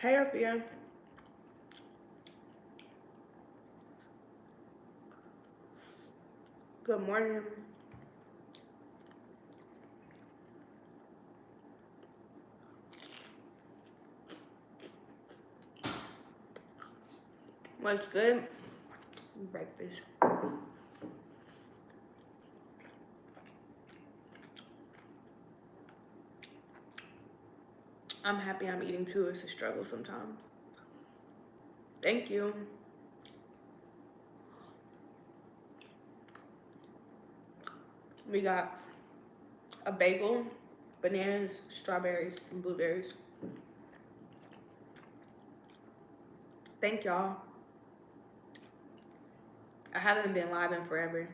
Hey, Afia. Good morning. What's good? Breakfast. I'm happy I'm eating too. It's a struggle sometimes. Thank you. We got a bagel, bananas, strawberries, and blueberries. Thank y'all. I haven't been live in forever.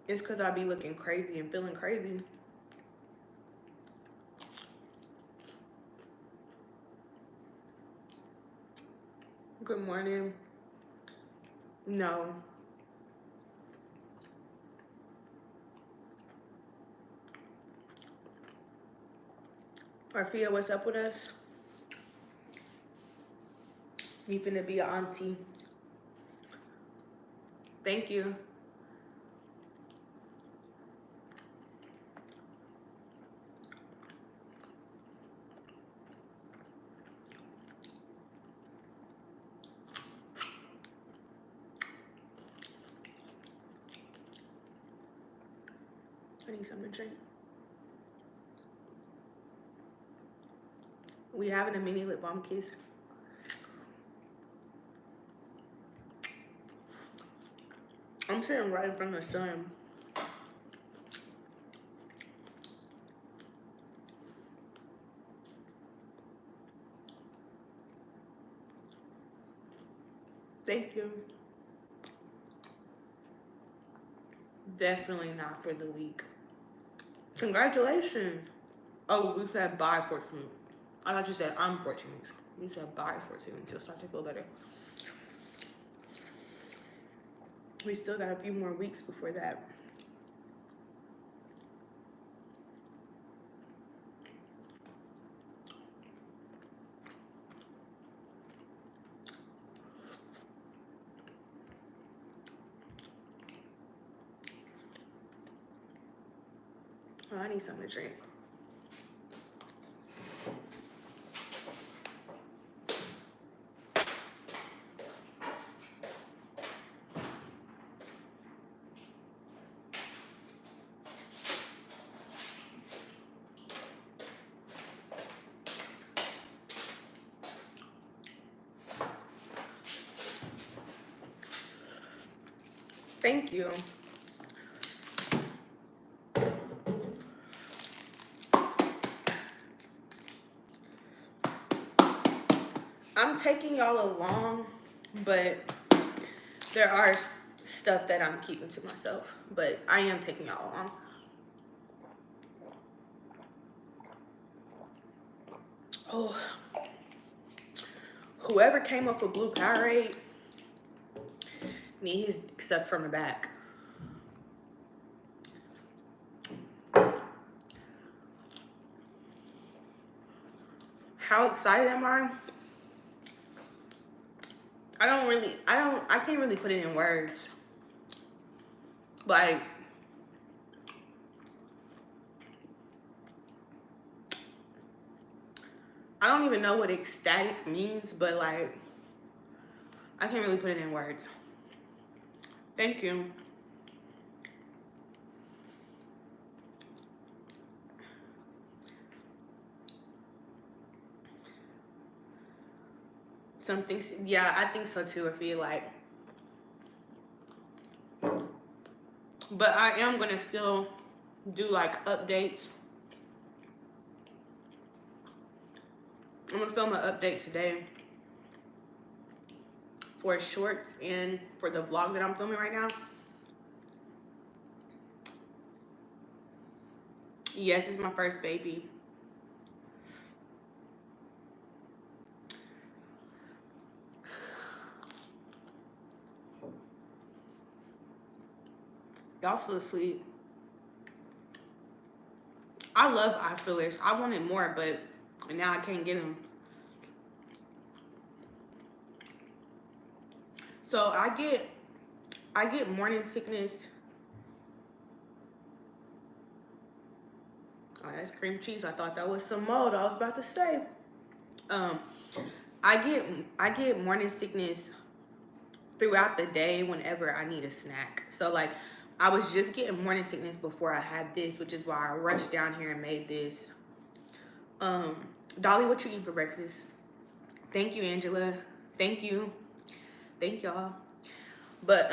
It's because I be looking crazy and feeling crazy. Good morning. No. Arfia, what's up with us? You finna be an auntie. Thank you. I need something to drink. We having a mini lip balm kiss. I'm sitting right in front of the sun. Thank you. Definitely not for the week. Congratulations. Oh, we said bye 14 weeks. I thought you said I'm 14 weeks. You said bye 14 weeks. You'll start to feel better. We still got a few more weeks before that. Oh, I need something to drink. Thank you. I'm taking y'all along, but there are stuff that I'm keeping to myself. But I am taking y'all along. Oh, whoever came up with Blue Powerade needs sucked from the back. How excited am I? I can't really put it in words. Like, I don't even know what ecstatic means, but like, I can't really put it in words. Thank you. Some things, yeah, I think so too. I feel like, but I am gonna still do like updates. I'm gonna film an update today for shorts and for the vlog that I'm filming right now. Yes, it's my first baby. Y'all so sweet. I love eye fillers. I wanted more, but now I can't get them. So I get morning sickness. Oh, that's cream cheese. I thought that was some mold. I was about to say. Um, I get morning sickness throughout the day whenever I need a snack. So like I was just getting morning sickness before I had this, which is why I rushed down here and made this. Um, Dolly, what you eat for breakfast? Thank you, Angela. Thank you. Thank y'all. But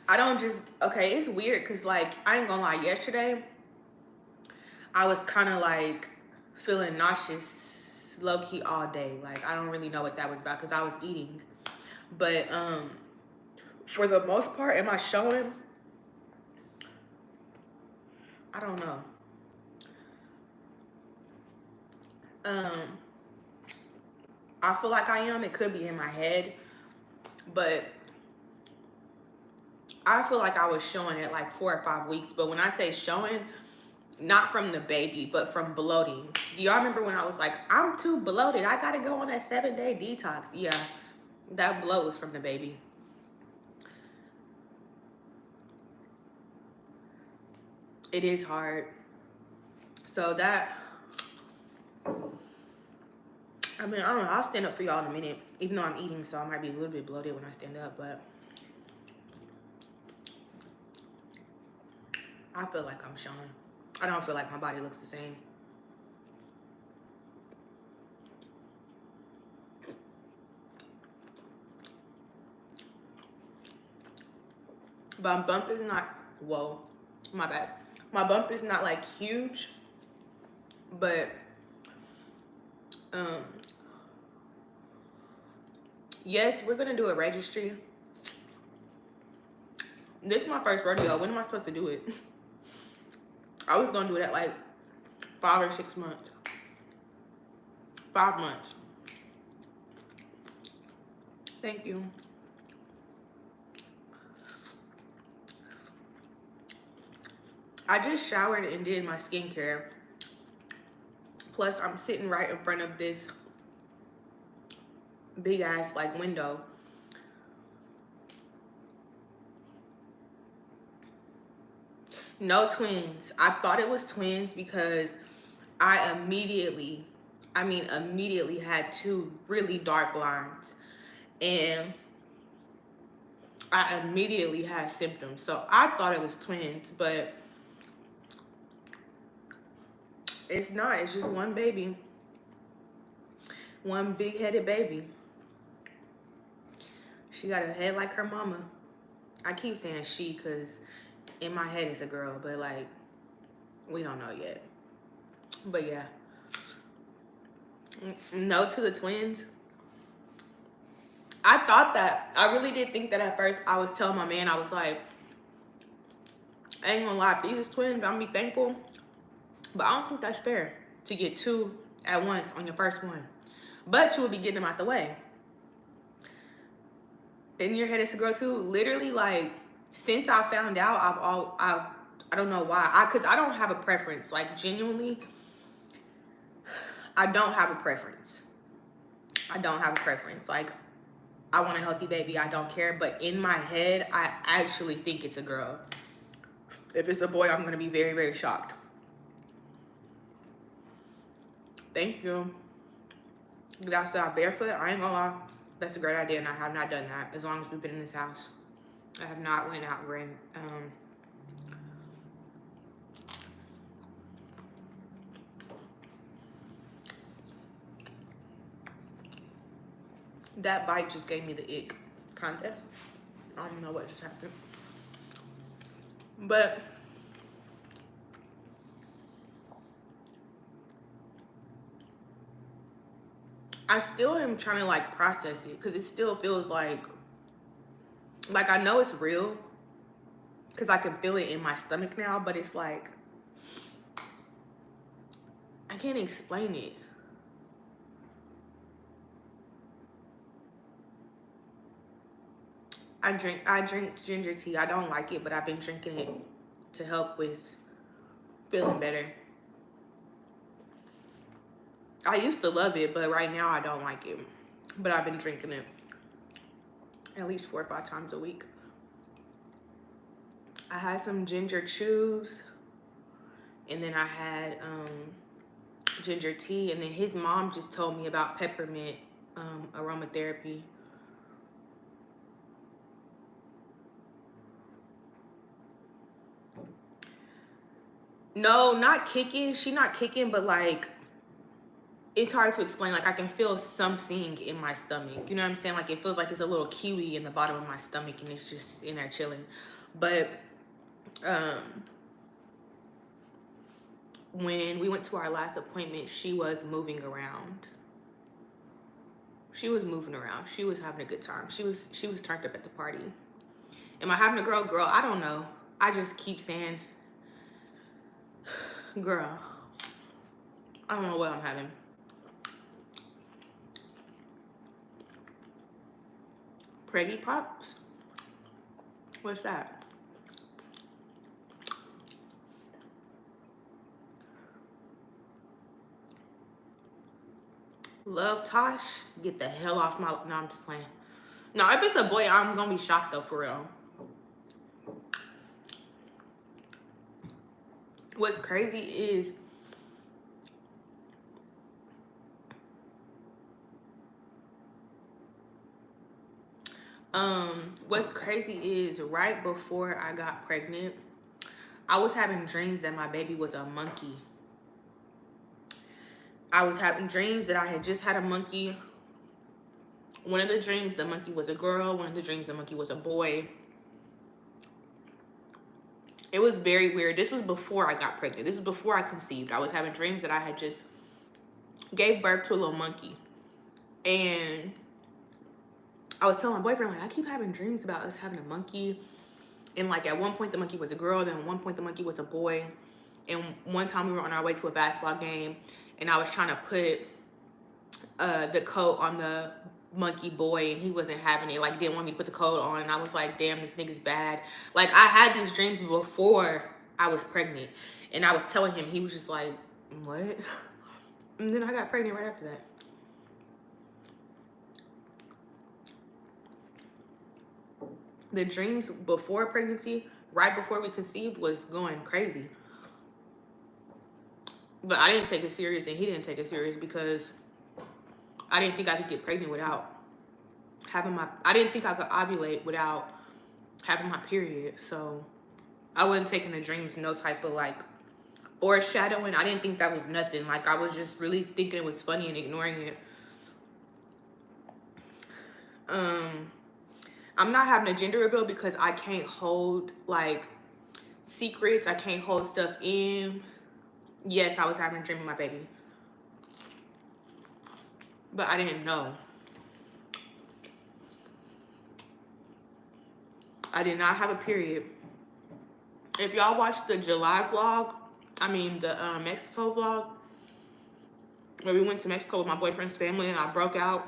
I don't just okay, it's weird because like I ain't gonna lie, yesterday I was kinda like feeling nauseous low key all day. Like I don't really know what that was about because I was eating. But for the most part, am I showing? I don't know. Um, I feel like I am. It could be in my head, but I feel like I was showing it like 4 or 5 weeks. But when I say showing, not from the baby, but from bloating. Do y'all remember when I was like, I'm too bloated. I gotta go on a 7-day detox. Yeah, that bloat was from the baby. It is hard. So that, I mean, I don't know. I'll stand up for y'all in a minute, even though I'm eating, so I might be a little bit bloated when I stand up, but I feel like I'm showing. I don't feel like my body looks the same. But my bump is not, whoa, my bad. My bump is not like huge, but um, yes, we're gonna do a registry. This is my first rodeo. When am I supposed to do it? I was gonna do it at like 5 or 6 months. 5 months. Thank you. I just showered and did my skincare. Plus, I'm sitting right in front of this big ass like window. No twins. I thought it was twins because I mean, immediately had two really dark lines. And I immediately had symptoms. So I thought it was twins, but it's not. It's just one baby. One big headed baby. She got a head like her mama. I keep saying she because in my head it's a girl, but like, we don't know yet. But yeah. No to the twins. I thought that. I really did think that at first. I was telling my man, I was like, I ain't gonna lie, if these is twins, I'm gonna be thankful. But I don't think that's fair to get two at once on your first one. But you would be getting them out the way. In your head it's a girl too. Literally, like, since I found out, I don't know why. Cause I don't have a preference. Like, genuinely, I don't have a preference. I don't have a preference. Like, I want a healthy baby. I don't care. But in my head, I actually think it's a girl. If it's a boy, I'm going to be very, very shocked. Thank you. Get outside barefoot. I ain't going to lie. That's a great idea, and I have not done that as long as we've been in this house. I have not went out and ran. That bite just gave me the ick, kinda. I don't know what just happened. But I still am trying to like process it because it still feels like I know it's real because I can feel it in my stomach now, but it's like I can't explain it. I drink ginger tea. I don't like it, but I've been drinking it to help with feeling better. I used to love it, but right now I don't like it. But I've been drinking it at least 4 or 5 times a week. I had some ginger chews, and then I had ginger tea, and then his mom just told me about peppermint aromatherapy. No, not kicking. She not kicking, but like, it's hard to explain. Like, I can feel something in my stomach. You know what I'm saying? Like, it feels like it's a little kiwi in the bottom of my stomach, and it's just in there chilling. But when we went to our last appointment, she was moving around. She was moving around. She was having a good time. She was turned up at the party. Am I having a girl? Girl, I don't know. I just keep saying, girl, I don't know what I'm having. Preggy Pops? What's that? Love Tosh? Get the hell off my... No, I'm just playing. No, if it's a boy, I'm gonna be shocked though, for real. What's crazy is... what's crazy is right before I got pregnant, I was having dreams that my baby was a monkey. I was having dreams that I had just had a monkey. One of the dreams, the monkey was a girl. One of the dreams, the monkey was a boy. It was very weird. This was before I got pregnant. This was before I conceived. I was having dreams that I had just gave birth to a little monkey. And I was telling my boyfriend, like, I keep having dreams about us having a monkey. And like at one point the monkey was a girl, then at one point the monkey was a boy. And one time we were on our way to a basketball game, and I was trying to put the coat on the monkey boy, and he wasn't having it, like didn't want me to put the coat on. And I was like, damn, this nigga's bad. Like, I had these dreams before I was pregnant, and I was telling him. He was just like, what? And then I got pregnant right after that. The dreams before pregnancy, right before we conceived, was going crazy. But I didn't take it serious, and he didn't take it serious, because I didn't think I could get pregnant without having my... I didn't think I could ovulate without having my period. So I wasn't taking the dreams no type of like foreshadowing. I didn't think that was nothing. Like, I was just really thinking it was funny and ignoring it. I'm not having a gender reveal because I can't hold like secrets. I can't hold stuff in. Yes, I was having a dream of my baby, but I didn't know. I did not have a period. If y'all watched the July vlog, I mean the Mexico vlog, where we went to Mexico with my boyfriend's family and I broke out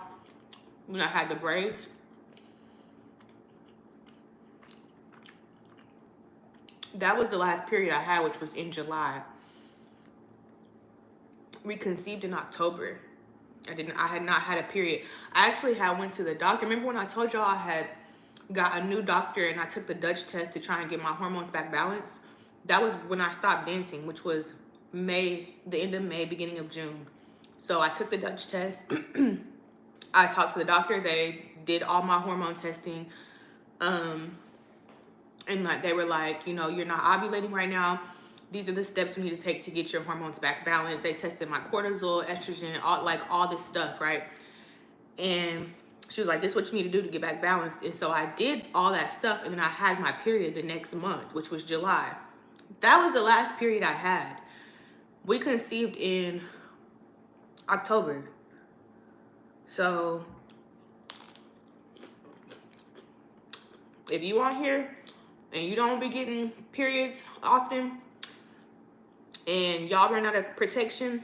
when I had the braids. That was the last period I had, which was in July. We conceived in October. I had not had a period. I actually had went to the doctor. Remember when I told y'all I had got a new doctor and I took the Dutch test to try and get my hormones back balanced? That was when I stopped dancing, which was May, the end of May, beginning of June. So I took the Dutch test. I talked to the doctor. They did all my hormone testing. And like, they were like, you know, you're not ovulating right now. These are the steps we need to take to get your hormones back balanced. They tested my cortisol, estrogen, all this stuff, right? And she was like, this is what you need to do to get back balanced. And so I did all that stuff, and then I had my period the next month, which was July. That was the last period I had. We conceived in October. So if you on here and you don't be getting periods often, and y'all run out of protection,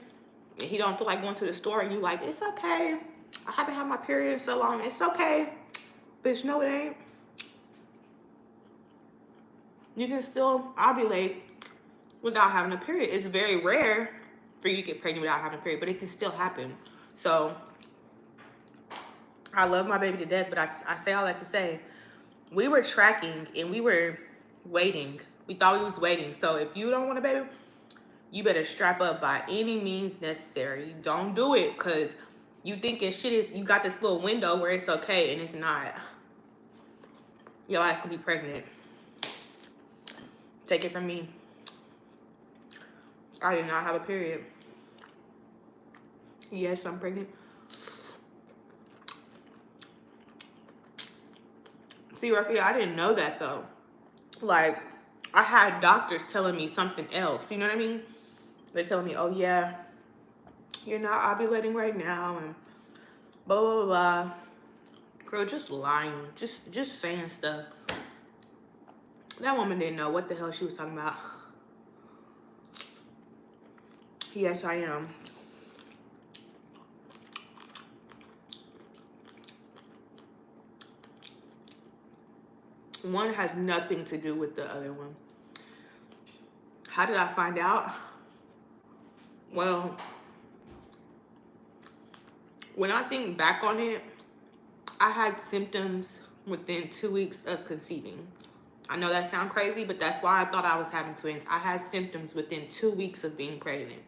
and he don't feel like going to the store, and you like, it's okay, I haven't had my period in so long, it's okay, bitch, no it ain't. you can still ovulate without having a period. It's very rare for you to get pregnant without having a period, but it can still happen. So I love my baby to death, but I say all that to say, we were tracking and we were waiting. We thought we was waiting. So if you don't want a baby, you better strap up by any means necessary. Don't do it because you thinking shit is, you got this little window where it's okay and it's not. Your ass could be pregnant. Take it from me. I did not have a period. Yes, I'm pregnant. See, Rafi, I didn't know that though. Like, I had doctors telling me something else. You know what I mean? They're telling me, oh yeah, you're not ovulating right now, and blah blah blah blah. Girl, just lying, just saying stuff. That woman didn't know what the hell she was talking about. Yes, I am. One has nothing to do with the other one. How did I find out? Well, when I think back on it, I had symptoms within 2 weeks of conceiving. I know that sounds crazy, but that's why I thought I was having twins. I had symptoms within 2 weeks of being pregnant.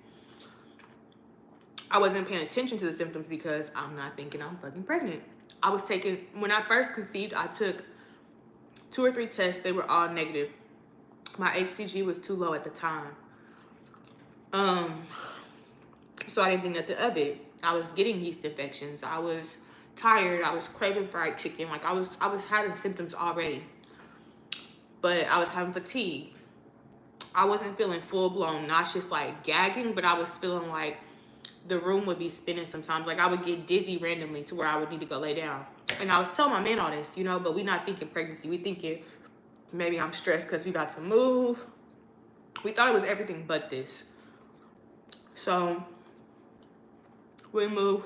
I wasn't paying attention to the symptoms because I'm not thinking I'm fucking pregnant. I was taking, when I first conceived, I took 2 or 3 tests. They were all negative. My HCG was too low at the time. So I didn't think nothing of it. I was getting yeast infections. I was tired. I was craving fried chicken. Like I was having symptoms already. But I was having fatigue. I wasn't feeling full-blown nauseous, like gagging, but I was feeling like the room would be spinning sometimes. Like I would get dizzy randomly to where I would need to go lay down. And I was telling my man all this, you know, but we not thinking pregnancy. We thinking maybe I'm stressed because we about to move. We thought it was everything but this. So we move.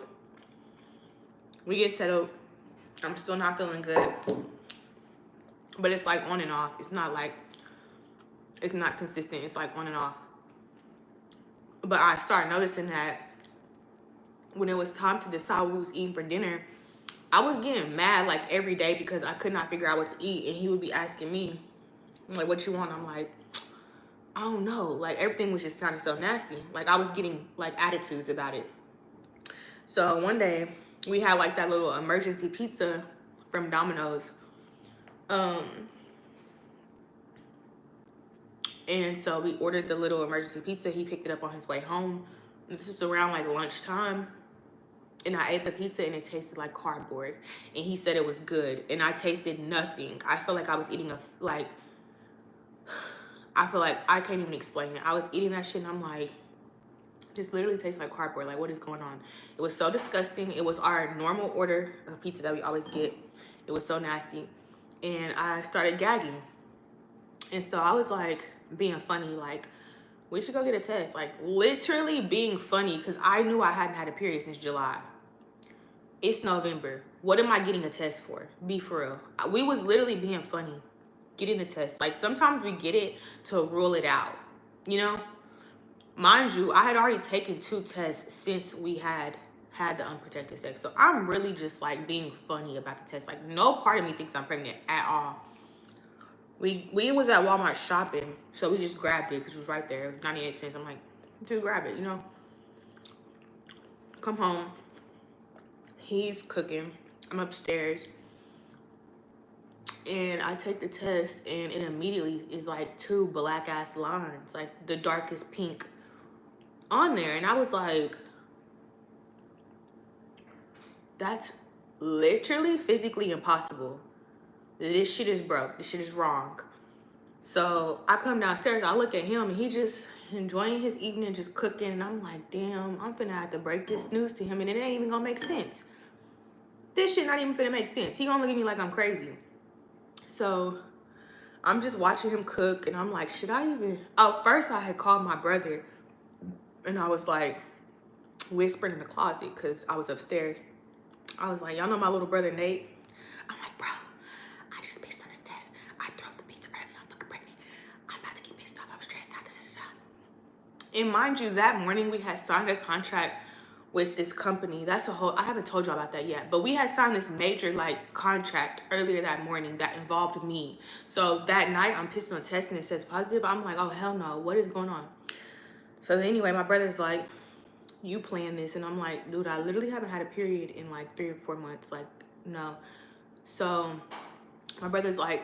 We get settled. I'm still not feeling good. But it's like on and off. It's not like, it's not consistent. It's like on and off. But I started noticing that when it was time to decide what we was eating for dinner, I was getting mad like every day because I could not figure out what to eat. And he would be asking me, like, what you want? I'm like, I don't know. Like everything was just sounding so nasty. Like I was getting like attitudes about it. So one day we had like that little emergency pizza from Domino's. And so we ordered the little emergency pizza. He picked it up on his way home. This was around like lunchtime. And I ate the pizza and it tasted like cardboard. And he said it was good. And I tasted nothing. I felt like I was eating I feel like I can't even explain it. I was eating that shit and I'm like, this literally tastes like cardboard. Like, what is going on? It was so disgusting. It was our normal order of pizza that we always get. It was so nasty. And I started gagging. And so I was like being funny, like, we should go get a test. Like, literally being funny because I knew I hadn't had a period since July. It's November. What am I getting a test for? Be for real. We was literally being funny, getting the test. Like, sometimes we get it to rule it out, you know? Mind you, I had already taken 2 tests since we had the unprotected sex. So I'm really just like being funny about the test. Like no part of me thinks I'm pregnant at all. We was at Walmart shopping, so we just grabbed it because it was right there. It was 98 cents. I'm like, just grab it, you know? Come home. He's cooking. I'm upstairs. And I take the test, and it immediately is like 2 black-ass lines, like the darkest pink on there. And I was like, that's literally physically impossible. This shit is broke. This shit is wrong. So I come downstairs, I look at him, and he just enjoying his evening, just cooking. And I'm like, damn, I'm finna have to break this news to him, and it ain't even gonna make sense. This shit not even finna make sense. He gonna look at me like I'm crazy. So I'm just watching him cook, and I'm like, should I even? Oh, first I had called my brother, and I was like whispering in the closet because I was upstairs. I was like, y'all know my little brother Nate? I'm like, bro, I just pissed on his test. I threw up the pizza early. I'm fucking pregnant. And mind you, that morning we had signed a contract with this company. That's a whole, I haven't told you about that yet, but we had signed this major like contract earlier that morning that involved me. So that night I'm pissed on a test and it says positive. I'm like, oh hell no, what is going on? So anyway, my brother's like, you plan this. And I'm like, dude, I literally haven't had a period in like 3 or 4 months. Like, no. So my brother's like,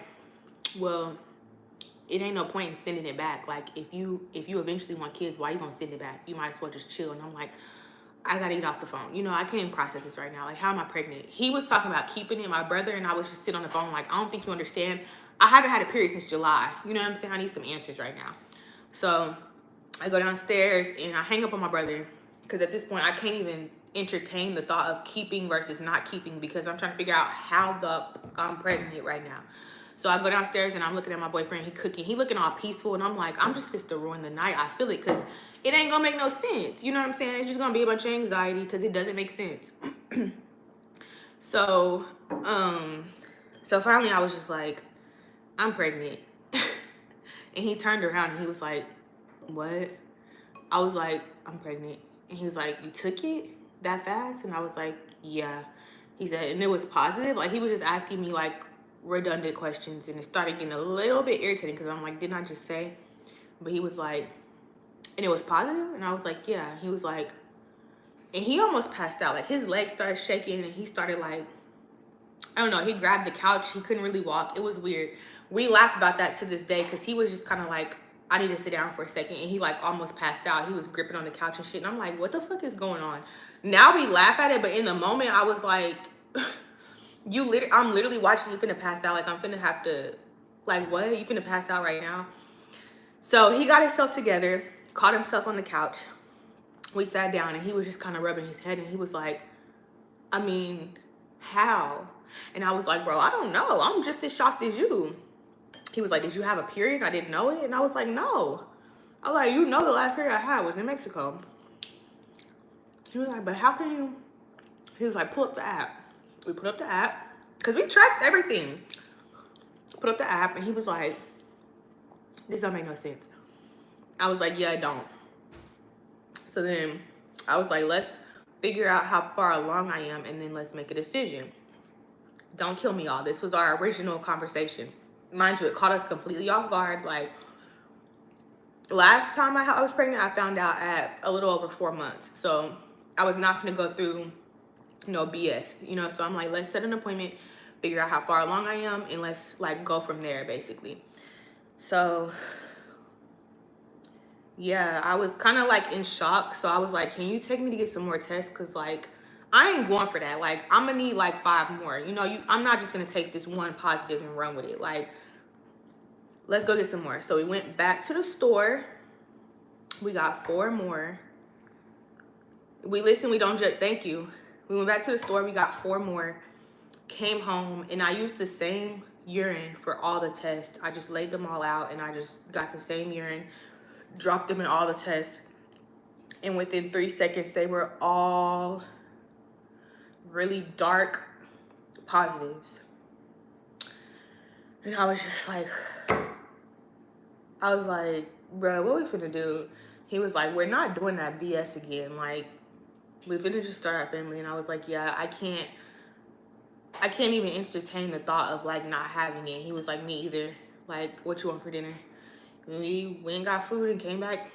well, it ain't no point in sending it back. Like, if you eventually want kids, why you gonna send it back? You might as well just chill. And I'm like, I gotta get off the phone. You know, I can't even process this right now. Like, how am I pregnant? He was talking about keeping it, my brother, and I was just sitting on the phone like, I don't think you understand. I haven't had a period since July. You know what I'm saying? I need some answers right now. So I go downstairs and I hang up on my brother because at this point I can't even entertain the thought of keeping versus not keeping because I'm trying to figure out how the fuck I'm pregnant right now. So I go downstairs and I'm looking at my boyfriend. He cooking. He looking all peaceful, and I'm like, I'm just supposed to ruin the night. I feel it because it ain't gonna make no sense. You know what I'm saying? It's just gonna be a bunch of anxiety because it doesn't make sense. So, so finally I was just like, I'm pregnant. And he turned around and he was like, what? I was like, I'm pregnant. And he was like, you took it that fast? And I was like, yeah. He said, and it was positive. Like, he was just asking me like redundant questions, and it started getting a little bit irritating because I'm like, didn't I just say? But he was like, and it was positive? And I was like, yeah. He was like, and he almost passed out. Like, his legs started shaking and he started like, I don't know, he grabbed the couch. He couldn't really walk. It was weird. We laugh about that to this day because he was just kind of like, I need to sit down for a second. And he like almost passed out. He was gripping on the couch and shit. And I'm like, what the fuck is going on? Now we laugh at it, but in the moment I was like, I'm literally watching you finna pass out. Like, I'm finna have to, like, what? You finna pass out right now? So he got himself together, caught himself on the couch. We sat down and he was just kind of rubbing his head and he was like, I mean, how? And I was like, bro, I don't know. I'm just as shocked as you. He was like, did you have a period? I didn't know it. And I was like, no. I was like, you know, the last period I had was in Mexico. He was like, but how can you? He was like, pull up the app. We put up the app because we tracked everything. Put up the app and he was like, this don't make no sense. I was like, yeah, I don't. So then I was like, let's figure out how far along I am and then let's make a decision. Don't kill me, y'all. This was our original conversation. Mind you, it caught us completely off guard. Like, last time I was pregnant, I found out at a little over 4 months. So I was not gonna go through no BS, you know? So I'm like, let's set an appointment, figure out how far along I am, and let's like go from there, basically. So yeah, I was kind of like in shock. So I was like, can you take me to get some more tests? Cause like, I ain't going for that. Like, I'm gonna need like 5 more. You know, I'm not just gonna take this one positive and run with it. Like, let's go get some more. So we went back to the store. We got 4 more. We don't judge. Thank you. We went back to the store. We got 4 more. Came home and I used the same urine for all the tests. I just laid them all out and I just got the same urine, dropped them in all the tests. And within 3 seconds, they were all really dark positives. And I was just like, bro, what we finna do? He was like, we're not doing that BS again. Like, we finna just start our family. And I was like, yeah, I can't even entertain the thought of like not having it. He was like, me either. Like, what you want for dinner? And we went and got food and came back.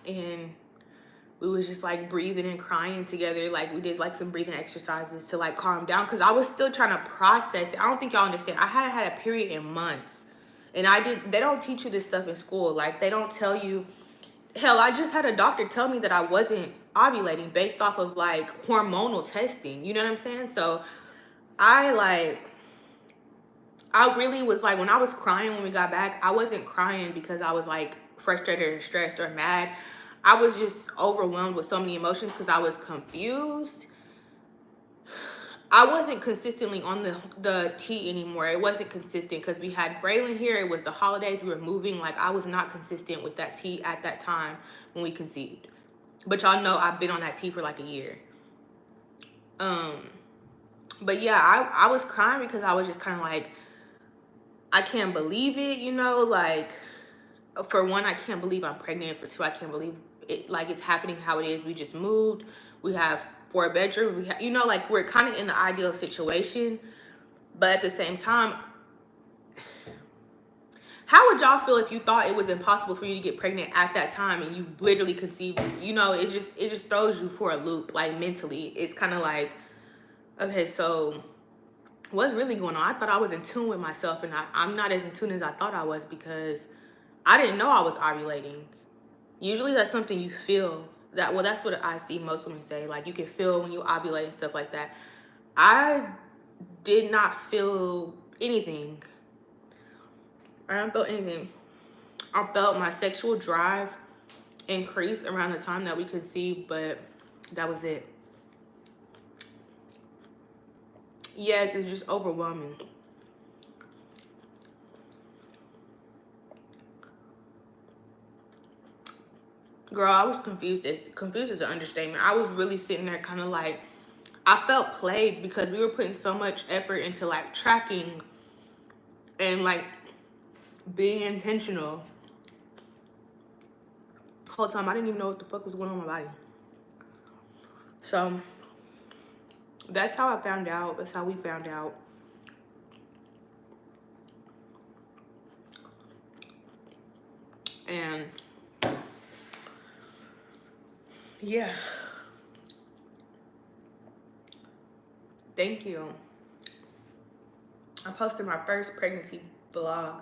And we was just like breathing and crying together. Like, we did like some breathing exercises to like calm down because I was still trying to process it. I don't think y'all understand. I hadn't had a period in months. And they don't teach you this stuff in school. Like, they don't tell you. Hell, I just had a doctor tell me that I wasn't ovulating based off of like hormonal testing. You know what I'm saying? So I really was like, when I was crying when we got back, I wasn't crying because I was like frustrated or stressed or mad. I was just overwhelmed with so many emotions because I was confused. I wasn't consistently on the T anymore. It wasn't consistent because we had Braylon here. It was the holidays. We were moving. Like, I was not consistent with that T at that time when we conceived. But y'all know I've been on that T for like a year. But yeah, I was crying because I was just kind of like, I can't believe it, you know? Like, for one, I can't believe I'm pregnant. For two, I can't believe it, like, it's happening how it is. We just moved. We have 4 bedroom. We have, you know, like, we're kind of in the ideal situation. But at the same time, how would y'all feel if you thought it was impossible for you to get pregnant at that time and you literally conceived? You know, it just throws you for a loop, like, mentally. It's kind of like, okay, so what's really going on? I thought I was in tune with myself, and I'm not as in tune as I thought I was, because I didn't know I was ovulating. Usually that's something you feel. Well, that's what I see most women say. Like, you can feel when you ovulate and stuff like that. I did not feel anything. I don't feel anything. I felt my sexual drive increase around the time that we conceived, but that was it. Yes, it's just overwhelming. Girl, I was confused. Confused is an understatement. I was really sitting there kind of like, I felt played because we were putting so much effort into, like, tracking and, like, being intentional. Whole time I didn't even know what the fuck was going on in my body. So that's how I found out. That's how we found out. And yeah, thank you. I posted my first pregnancy vlog.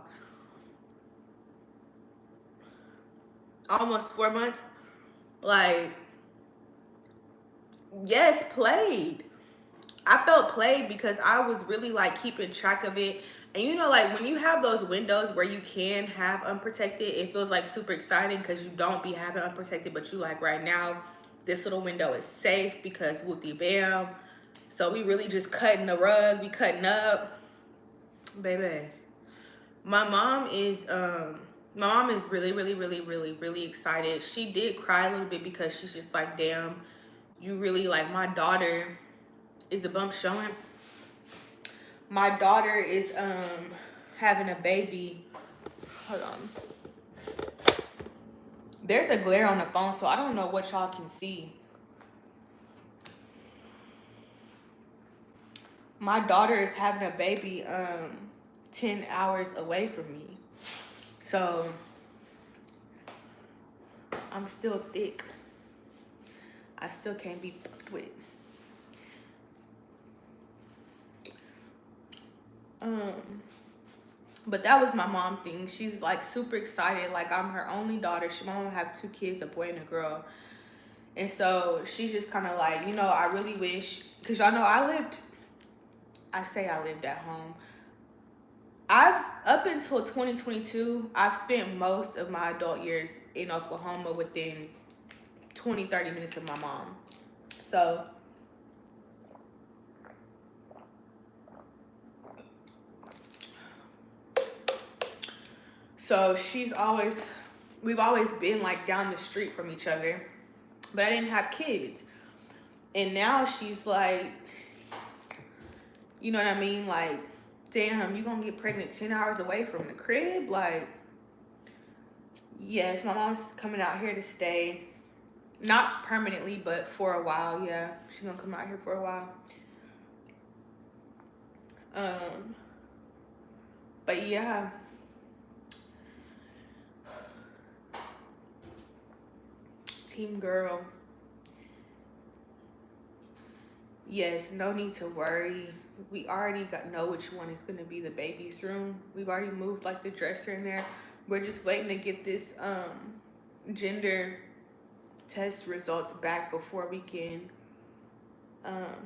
Almost 4 months. Like, yes, played. I felt played because I was really, like, keeping track of it. And you know, like, when you have those windows where you can have unprotected, it feels like super exciting because you don't be having unprotected, but you like, right now, this little window is safe because whoopty bam. So we really just cutting the rug, we cutting up. Baby. My mom is really, really, really, really, really excited. She did cry a little bit because she's just like, damn, you really, like, my daughter, is the bump showing? My daughter is having a baby. Hold on. There's a glare on the phone, so I don't know what y'all can see. My daughter is having a baby 10 hours away from me. So I'm still thick. I still can't be fucked with. But that was my mom thing. She's, like, super excited. Like, I'm her only daughter. My mom have 2 kids, a boy and a girl. And so she's just kind of like, you know, I really wish, because y'all know I lived at home. Up until 2022, I've spent most of my adult years in Oklahoma within 20, 30 minutes of my mom. So we've always been, like, down the street from each other, but I didn't have kids. And now she's like, you know what I mean? Like, damn, you gonna get pregnant 10 hours away from the crib? Like, yes, my mom's coming out here to stay. Not permanently, but for a while, yeah. She's gonna come out here for a while. But yeah. Team girl. Yes, no need to worry. We already know which one is gonna be the baby's room. We've already moved, like, the dresser in there. We're just waiting to get this gender test results back before we can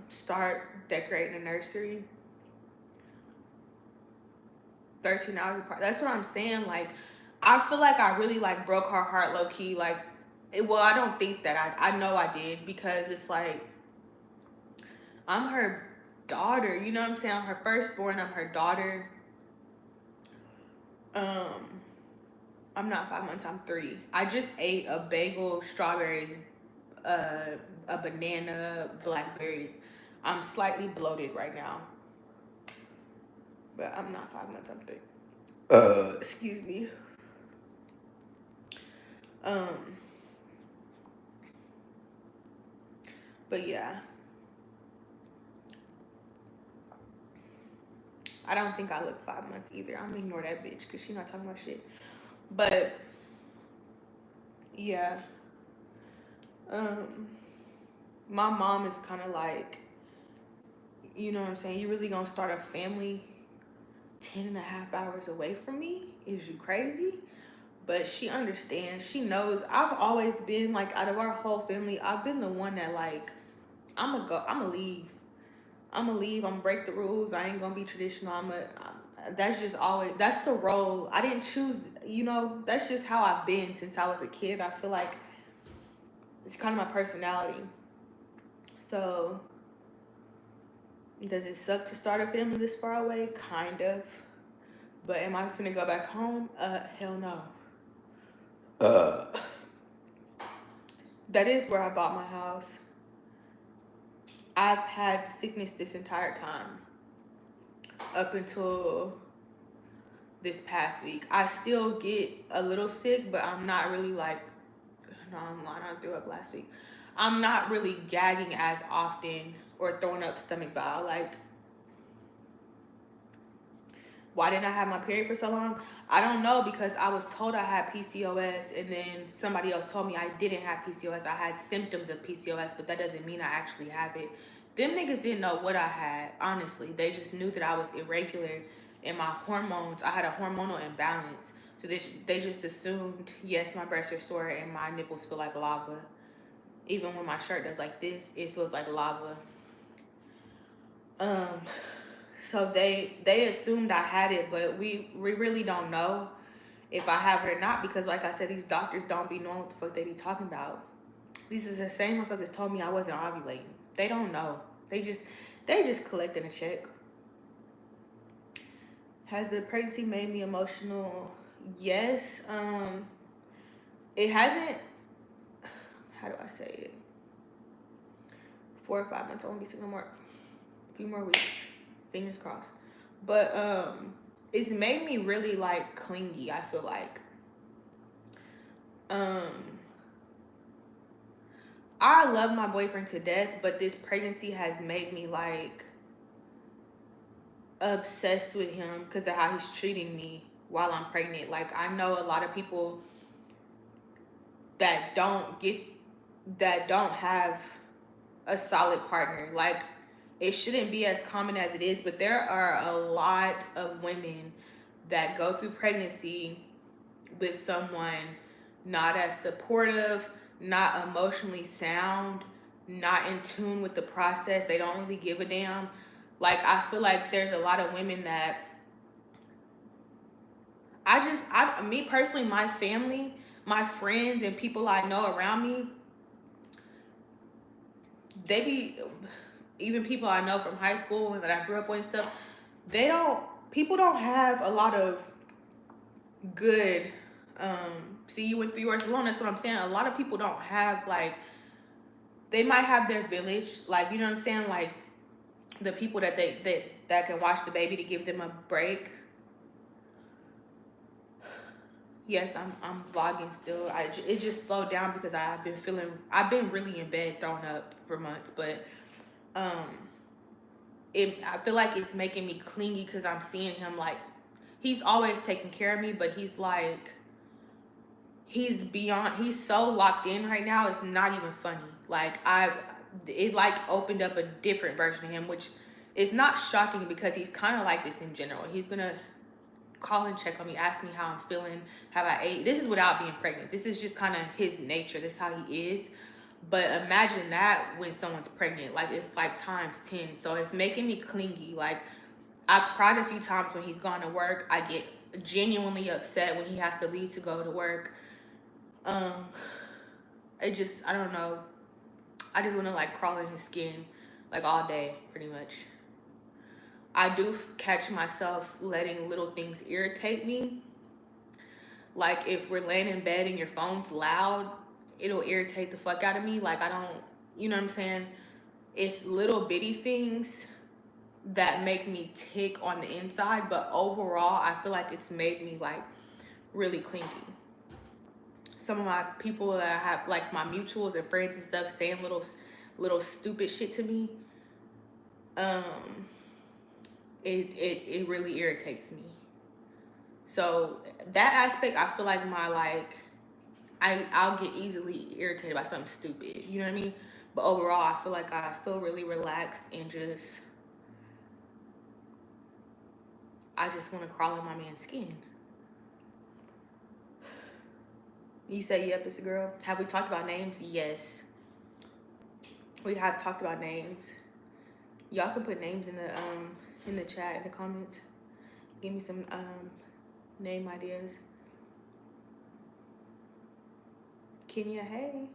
start decorating the nursery. 13 hours apart. That's what I'm saying. Like, I feel like I really, like, broke her heart low key. Like, well, I don't think that I know I did, because it's like, I'm her daughter. You know what I'm saying? I'm her firstborn. I'm her daughter. I'm not 5 months. I'm 3. I just ate a bagel, strawberries, a banana, blackberries. I'm slightly bloated right now, but I'm not 5 months. I'm 3. Excuse me. Um, but yeah, I don't think I look 5 months either. I'm gonna ignore that bitch because she not talking about shit. But yeah, um, my mom is kind of like, you know what I'm saying? You really gonna start a family 10.5 hours away from me? Is you crazy? But she understands. She knows. I've always been like, out of our whole family, I've been the one that like, I'm gonna leave. I'm gonna leave. I'm gonna break the rules. I ain't gonna be traditional. That's just always, that's the role. I didn't choose, that's just how I've been since I was a kid. I feel like it's kind of my personality. So, does it suck to start a family this far away? Kind of. But am I finna go back home? Hell no. Uh, that is where I bought my house. I've had sickness this entire time up until this past week. I still get a little sick, but I'm not really like, no, I'm lying. I threw up last week. I'm not really gagging as often or throwing up stomach bile. Like, why didn't I have my period for so long? I don't know, because I was told I had PCOS, and then somebody else told me I didn't have PCOS. I had symptoms of PCOS, but that doesn't mean I actually have it. Them niggas didn't know what I had, honestly. They just knew that I was irregular in my hormones. I had a hormonal imbalance. So they just assumed, yes, my breasts are sore and my nipples feel like lava. Even when my shirt does like this, it feels like lava. Um, so they assumed I had it, but we really don't know if I have it or not, because like I said, these doctors don't be knowing what the fuck they be talking about. These is the same motherfuckers told me I wasn't ovulating. They don't know. They just collecting a check. Has the pregnancy made me emotional? Yes. It hasn't. How do I say it? 4 or 5 months. I won't be sick no more. A few more weeks. Fingers crossed. But it's made me really like clingy, I feel like. I love my boyfriend to death, but this pregnancy has made me like obsessed with him because of how he's treating me while I'm pregnant. Like, I know a lot of people that don't have a solid partner. Like, it shouldn't be as common as it is, but there are a lot of women that go through pregnancy with someone not as supportive, not emotionally sound, not in tune with the process. They don't really give a damn. Like, I feel like there's a lot of women that me personally, my family, my friends, and people I know around me, they be, even people I know from high school and that I grew up with and stuff, people don't have a lot of good, see, you went through yours alone, that's what I'm saying. A lot of people don't have, like, they might have their village, like, you know what I'm saying, like, the people that that can watch the baby to give them a break. Yes, I'm vlogging still. It just slowed down because I've been really in bed throwing up for months, but I feel like it's making me clingy because I'm seeing him, like, he's always taking care of me, but he's like, he's so locked in right now, it's not even funny. Like, it like opened up a different version of him, which is not shocking because he's kind of like this in general. He's gonna call and check on me, ask me how I'm feeling, have I ate. This is without being pregnant. This is just kind of his nature. This is how he is. But imagine that when someone's pregnant. Like, it's like times 10. So it's making me clingy. Like, I've cried a few times when he's gone to work. I get genuinely upset when he has to leave to go to work. I don't know. I just want to like crawl in his skin like all day, pretty much. I do catch myself letting little things irritate me. Like, if we're laying in bed and your phone's loud, it'll irritate the fuck out of me. Like, I don't, you know what I'm saying? It's little bitty things that make me tick on the inside, but overall, I feel like it's made me like really clingy. some of my people that I have, like my mutuals and friends and stuff, saying little stupid shit to me, um, it really irritates me. So that aspect, I feel like my like I'll get easily irritated by something stupid. You know what I mean? But overall, I feel like I feel really relaxed and I just want to crawl in my man's skin. You say, yep, it's a girl. Have we talked about names? Yes. We have talked about names. Y'all can put names in the chat, in the comments. Give me some name ideas. Kenya, hey.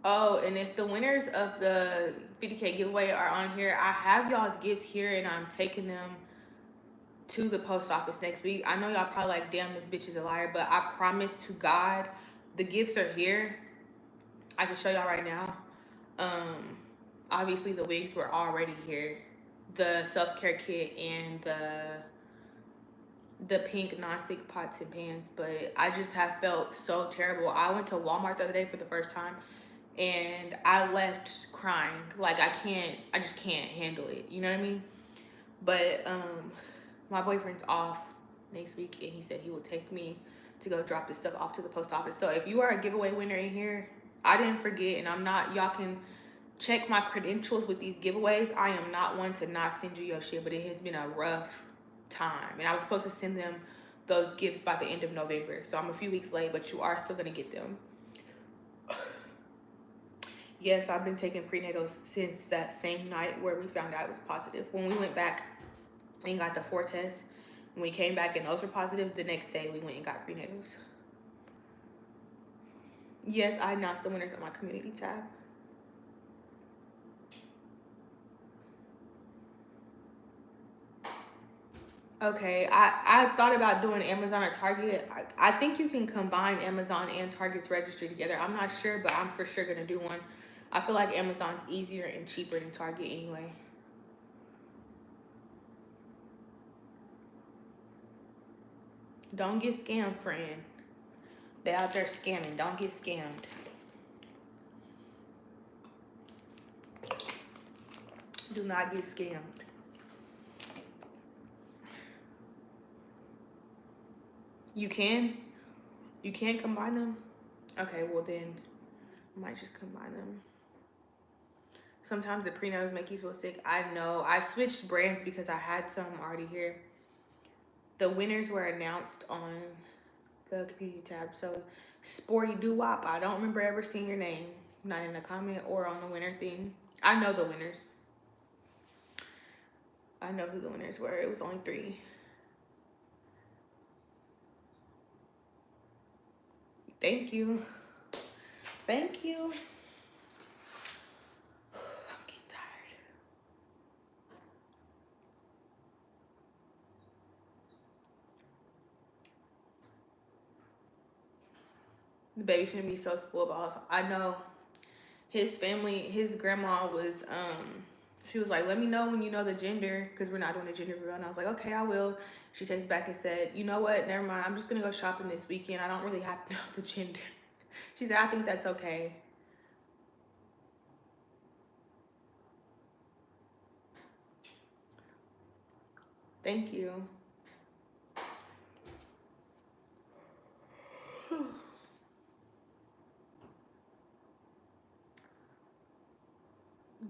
Oh, and if the winners of the 50K giveaway are on here, I have y'all's gifts here and I'm taking them to the post office next week. I know y'all probably like, damn, this bitch is a liar, but I promise to God, the gifts are here. I can show y'all right now. Obviously the wigs were already here. The self-care kit and the pink non-stick pots and pans, but I just have felt so terrible. I went to Walmart the other day for the first time and I left crying. Like I just can't handle it. You know what I mean? But my boyfriend's off next week and he said he will take me to go drop this stuff off to the post office. So if you are a giveaway winner in here, I didn't forget, and I'm not, y'all can check my credentials with these giveaways. I am not one to not send you your shit, but it has been a rough time. And I was supposed to send them those gifts by the end of November. So I'm a few weeks late, but you are still gonna get them. Yes, I've been taking prenatals since that same night where we found out it was positive. When we went back and got the 4 tests, when we came back and those were positive, the next day we went and got prenatals. Yes, I announced the winners on my community tab. Okay, I thought about doing Amazon or Target. I think you can combine Amazon and Target's registry together. I'm not sure, but I'm for sure gonna do one. I feel like Amazon's easier and cheaper than Target anyway. Don't get scammed, friend. They out there scamming. Don't get scammed. Do not get scammed. You can combine them? Okay, well then I might just combine them. Sometimes the prenatals make you feel sick. I know. I switched brands because I had some already here. The winners were announced on the community tab. So Sporty Doo-Wop, I don't remember ever seeing your name. Not in the comment or on the winner thing. I know the winners. I know who the winners were. It was only 3. Thank you. Thank you. I'm getting tired. The baby finna be so spoiled off. I know his family, his grandma was, she was like, let me know when you know the gender, because we're not doing a gender reveal. And I was like, okay, I will. She texted back and said, you know what, never mind. I'm just gonna go shopping this weekend. I don't really have to know the gender. She said, I think that's okay. Thank you.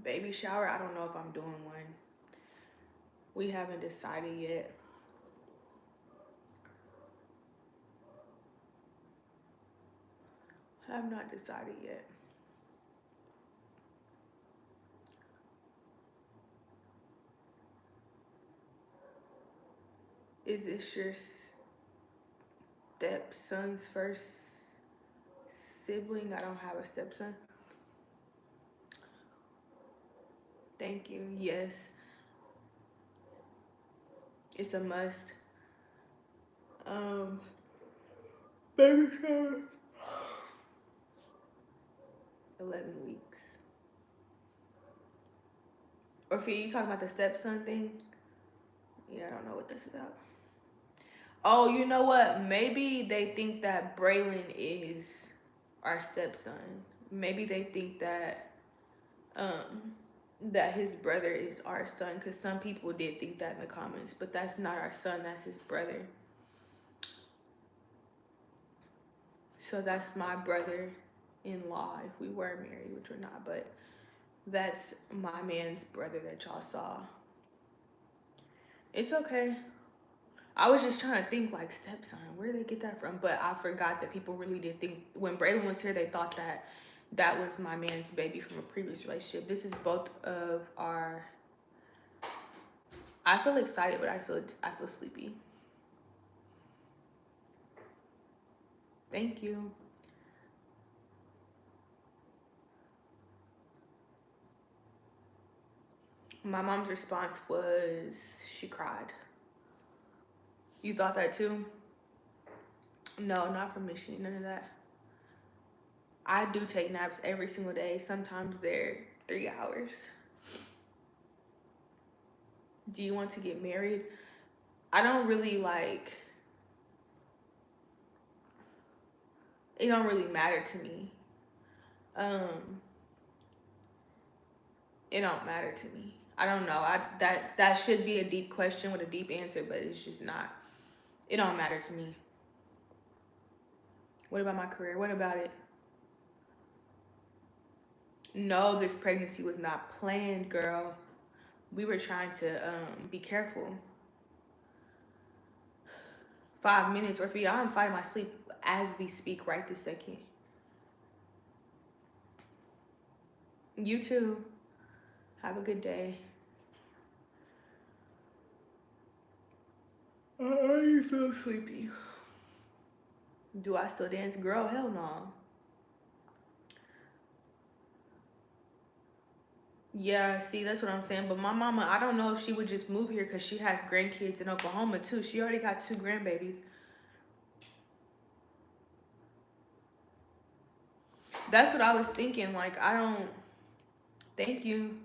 Baby shower, I don't know if I'm doing one. We haven't decided yet. I have not decided yet. Is this your stepson's first sibling? I don't have a stepson. Thank you. Yes. It's a must. Baby shower. 11 weeks. Or for you talking about the stepson thing? Yeah, I don't know what that's about. Oh, you know what? Maybe they think that Braylon is our stepson. Maybe they think um that his brother is our son, because some people did think that in the comments, but that's not our son, that's his brother. So that's my brother-in-law if we were married, which we're not, but that's my man's brother that y'all saw. It's okay. I was just trying to think like stepson, where did they get that from? But I forgot that people really did think when Braylon was here, they thought that that was my man's baby from a previous relationship. This is both of our. I feel excited, but I feel sleepy. Thank you. My mom's response was she cried. You thought that too? No, not from Michigan, none of that. I do take naps every single day. Sometimes they're 3 hours. Do you want to get married? I don't really like, it don't really matter to me. Um, it don't matter to me. I don't know. That should be a deep question with a deep answer, but it's just not. It don't matter to me. What about my career? What about it? No, this pregnancy was not planned, girl. We were trying to be careful. 5 minutes, or if I'm fighting my sleep as we speak right this second. You too. Have a good day. I feel sleepy. Do I still dance? Girl, hell no. Yeah, see, that's what I'm saying. But my mama, I don't know if she would just move here because she has grandkids in Oklahoma too. She already got 2 grandbabies. That's what I was thinking. Like, I don't. Thank you.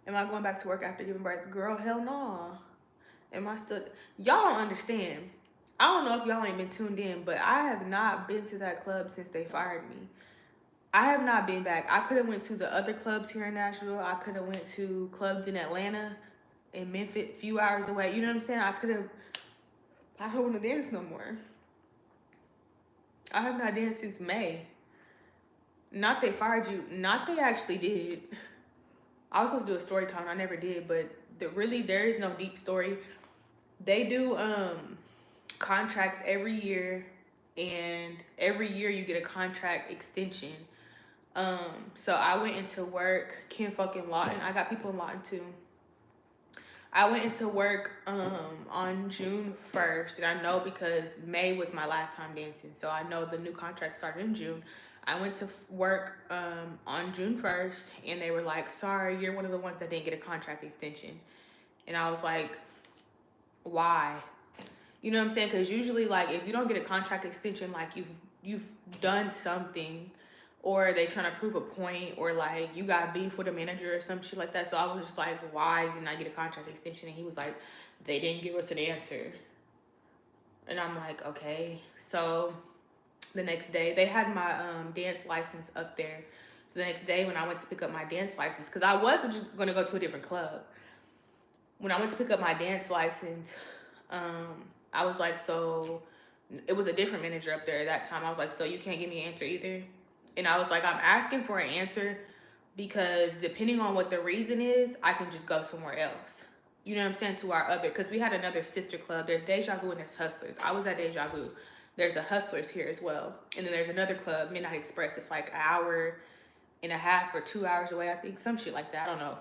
Am I going back to work after giving birth? Girl, hell no. Am I still. Y'all don't understand. I don't know if y'all ain't been tuned in, but I have not been to that club since they fired me. I have not been back. I could have went to the other clubs here in Nashville. I could have went to clubs in Atlanta, in Memphis, a few hours away. You know what I'm saying? I don't want to dance no more. I have not danced since May. Not they fired you. Not they actually did. I was supposed to do a story time. I never did, but there is no deep story. They do contracts every year, and every year you get a contract extension. So I went into work, Ken fucking Lawton. I got people in Lawton too. I went into work on June 1st, and I know because May was my last time dancing, so I know the new contract started in June. I went to work on June 1st, and they were like, sorry, you're one of the ones that didn't get a contract extension. And I was like, why? You know what I'm saying? Because usually, like, if you don't get a contract extension, like, you've done something, or they trying to prove a point, or like you got beef with a manager or some shit like that. So I was just like, why didn't I get a contract extension? And he was like, they didn't give us an answer. And I'm like, okay. So the next day, they had my dance license up there. So the next day when I went to pick up my dance license, because I wasn't just going to go to a different club. When I went to pick up my dance license, I was like, so it was a different manager up there at that time. I was like, so you can't give me an answer either? And I was like, I'm asking for an answer because depending on what the reason is, I can just go somewhere else. You know what I'm saying? To our other, because we had another sister club. There's Deja Vu and there's Hustlers. I was at Deja Vu. There's a Hustlers here as well. And then there's another club, Midnight Express. It's like an hour and a half or 2 hours away, I think. Some shit like that. I don't know.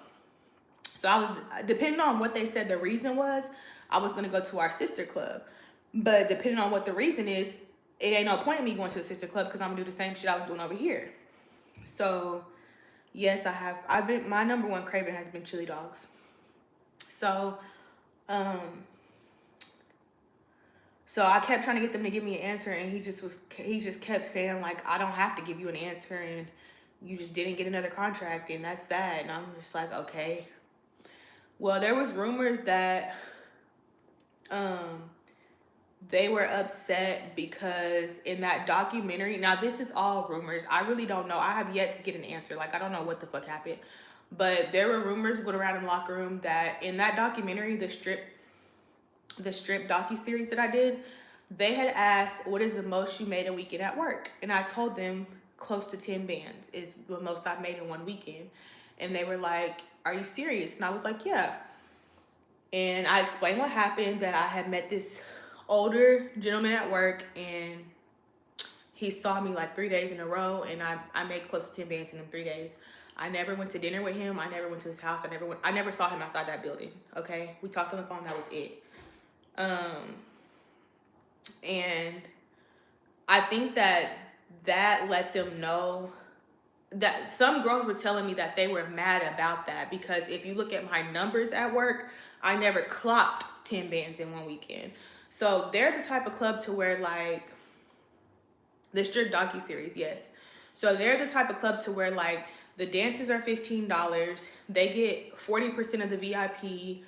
So I was, depending on what they said the reason was, I was going to go to our sister club. But depending on what the reason is, it ain't no point in me going to a sister club because I'm going to do the same shit I was doing over here. So, yes, my number one craving has been chili dogs. So I kept trying to get them to give me an answer, and he just kept saying, like, I don't have to give you an answer, and you just didn't get another contract, and that's that. And I'm just like, okay. Well, there was rumors that they were upset because in that documentary, now this is all rumors. I really don't know. I have yet to get an answer. Like, I don't know what the fuck happened. But there were rumors going around in the locker room that in that documentary, the strip docu-series that I did, they had asked, what is the most you made a weekend at work? And I told them close to 10 bands is the most I've made in one weekend. And they were like, are you serious? And I was like, yeah. And I explained what happened, that I had met this older gentleman at work, and he saw me like 3 days in a row, and I made close to 10 bands in them 3 days. I never went to dinner with him. I never went to his house. I never saw him outside that building. Okay. We talked on the phone. That was it. And I think that let them know that some girls were telling me that they were mad about that, because if you look at my numbers at work, I never clocked 10 bands in one weekend. So they're the type of club to where, like, the strip docu-series, yes. So they're the type of club to where, like, the dances are $15. They get 40% of the VIP.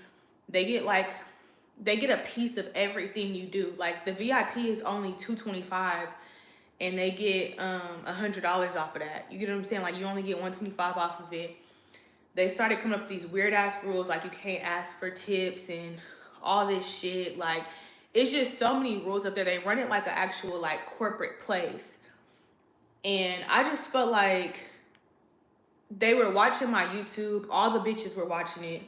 They get a piece of everything you do. Like, the VIP is only $225, and they get $100 off of that. You get what I'm saying? Like, you only get $125 off of it. They started coming up with these weird ass rules, like you can't ask for tips and all this shit. Like, it's just so many rules up there. They run it like an actual, like, corporate place. And I just felt like they were watching my YouTube. All the bitches were watching it.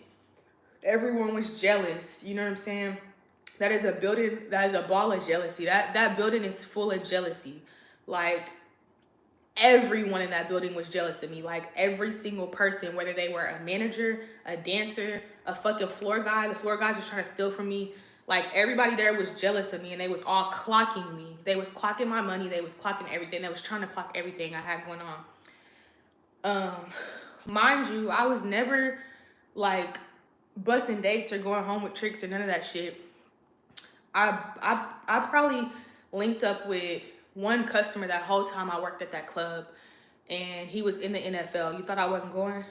Everyone was jealous. You know what I'm saying? That is a building, that is a ball of jealousy. That building is full of jealousy. Like, everyone in that building was jealous of me. Like, every single person, whether they were a manager, a dancer, a fucking floor guy. The floor guys was trying to steal from me. Like, everybody there was jealous of me, and they was all clocking me. They was clocking my money. They was clocking everything. They was trying to clock everything I had going on. Mind you, I was never, like, busting dates or going home with tricks or none of that shit. I probably linked up with one customer that whole time I worked at that club, and he was in the NFL. You thought I wasn't going?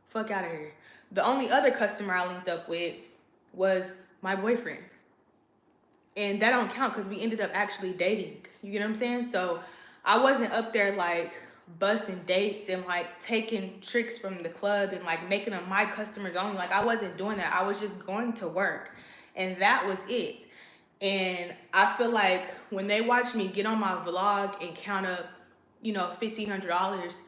Fuck out of here. The only other customer I linked up with was my boyfriend. And that don't count because we ended up actually dating. You get what I'm saying? So I wasn't up there, like, busting dates and, like, taking tricks from the club and, like, making them my customers only. Like, I wasn't doing that. I was just going to work. And that was it. And I feel like when they watch me get on my vlog and count up, $1,500,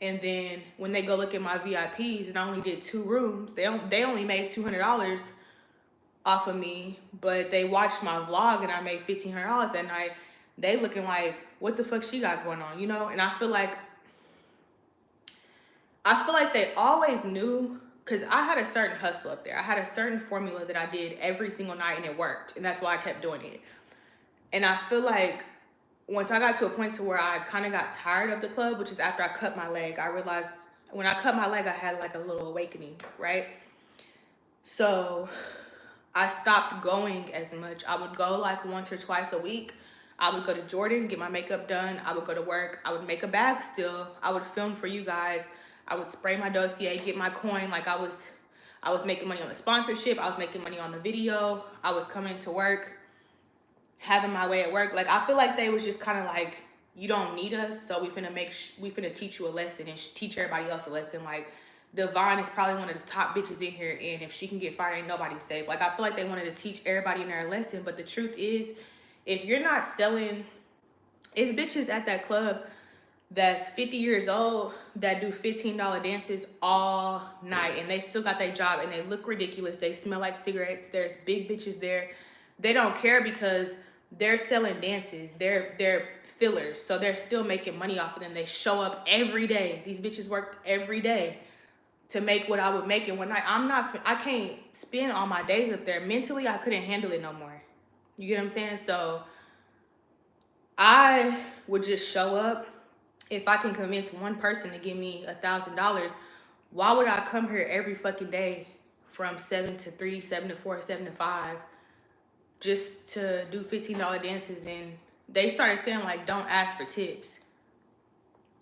and then when they go look at my VIPs and I only did 2 rooms, they only made $200 off of me, but they watched my vlog and I made $1,500 that night. They looking like, what the fuck she got going on, And I feel like they always knew, because I had a certain hustle up there. I had a certain formula that I did every single night, and it worked. And that's why I kept doing it. And I feel like once I got to a point to where I kind of got tired of the club, which is after I cut my leg, I realized when I cut my leg, I had, like, a little awakening, right? So I stopped going as much. I would go, like, once or twice a week. I would go to Jordan, get my makeup done. I would go to work. I would make a bag still. I would film for you guys. I would spray my dossier, get my coin. Like, I was making money on the sponsorship. I was making money on the video. I was coming to work, having my way at work. Like, I feel like they was just kind of like, you don't need us, so we finna teach you a lesson and teach everybody else a lesson. Like, Devon is probably one of the top bitches in here, and if she can get fired, ain't nobody safe. Like, I feel like they wanted to teach everybody in there a lesson, but the truth is, if you're not selling, it's bitches at that club that's 50 years old that do $15 dances all night, and they still got their job, and they look ridiculous. They smell like cigarettes. There's big bitches there. They don't care because they're selling dances. They're fillers, so they're still making money off of them. They show up every day. These bitches work every day to make what I would make in one night. I can't spend all my days up there. Mentally, I couldn't handle it no more. You get what I'm saying? So I would just show up. If I can convince one person to give me $1,000, why would I come here every fucking day from 7 to 3, 7 to 4, 7 to 5, just to do $15 dances? And they started saying, like, don't ask for tips.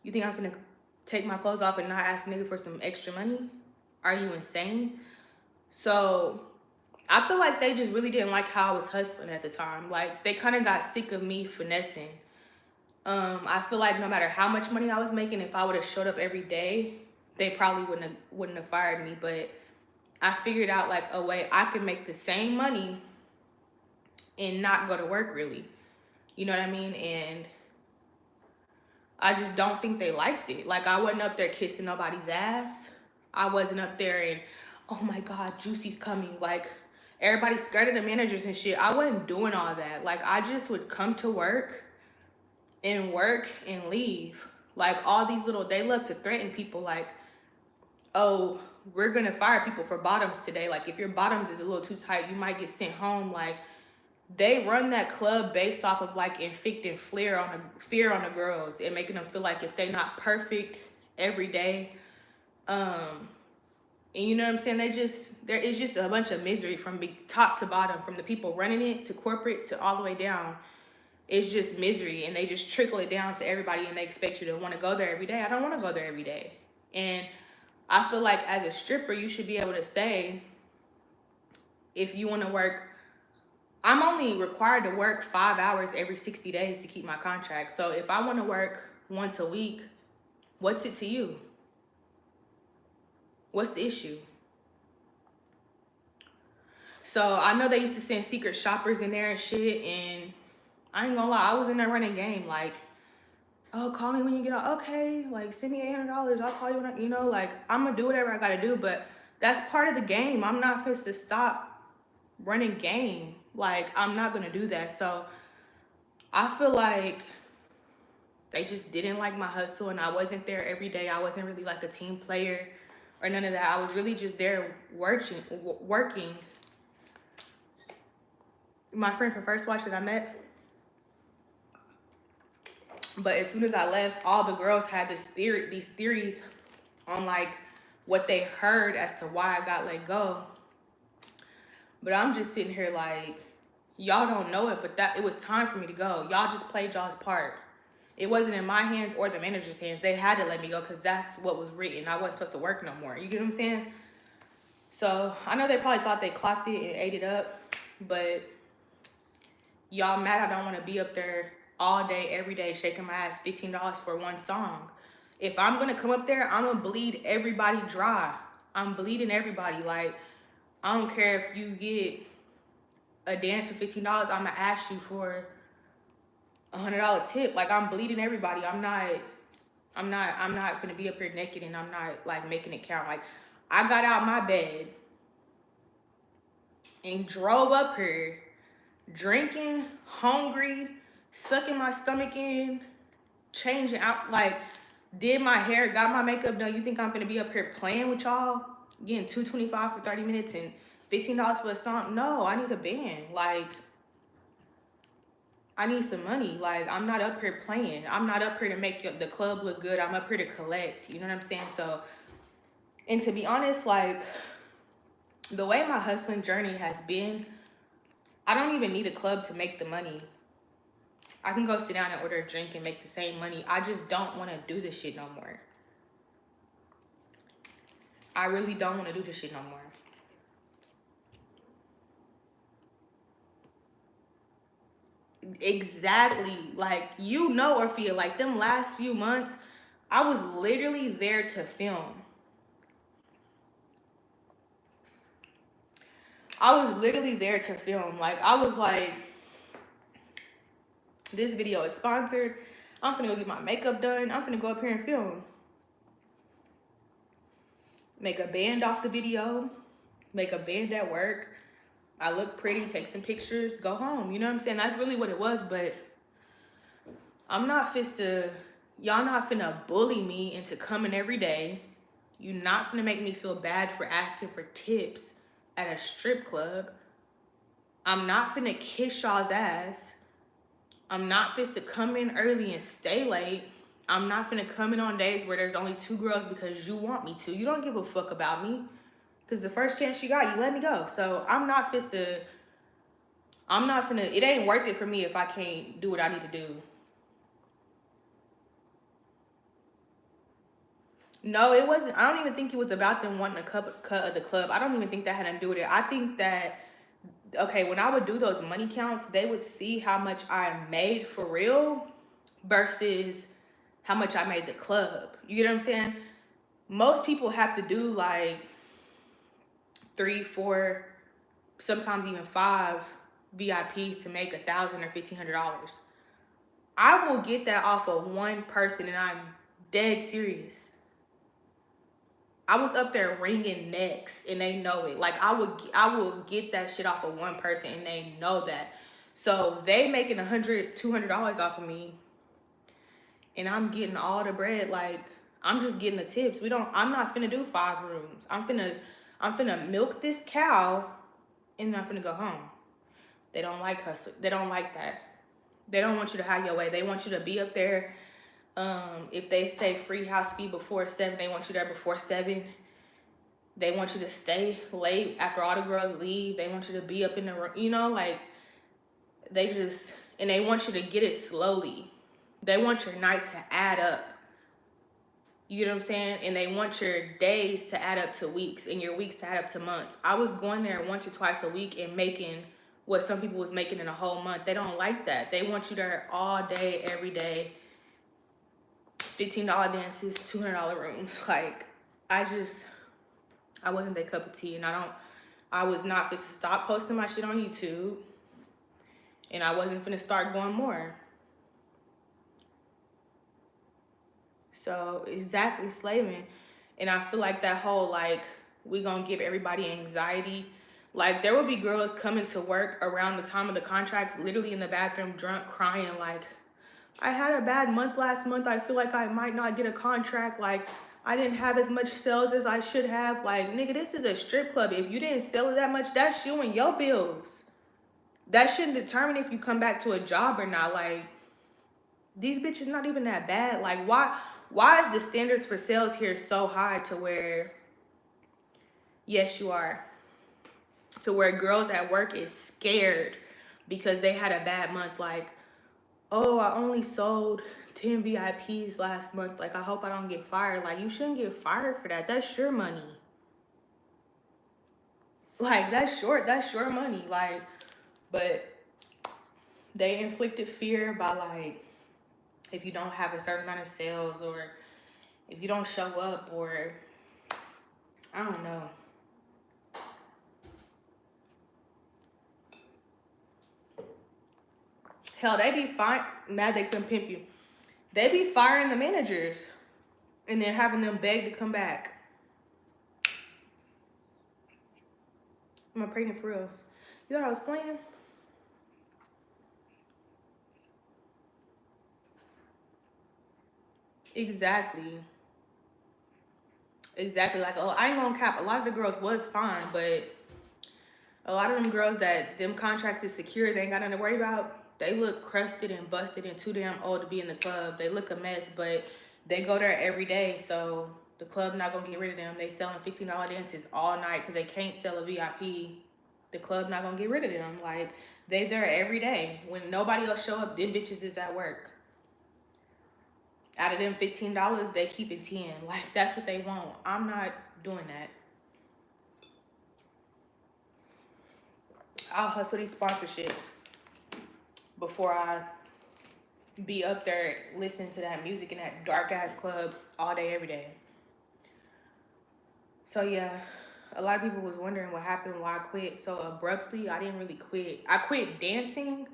You think I'm gonna take my clothes off and not ask a nigga for some extra money? Are you insane? So I feel like they just really didn't like how I was hustling at the time. Like they kind of got sick of me finessing. I feel like no matter how much money I was making, if I would have showed up every day, they probably wouldn't have fired me. But I figured out like a way I could make the same money and not go to work really. You know what I mean? And I just don't think they liked it. Like I wasn't up there kissing nobody's ass. I wasn't up there and, oh my God, Juicy's coming. Like everybody scared of the managers and shit. I wasn't doing all that. Like I just would come to work and leave. Like all these little, they love to threaten people like, oh, we're gonna fire people for bottoms today. Like if your bottoms is a little too tight, you might get sent home. Like they run that club based off of like inflicting fear on the girls and making them feel like if they're not perfect every day, and you know what I'm saying, there is just a bunch of misery from top to bottom, from the people running it to corporate to all the way down. It's just misery, and they just trickle it down to everybody, and they expect you to want to go there every day. I don't want to go there every day. And I feel like as a stripper, you should be able to say, if you want to work, I'm only required to work 5 hours every 60 days to keep my contract. So if I want to work once a week, what's it to you? What's the issue? So I know they used to send secret shoppers in there and shit, and I ain't gonna lie, I was in there running game like, oh, call me when you get out. Okay, like send me $800. I'll call you when you know, like I'm gonna do whatever I gotta do, but that's part of the game. I'm not supposed to stop running game. Like I'm not gonna do that. So I feel like they just didn't like my hustle, and I wasn't there every day. I wasn't really like a team player or none of that. I was really just there working. My friend from First Watch that I met. But as soon as I left, all the girls had these theories on like what they heard as to why I got let go. But I'm just sitting here like, y'all don't know it, but that it was time for me to go. Y'all just played y'all's part. It wasn't in my hands or the manager's hands. They had to let me go because that's what was written. I wasn't supposed to work no more. You get what I'm saying? So I know they probably thought they clocked it and ate it up, but y'all mad I don't want to be up there all day, every day, shaking my ass, $15 for one song. If I'm going to come up there, I'm going to bleed everybody dry. I'm bleeding everybody. Like, I don't care if you get a dance for $15, I'm going to ask you for $100 tip. Like, I'm bleeding everybody. I'm not going to be up here naked and I'm not, like, making it count. Like, I got out my bed and drove up here drinking, hungry, sucking my stomach in, changing out, like, did my hair, got my makeup done. You think I'm gonna be up here playing with y'all, getting $225 for 30 minutes and $15 for a song? No, I need a band. Like, I need some money. Like, I'm not up here playing. I'm not up here to make the club look good. I'm up here to collect. You know what I'm saying? So, and to be honest, like, the way my hustling journey has been, I don't even need a club to make the money. I can go sit down and order a drink and make the same money. I just don't want to do this shit no more. I really don't want to do this shit no more. Exactly. Like, you know, Orphea, like them last few months, I was literally there to film. I was literally there to film. Like, I was like, this video is sponsored. I'm finna go get my makeup done. I'm finna go up here and film. Make a band off the video. Make a band at work. I look pretty, take some pictures, go home. You know what I'm saying? That's really what it was, but I'm not y'all not finna bully me into coming every day. You not finna make me feel bad for asking for tips at a strip club. I'm not finna kiss y'all's ass. I'm not finna to come in early and stay late. I'm not finna come in on days where there's only 2 girls because you want me to. You don't give a fuck about me. Because the first chance you got, you let me go. So I'm not finna, it ain't worth it for me if I can't do what I need to do. No, it wasn't. I don't even think it was about them wanting a cut of the club. I don't even think that had to do with it. I think that okay, when I would do those money counts, they would see how much I made for real versus how much I made the club. You get what I'm saying? Most people have to do like 3, 4, sometimes even 5 VIPs to make $1,000 or $1,500. I will get that off of one person, and I'm dead serious. I was up there wringing necks, and they know it. Like I will get that shit off of one person, and they know that. So they making $100, $200 off of me, and I'm getting all the bread. Like I'm just getting the tips. I'm not finna do 5 rooms. I'm finna milk this cow, and then I'm finna go home. They don't like hustle. They don't like that. They don't want you to have your way. They want you to be up there. If they say free house fee before 7, they want you there before 7. They want you to stay late after all the girls leave. They want you to be up in the room, you know, like and they want you to get it slowly. They want your night to add up. You know what I'm saying? And they want your days to add up to weeks and your weeks to add up to months. I was going there once or twice a week and making what some people was making in a whole month. They don't like that. They want you there all day, every day. $15 dances, $200 rooms. Like, I wasn't their cup of tea, and I was not finna stop posting my shit on YouTube, and I wasn't finna start going more. So, exactly, slaving. And I feel like that whole, like, we gonna give everybody anxiety. Like, there will be girls coming to work around the time of the contracts, literally in the bathroom, drunk, crying, like, I had a bad month last month. I feel like I might not get a contract. Like, I didn't have as much sales as I should have. Like, nigga, this is a strip club. If you didn't sell it that much, that's you and your bills. That shouldn't determine if you come back to a job or not. Like, these bitches not even that bad. Like, why is the standards for sales here so high to where, yes, you are, to where girls at work is scared because they had a bad month? Like, oh, I only sold 10 VIPs last month. Like, I hope I don't get fired. Like, you shouldn't get fired for that. That's your money. Like, that's your money. Like, but they inflicted fear by, like, if you don't have a certain amount of sales, or if you don't show up, or I don't know. Hell, they be mad they couldn't pimp you. They be firing the managers and then having them beg to come back. I'm pregnant for real. You thought I was playing? Exactly. Like, oh, I ain't gonna cap. A lot of the girls was fine, but a lot of them girls that them contracts is secure, they ain't got nothing to worry about. They look crusted and busted and too damn old to be in the club. They look a mess, but they go there every day, so the club not gonna get rid of them. They selling $15 dances all night because they can't sell a VIP. The club not gonna get rid of them. Like, they there every day. When nobody else show up, them bitches is at work. Out of them $15, they keep it 10. Like, that's what they want. I'm not doing that. I'll hustle these sponsorships before I be up there listening to that music in that dark ass club all day, every day. So yeah, a lot of people was wondering what happened, why I quit so abruptly. I didn't really quit. I quit dancing,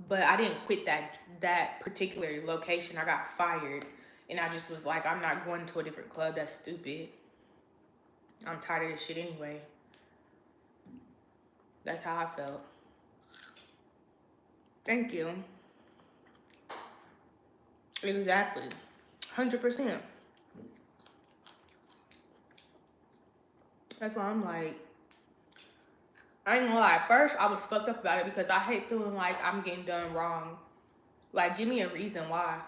but I didn't quit that particular location. I got fired, and I just was like, I'm not going to a different club. That's stupid. I'm tired of this shit anyway. That's how I felt. Thank you. Exactly. 100%. That's why I'm like, I ain't gonna lie. At first, I was fucked up about it because I hate feeling like I'm getting done wrong. Like, give me a reason why.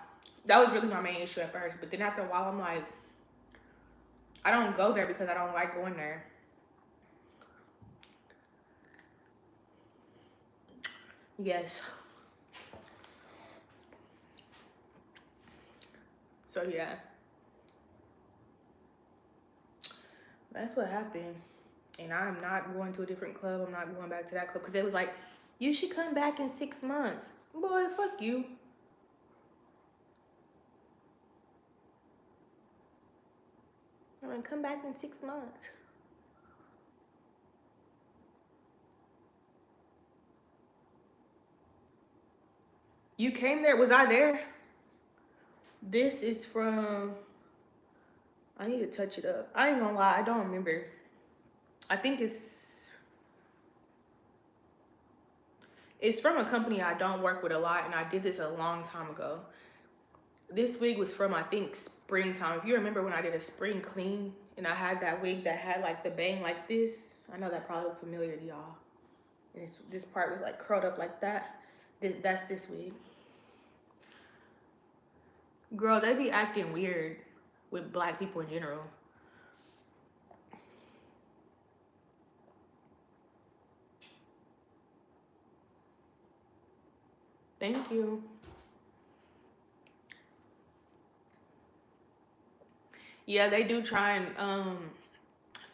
That was really my main issue at first. But then after a while, I'm like, I don't go there because I don't like going there. Yes. So yeah, that's what happened. And I'm not going to a different club. I'm not going back to that club because it was like, you should come back in 6 months. Boy, fuck you. I'm gonna come back in 6 months. You came there? Was I there? This is from, I need to touch it up. I ain't gonna lie, I don't remember. I think it's from a company I don't work with a lot, and I did this a long time ago. This wig was from, I think, springtime. If you remember when I did a spring clean and I had that wig that had like the bang like this, I know that probably looked familiar to y'all. And this part was like curled up like that. That's this wig. Girl, they be acting weird with black people in general. Thank you. Yeah, they do try and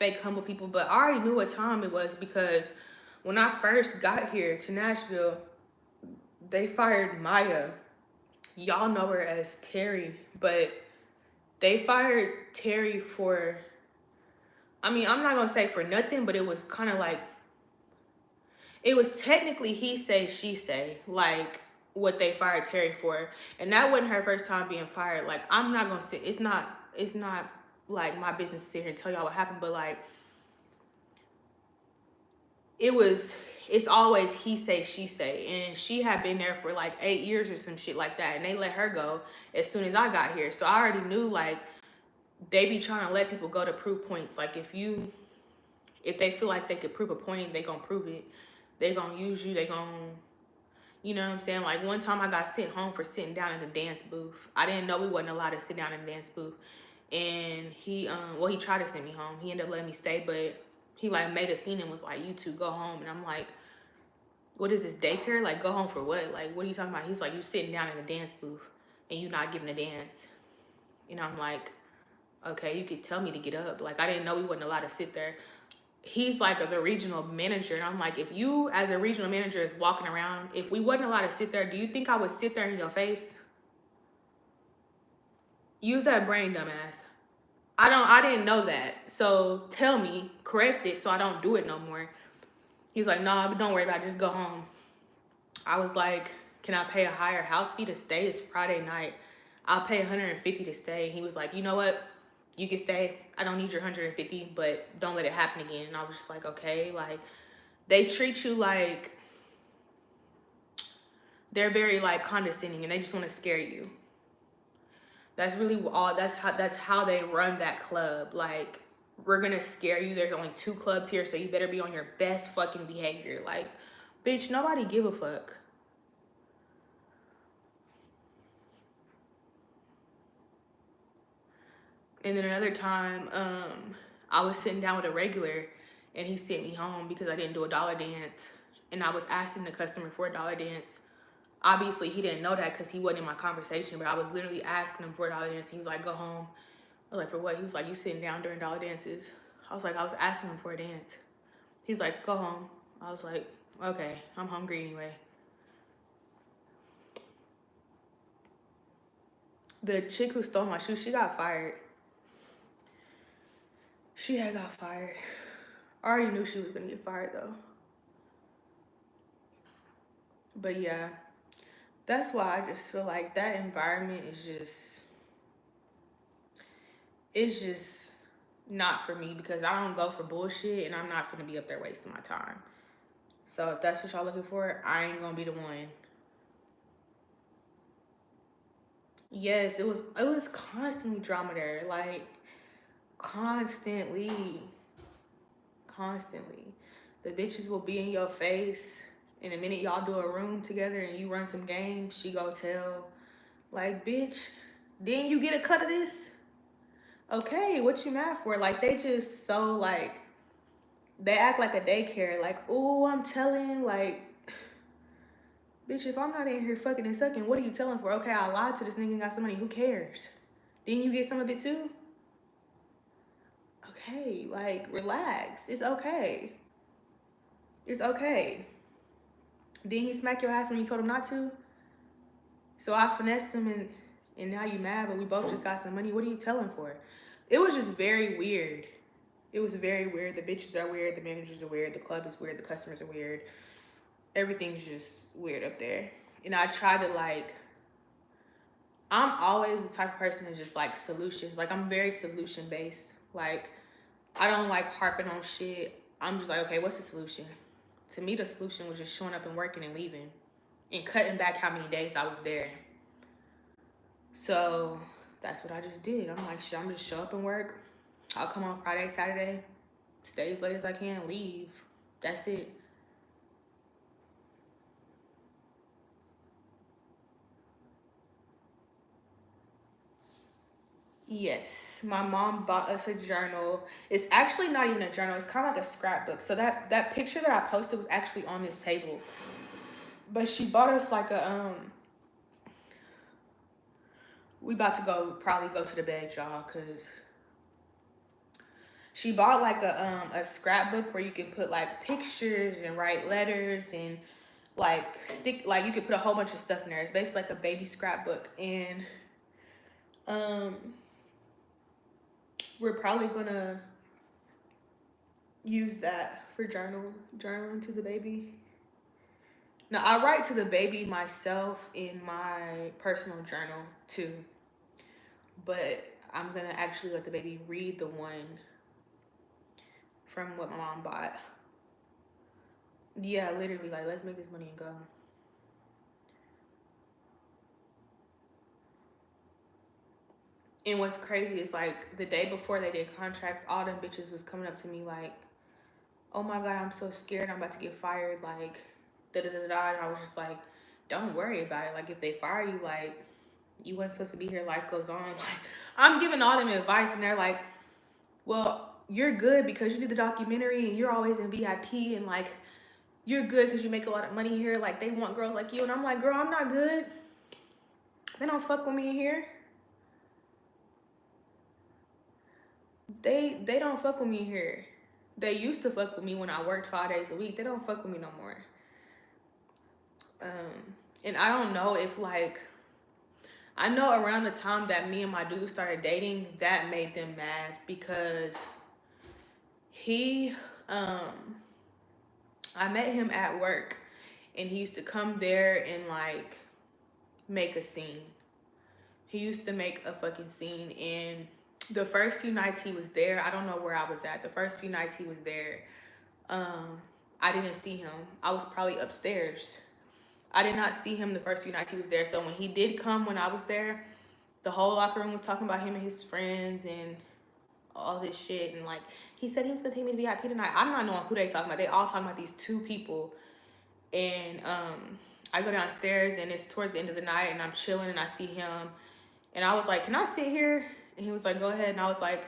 fake humble people, but I already knew what time it was because when I first got here to Nashville, they fired Maya. Y'all know her as Terry, but they fired Terry for, I mean, I'm not gonna say for nothing, but it was kind of like, it was technically he say, she say, like what they fired Terry for. And that wasn't her first time being fired. Like, I'm not gonna say, it's not like my business to sit here and tell y'all what happened, but like, it's always he say, she say. And she had been there for like 8 years or some shit like that. And they let her go as soon as I got here. So I already knew like they be trying to let people go to prove points. Like if they feel like they could prove a point, they gonna prove it. They gonna use you, they gonna, you know what I'm saying? Like one time I got sent home for sitting down in the dance booth. I didn't know we wasn't allowed to sit down in the dance booth. And he tried to send me home. He ended up letting me stay, but he like made a scene and was like, you two go home. And I'm like, what is this, daycare? Like, go home for what? Like, what are you talking about? He's like, you sitting down in the dance booth and you not giving a dance. And I'm like, okay, you could tell me to get up. Like, I didn't know we wasn't allowed to sit there. He's like the regional manager. And I'm like, if you as a regional manager is walking around, if we wasn't allowed to sit there, do you think I would sit there in your face? Use that brain, dumbass. I didn't know that. So tell me, correct it so I don't do it no more. He's like, nah, don't worry about it, just go home. I was like, can I pay a higher house fee to stay? It's Friday night. I'll pay $150 to stay. He was like, you know what? You can stay. I don't need your $150, but don't let it happen again. And I was just like, okay. Like, they treat you like they're very like condescending and they just want to scare you. That's really all. That's how they run that club. Like, we're gonna scare you. There's only 2 clubs here, so you better be on your best fucking behavior. Like, bitch, nobody give a fuck. And then another time, I was sitting down with a regular and he sent me home because I didn't do a dollar dance. And I was asking the customer for a dollar dance. Obviously, he didn't know that because he wasn't in my conversation, but I was literally asking him for a dollar dance. He was like, go home. I was like, for what? He was like, you sitting down during dollar dances. I was like, I was asking him for a dance. He's like, go home. I was like, okay, I'm hungry anyway. The chick who stole my shoe, she got fired. She had got fired. I already knew she was gonna get fired though. But yeah, that's why I just feel like that environment is just not for me because I don't go for bullshit and I'm not gonna be up there wasting my time. So if that's what y'all looking for, I ain't gonna be the one. Yes, it was constantly drama there. Like, constantly. The bitches will be in your face. And the minute y'all do a room together and you run some games, she go tell, like, bitch, didn't you get a cut of this? Okay, what you mad for? Like, they just so, like, they act like a daycare. Like, oh, I'm telling, like, bitch, if I'm not in here fucking and sucking, what are you telling for? Okay, I lied to this nigga and got some money. Who cares? Didn't you get some of it too? Okay. okay. Like, relax. It's okay. It's okay. Didn't he smack your ass when you told him not to? So I finessed him, and now you mad, but we both just got some money. What are you telling for? It was just very weird. It was very weird. The bitches are weird. The managers are weird. The club is weird. The customers are weird. Everything's just weird up there. And I try to like, I'm always the type of person to just like solutions. Like, I'm very solution based. Like, I don't like harping on shit. I'm just like, okay, what's the solution? To me, the solution was just showing up and working and leaving and cutting back how many days I was there. So that's what I just did. I'm like, shit, I'm just show up and work. I'll come on Friday, Saturday, stay as late as I can, leave. That's it. Yes, my mom bought us a journal. It's actually not even a journal. It's kind of like a scrapbook. So that picture that I posted was actually on this table. But she bought us like a we about to probably go to the bed, y'all, cause she bought like a scrapbook where you can put like pictures and write letters and like you could put a whole bunch of stuff in there. It's basically like a baby scrapbook, and um we're probably gonna use that for journaling to the baby. Now I write to the baby myself in my personal journal too, but I'm gonna actually let the baby read the one from what my mom bought. Yeah, literally, like, let's make this money and go. And what's crazy is like the day before they did contracts, all them bitches was coming up to me like, oh my God, I'm so scared I'm about to get fired. Like, da da da da. And I was just like, don't worry about it. Like, if they fire you, like, you weren't supposed to be here. Life goes on. Like, I'm giving all them advice, and they're like, well, you're good because you did the documentary and you're always in VIP, and like, you're good because you make a lot of money here. Like, they want girls like you. And I'm like, girl, I'm not good. They don't fuck with me in here. They don't fuck with me here. They used to fuck with me when I worked 5 days a week. They don't fuck with me no more. And I don't know if like, I know around the time that me and my dude started dating, that made them mad because he, I met him at work, and he used to come there and like make a scene. He used to make a fucking scene, and the first few nights he was there, I don't know where I was at. The first few nights he was there, I didn't see him. I was probably upstairs. I did not see him the first few nights he was there. So when he did come, when I was there, the whole locker room was talking about him and his friends and all this shit. And like, he said he was gonna take me to VIP tonight. I'm not knowing who they talking about. They all talking about these two people. And I go downstairs, and it's towards the end of the night, and I'm chilling, and I see him. And I was like, can I sit here? And he was like, go ahead. And I was like,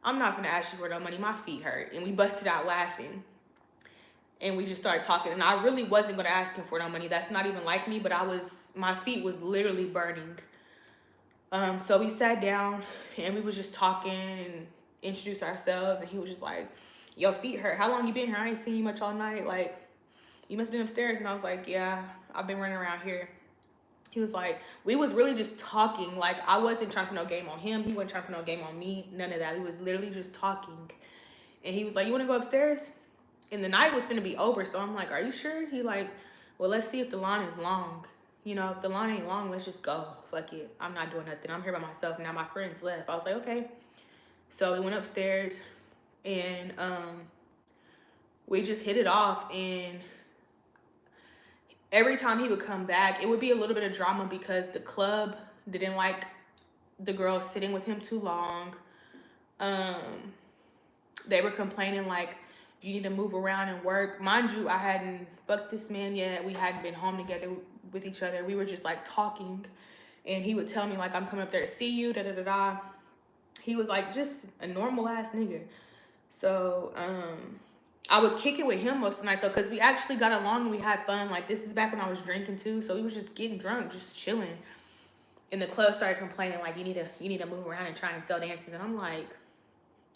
I'm not gonna ask you for no money. My feet hurt. And we busted out laughing. And we just started talking. And I really wasn't gonna ask him for no money. That's not even like me, but my feet was literally burning. So we sat down, and we was just talking and introduced ourselves. And he was just like, your feet hurt. How long you been here? I ain't seen you much all night. Like, you must have been upstairs. And I was like, yeah, I've been running around here. He was like, we was really just talking. Like, I wasn't trying to put no game on him. He wasn't trying to put no game on me. None of that. We was literally just talking. And he was like, you want to go upstairs? And the night was going to be over. So I'm like, are you sure? He like, well, let's see if the line is long. You know, if the line ain't long, let's just go. Fuck it. I'm not doing nothing. I'm here by myself. Now my friends left. I was like, okay. So we went upstairs, and we just hit it off. And every time he would come back, it would be a little bit of drama because the club didn't like the girl sitting with him too long. They were complaining like, you need to move around and work. Mind you, I hadn't fucked this man yet. We hadn't been home together with each other. We were just like talking, and he would tell me like, I'm coming up there to see you, da da da da. He was like just a normal ass nigga. So I would kick it with him most of the night though, because we actually got along and we had fun. Like, this is back when I was drinking too, so we was just getting drunk, just chilling. And the club started complaining like, you need to move around and try and sell dances. And I'm like,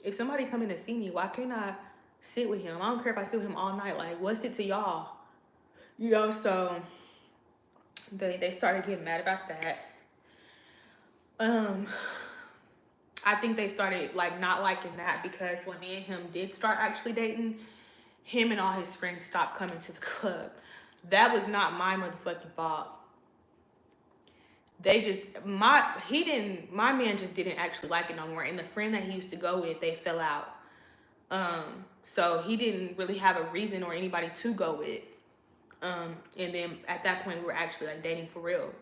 If somebody coming to see me, why can't I sit with him? I don't care if I sit with him all night. Like, what's it to y'all? You know, so they started getting mad about that. I think they started like not liking that because when me and him did start actually dating, him and all his friends stopped coming to the club. That was not my motherfucking fault. They just my man just didn't actually like it no more. And the friend that he used to go with, they fell out. So he didn't really have a reason or anybody to go with. And then at that point we were actually like dating for real.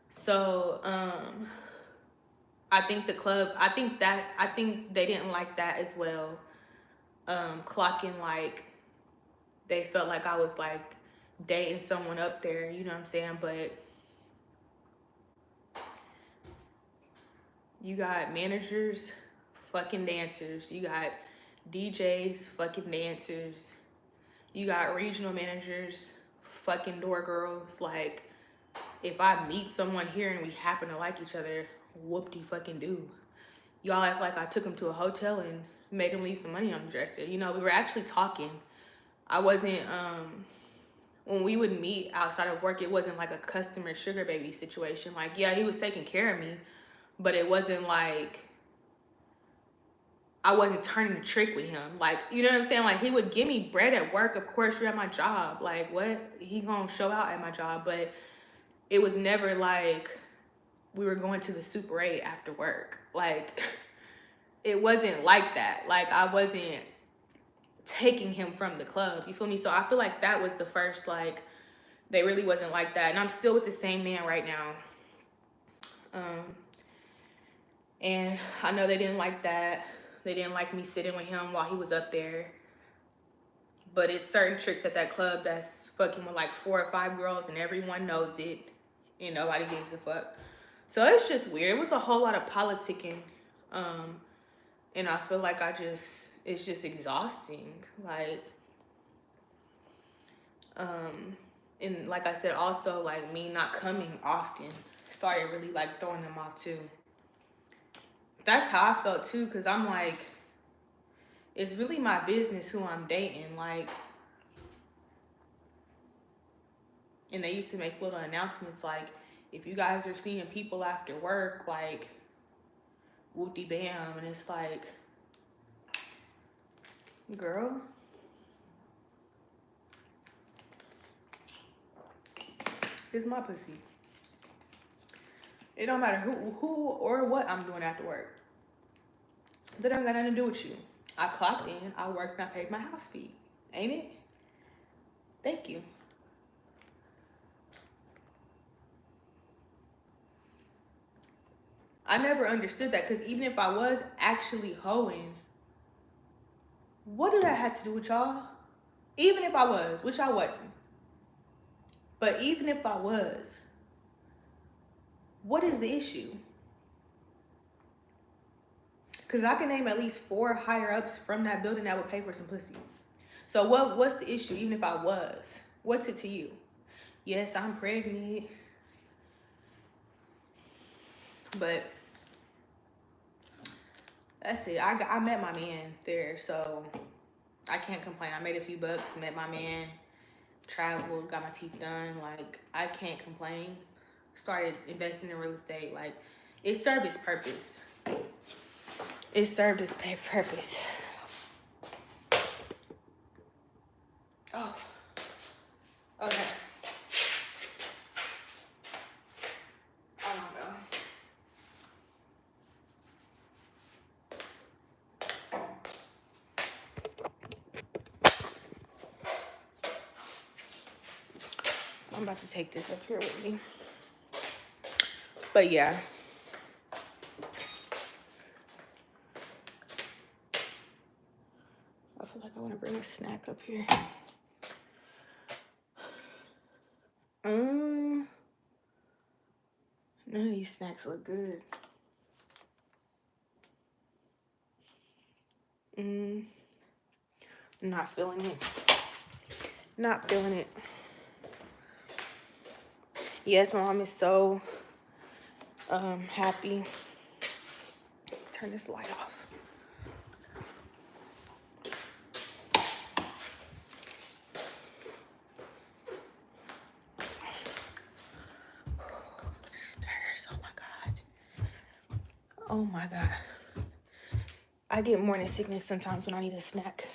So I think they didn't like that as well. Clocking like they felt like I was like dating someone up there, you know what I'm saying? But you got managers, fucking dancers. You got DJs, fucking dancers. You got regional managers, fucking door girls. Like, if I meet someone here and we happen to like each other, whoop-de-fucking do. Y'all act like I took him to a hotel and made him leave some money on the dresser. You know, we were actually talking. I wasn't, when we would meet outside of work, it wasn't like a customer sugar baby situation. Like, yeah, he was taking care of me, but it wasn't like I wasn't turning a trick with him. Like, you know what I'm saying? Like, he would give me bread at work. Of course, you're at my job. Like, what? He gonna show out at my job. But it was never like we were going to the Super 8 after work. Like, it wasn't like that. Like, I wasn't taking him from the club. You feel me? So I feel like that was the first, like, they really wasn't like that. And I'm still with the same man right now. And I know they didn't like that. They didn't like me sitting with him while he was up there. But it's certain tricks at that club that's fucking with like 4 or 5 girls and everyone knows it and nobody gives a fuck. So it's just weird. It was a whole lot of politicking. And I feel like it's just exhausting. Like, and like I said, also like me not coming often started really like throwing them off too. That's how I felt too, because I'm like, it's really my business who I'm dating. Like, and they used to make little announcements like, if you guys are seeing people after work, like, whoopty bam. And it's like, girl, it's my pussy. It don't matter who or what I'm doing after work. That don't got nothing to do with you. I clocked in, I worked, and I paid my house fee. Ain't it? Thank you. I never understood that, because even if I was actually hoeing, what did that have to do with y'all? Even if I was, which I wasn't. But even if I was, what is the issue? Because I can name at least 4 higher ups from that building that would pay for some pussy. So what's the issue, even if I was? What's it to you? Yes, I'm pregnant. But that's it. I met my man there, so I can't complain. I made a few bucks, met my man, traveled, got my teeth done. Like, I can't complain. Started investing in real estate. Like, it served its purpose. It served its purpose. Oh, okay. Oh my God. I'm about to take this up here with me. But yeah. I feel like I want to bring a snack up here. None of these snacks look good. Not feeling it. Not feeling it. Yes, my mom is so happy. Turn this light off. Oh my God. I get morning sickness sometimes when I need a snack.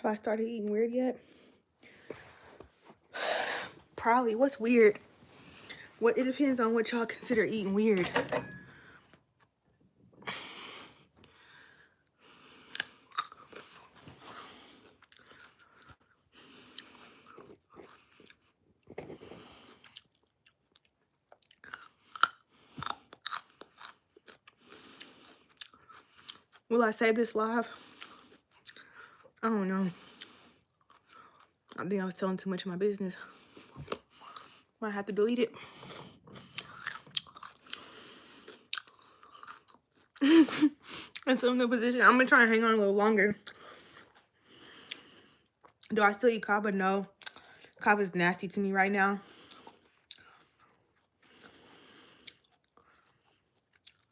Have I started eating weird yet? Probably. What's weird? What, it depends on what y'all consider eating weird. Will I save this live? I don't know. I think I was telling too much of my business. Might have to delete it. And so in the position, I'm gonna try and hang on a little longer. Do I still eat kava? No. Kava is nasty to me right now.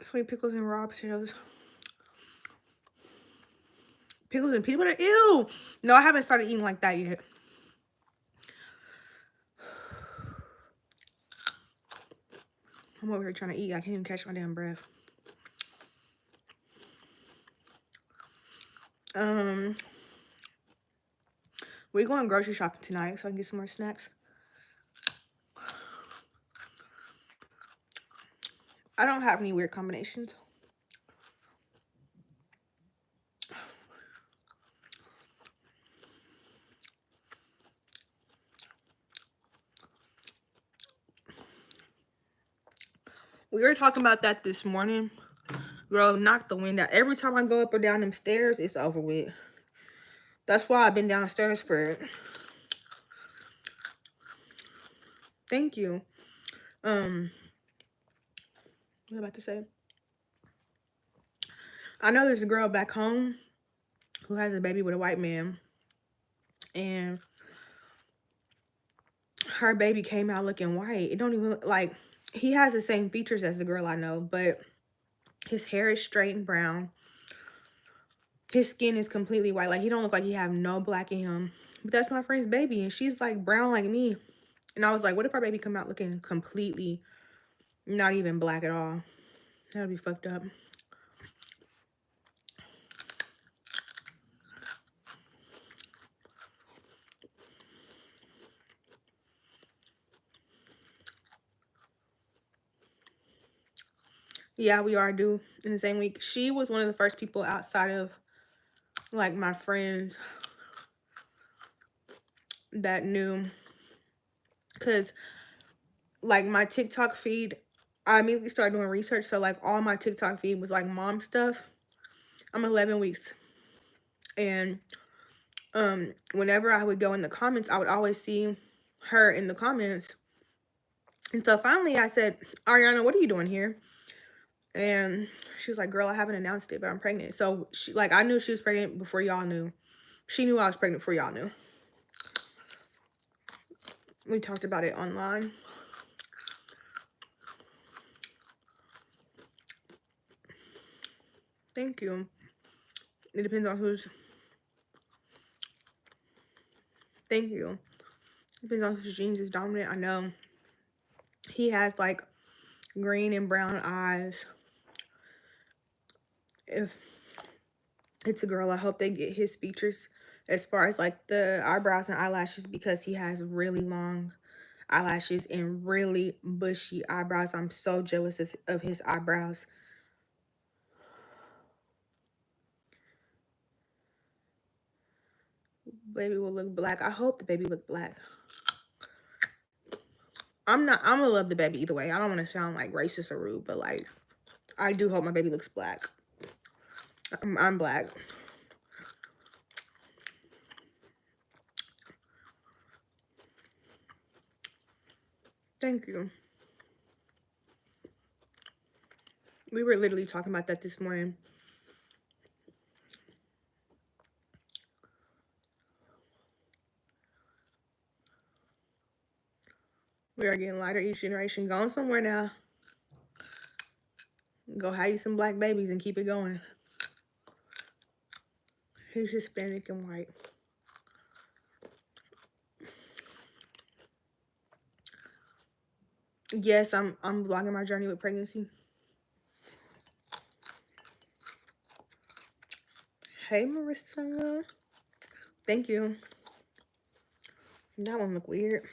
Sweet pickles and raw potatoes. Pickles and peanut butter? Ew! No, I haven't started eating like that yet. I'm over here trying to eat. I can't even catch my damn breath. We're going grocery shopping tonight so I can get some more snacks. I don't have any weird combinations. We were talking about that this morning. Girl, knock the wind out. Every time I go up or down them stairs, it's over with. That's why I've been downstairs for... Thank you. What am I about to say? I know there's a girl back home who has a baby with a white man. And her baby came out looking white. It don't even look like... He has the same features as the girl I know, but his hair is straight and brown. His skin is completely white. Like, he don't look like he have no black in him. But that's my friend's baby, and she's like brown like me. And I was like, what if our baby come out looking completely not even black at all? That'd be fucked up. Yeah, we are due in the same week. She was one of the first people outside of, like, my friends that knew. Because, like, my TikTok feed, I immediately started doing research. So, like, all my TikTok feed was, like, mom stuff. I'm 11 weeks. And whenever I would go in the comments, I would always see her in the comments. And so finally I said, Ariana, what are you doing here? And she was like, girl, I haven't announced it, but I'm pregnant. So she, like, I knew she was pregnant before y'all knew. She knew I was pregnant before y'all knew. We talked about it online. Thank you. It depends on who's... Thank you. It depends on whose genes is dominant. I know he has, like, green and brown eyes. If it's a girl, I hope they get his features as far as, like, the eyebrows and eyelashes, because he has really long eyelashes and really bushy eyebrows. I'm so jealous of his eyebrows. Baby will look black. I hope the baby look black. I'm gonna love the baby either way. I don't want to sound like racist or rude, but, like, I do hope my baby looks black. I'm black. Thank you. We were literally talking about that this morning. We are getting lighter each generation. Going somewhere now. Go have you some black babies and keep it going. He's Hispanic and white. Yes, I'm vlogging my journey with pregnancy. Hey, Marissa. Thank you. That one look weird.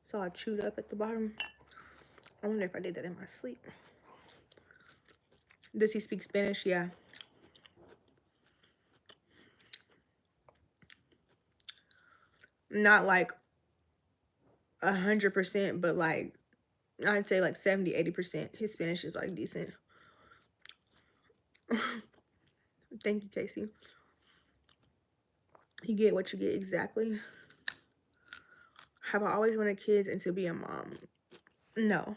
It's all chewed up at the bottom. I wonder if I did that in my sleep. Does he speak Spanish? Yeah. Not like 100%, but like I'd say like 70-80%. His Spanish is like decent. Thank you, Casey. You get what you get exactly. Have I always wanted kids and to be a mom? No.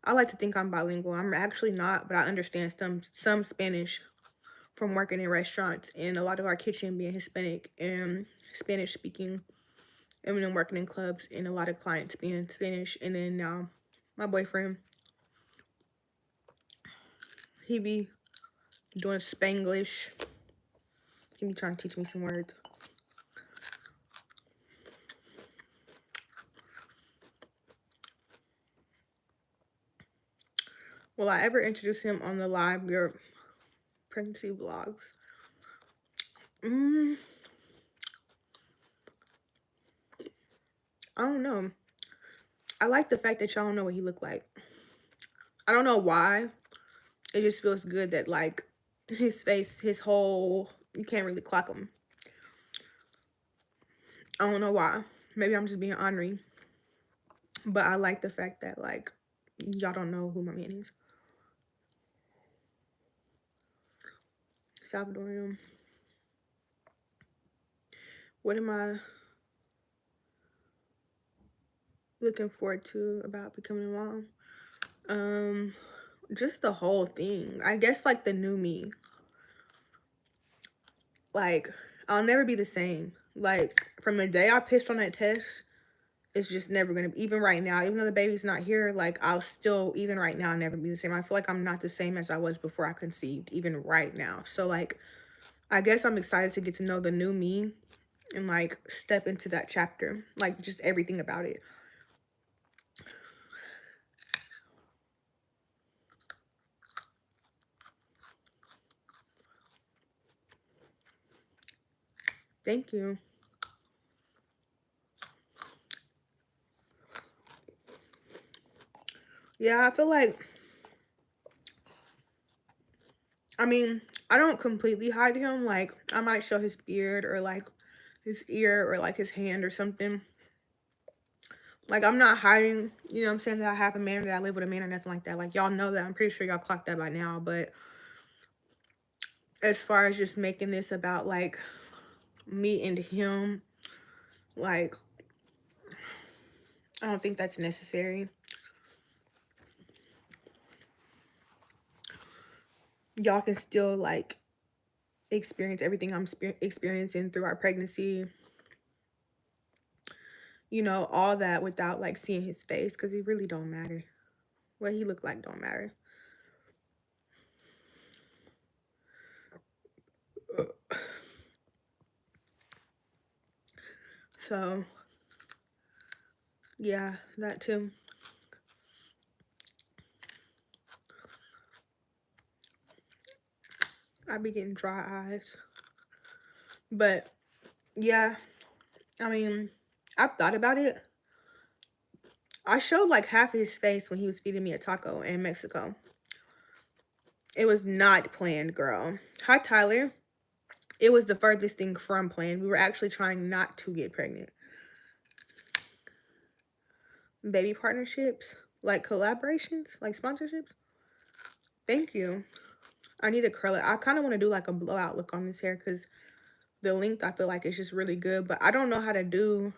I like to think I'm bilingual. I'm actually not, but I understand some Spanish from working in restaurants and a lot of our kitchen being Hispanic and Spanish speaking, and then working in clubs and a lot of clients being Spanish. And then now my boyfriend, he be doing Spanglish. He be trying to teach me some words. Will I ever introduce him on the live your pregnancy vlogs? I don't know. I like the fact that y'all don't know what he looked like. I don't know why. It just feels good that like his face, his whole, you can't really clock him. I don't know why. Maybe I'm just being ornery. But I like the fact that like y'all don't know who my man is. Salvadorian. What am I looking forward to about becoming a mom? Just the whole thing. I guess like the new me. Like, I'll never be the same. Like, from the day I pissed on that test, it's just never gonna be, even right now, even though the baby's not here, like, I'll still, even right now, never be the same. I feel like I'm not the same as I was before I conceived, even right now. So, like, I guess I'm excited to get to know the new me and, like, step into that chapter. Like, just everything about it. Thank you. Yeah, I feel like, I mean, I don't completely hide him. Like, I might show his beard or, like, his ear or, like, his hand or something. Like, I'm not hiding, you know what I'm saying, that I have a man or that I live with a man or nothing like that. Like, y'all know that. I'm pretty sure y'all clocked that by now. But as far as just making this about, like, me and him, like, I don't think that's necessary. Y'all can still, like, experience everything I'm experiencing through our pregnancy. You know, all that without, like, seeing his face. Because it really don't matter. What he look like don't matter. So, yeah, that too. I be getting dry eyes. But, yeah, I mean, I've thought about it. I showed like half of his face when he was feeding me a taco in Mexico. It was not planned, girl. Hi, Tyler. It was the furthest thing from planned. We were actually trying not to get pregnant. Baby partnerships, like collaborations, like sponsorships. Thank you. I need to curl it. I kind of want to do like a blowout look on this hair because the length I feel like is just really good, but I don't know how to do.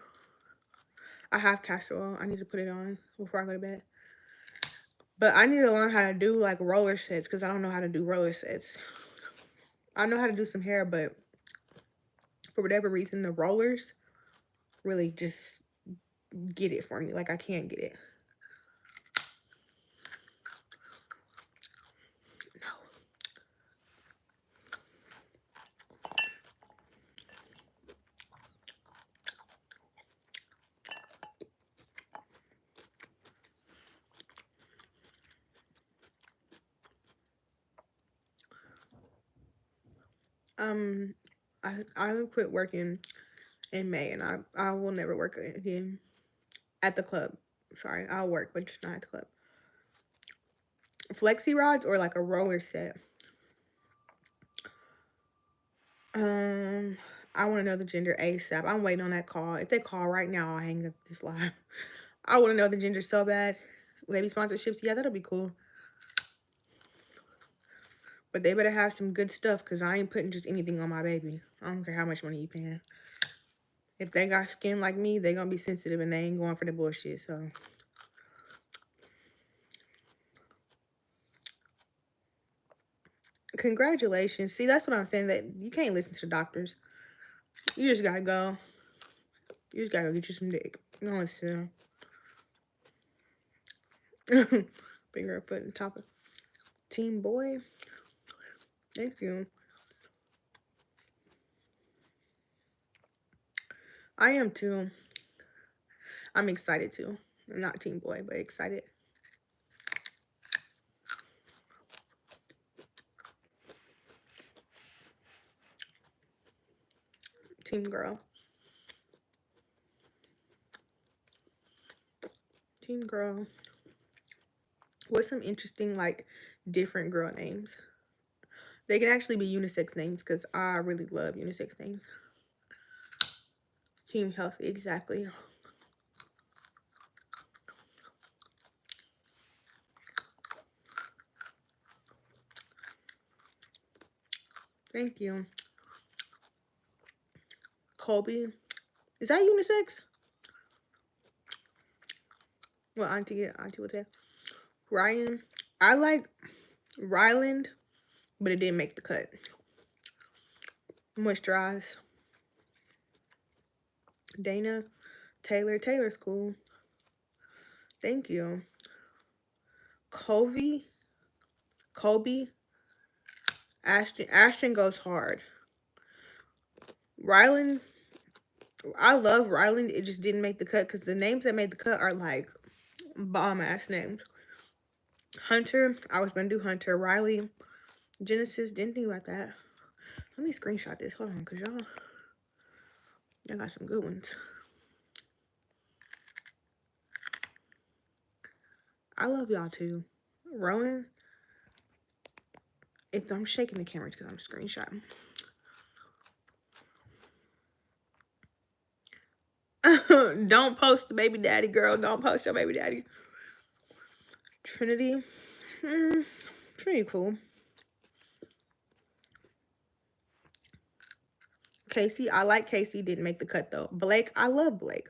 I have castor oil. I need to put it on before I go to bed. But I need to learn how to do like roller sets because I don't know how to do roller sets. I know how to do some hair, but for whatever reason, the rollers really just get it for me. Like I can't get it. No. I quit working in May, and I will never work again at the club. Sorry, I'll work, but just not at the club. Flexi rods or like a roller set. I want to know the gender ASAP. I'm waiting on that call. If they call right now, I'll hang up this live. I want to know the gender so bad. Baby sponsorships, yeah, that'll be cool. But they better have some good stuff because I ain't putting just anything on my baby. I don't care how much money you paying. If they got skin like me, they gonna be sensitive and they ain't going for the bullshit. So congratulations. See, that's what I'm saying. That you can't listen to the doctors. You just gotta go. You just gotta go get you some dick. No, listen. Finger foot and top of Team Boy. Thank you. I am too. I'm excited too. I'm not Team Boy, but excited. Team Girl. Team Girl. What's some interesting, like, different girl names? They can actually be unisex names because I really love unisex names. Team Healthy, exactly. Thank you. Colby. Is that unisex? Well, Auntie will tell. Ryan. I like Ryland, but it didn't make the cut. Moisturize. Dana. Taylor. Taylor's cool. Thank you. Colby. Ashton goes hard. Ryland. I love Ryland. It just didn't make the cut because the names that made the cut are like bomb ass names. Hunter. I was gonna do Hunter. Riley. Genesis. Didn't think about that. Let me screenshot this. Hold on, because y'all got some good ones. I love y'all too. Rowan. If I'm shaking the camera, it's because I'm screenshotting. Don't post the baby daddy, girl. Don't post your baby daddy. Trinity. Trinity cool. Casey. I like Casey. Didn't make the cut though. Blake. I love Blake.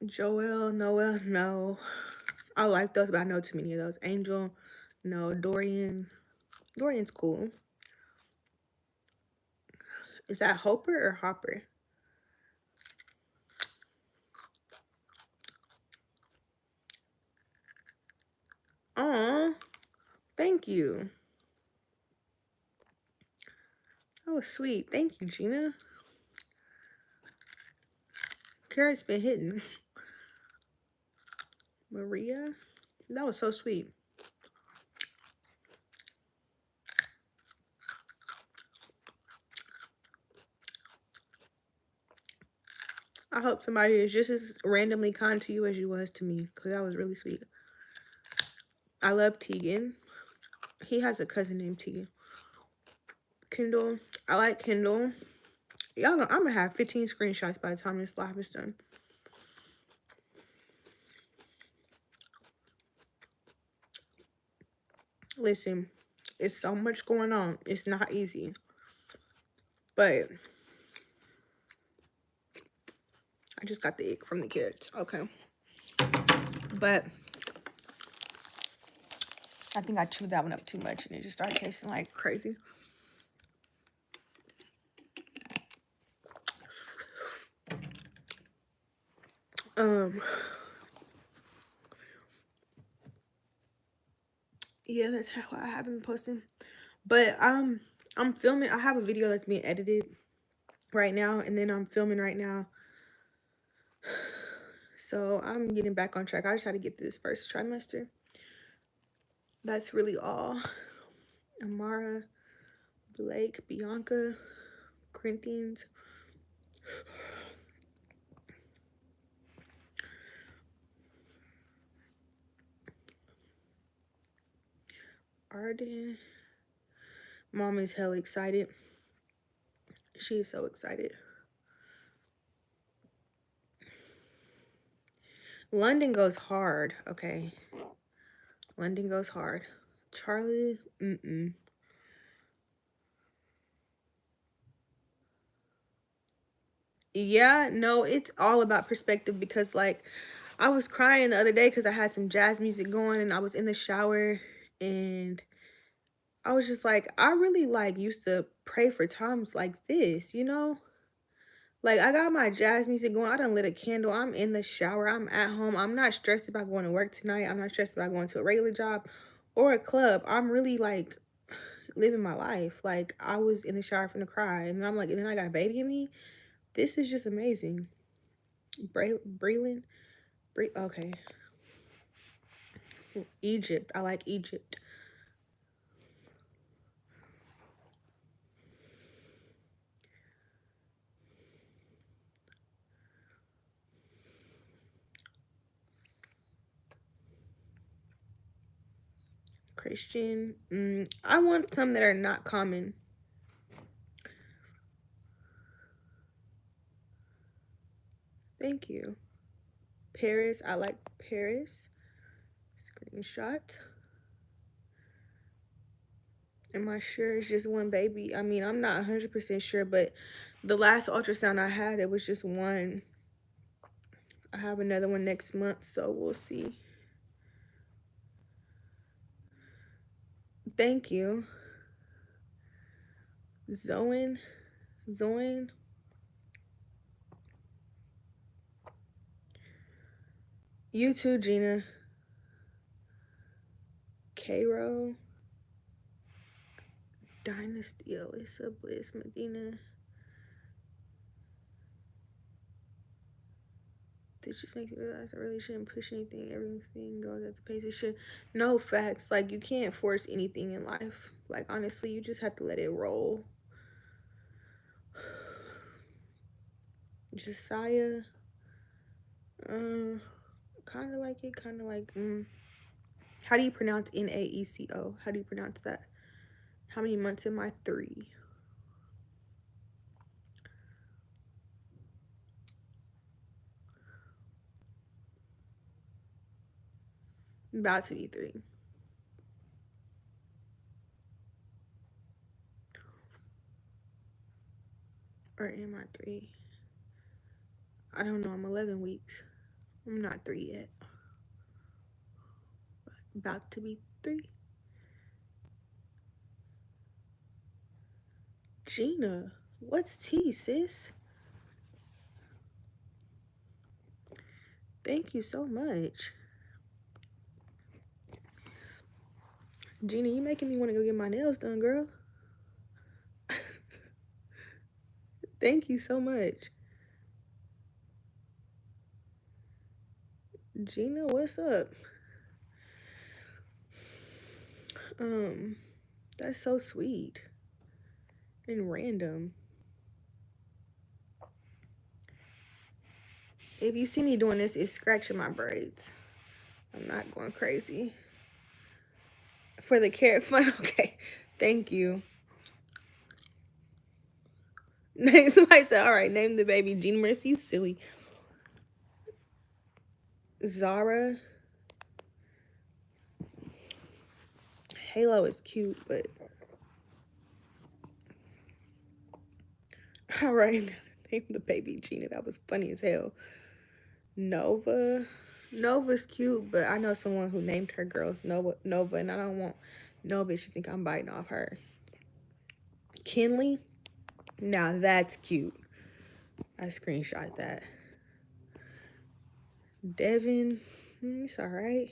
Joel. Noah. No. I like those, but I know too many of those. Angel. No. Dorian. Dorian's cool. Is that Hopper or Hopper? Aw. Thank you. That was sweet. Thank you, Gina. Carrot's been hitting. Maria. That was so sweet. I hope somebody is just as randomly kind to you as you was to me, because that was really sweet. I love Tegan. He has a cousin named Tegan. Kendall. I like Kendall. Y'all know I'm going to have 15 screenshots by the time this live is done. Listen, it's so much going on. It's not easy. But I just got the ick from the kids. Okay. But I think I chewed that one up too much and it just started tasting like crazy. Yeah, that's how I haven't been posting. But I'm filming. I have a video that's being edited right now, and then I'm filming right now. So I'm getting back on track. I just had to get through this first trimester. That's really all. Amara, Blake, Bianca, Corinthians. Arden. Mom is hella excited. She is so excited. London goes hard. Okay. London goes hard. Charlie, Yeah, no, it's all about perspective because, like, I was crying the other day because I had some jazz music going and I was in the shower and I was just like, I really, like, used to pray for times like this, you know? Like, I got my jazz music going. I done lit a candle. I'm in the shower. I'm at home. I'm not stressed about going to work tonight. I'm not stressed about going to a regular job or a club. I'm really, like, living my life. Like, I was in the shower finna cry. And I'm like, and then I got a baby in me. This is just amazing. Breland? Okay. Egypt. I like Egypt. Christian. I want some that are not common. Thank you. Paris. I like Paris. Screenshot. Am I sure it's just one baby? I mean, I'm not 100% sure, but the last ultrasound I had, it was just one. I have another one next month, so we'll see. Thank you. Zoin. You too, Gina. Cairo. Dynasty, Alyssa, Bliss, Medina. This just makes me realize I really shouldn't push anything. Everything goes at the pace it should. No, facts. Like, you can't force anything in life. Like, honestly, you just have to let it roll. Josiah. Kind of like it. Kind of like, How do you pronounce Naeco? How do you pronounce that? How many months am I? 3. About to be 3. Or am I 3? I don't know. I'm 11 weeks. I'm not 3 yet. About to be 3. Gina, what's tea, sis? Thank you so much. Gina, you making me want to go get my nails done, girl. Thank you so much. Gina, what's up? That's so sweet and random. If you see me doing this, it's scratching my braids. I'm not going crazy. For the carrot fun, okay. Thank you. Somebody said, all right, name the baby Gina Mercy. You silly. Zara. Halo is cute, but all right, name the baby Gina. That was funny as hell. Nova. Nova's cute, but I know someone who named her girls Nova, and I don't want no bitch to think I'm biting off her. Kinley. Now that's cute. I screenshot that. Devin. It's alright.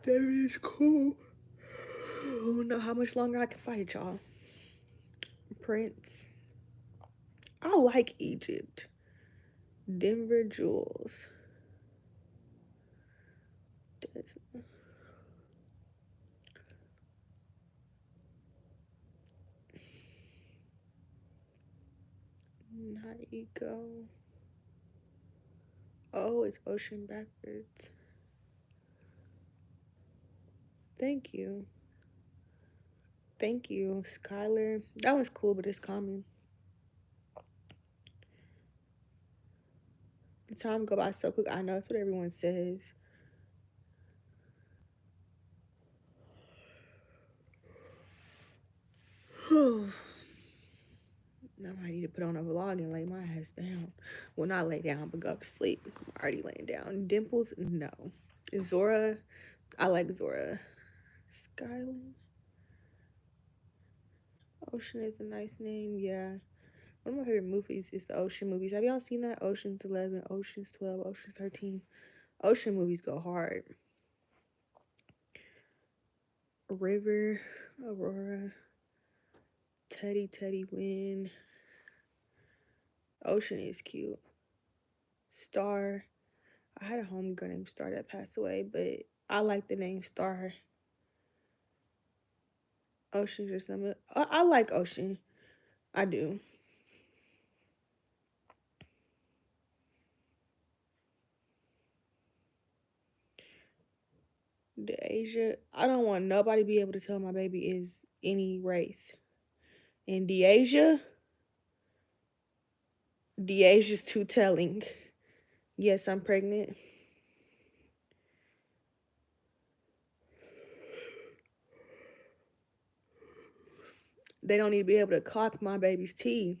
Devin is cool. I don't know how much longer I can fight y'all. Prince. I like Egypt. Denver Jules. Desmond. Naiko. Oh, it's ocean backwards. Thank you. Thank you, Skylar. That was cool, but it's common. The time go by so quick. I know it's what everyone says. Now I need to put on a vlog and lay my ass down. Well, not lay down, but go up to sleep because I'm already laying down. Dimples, no. Zora, I like Zora. Skyline. Ocean is a nice name, yeah. One of my favorite movies is the Ocean movies. Have y'all seen that? Ocean's 11, Ocean's 12, Ocean's 13. Ocean movies go hard. River, Aurora, Teddy Win. Ocean is cute. Star. I had a homegirl named Star that passed away, but I like the name Star. Ocean's or something. I like Ocean. I do. Deasia. I don't want nobody to be able to tell my baby is any race. And Deasia's too telling. Yes, I'm pregnant. They don't need to be able to clock my baby's T.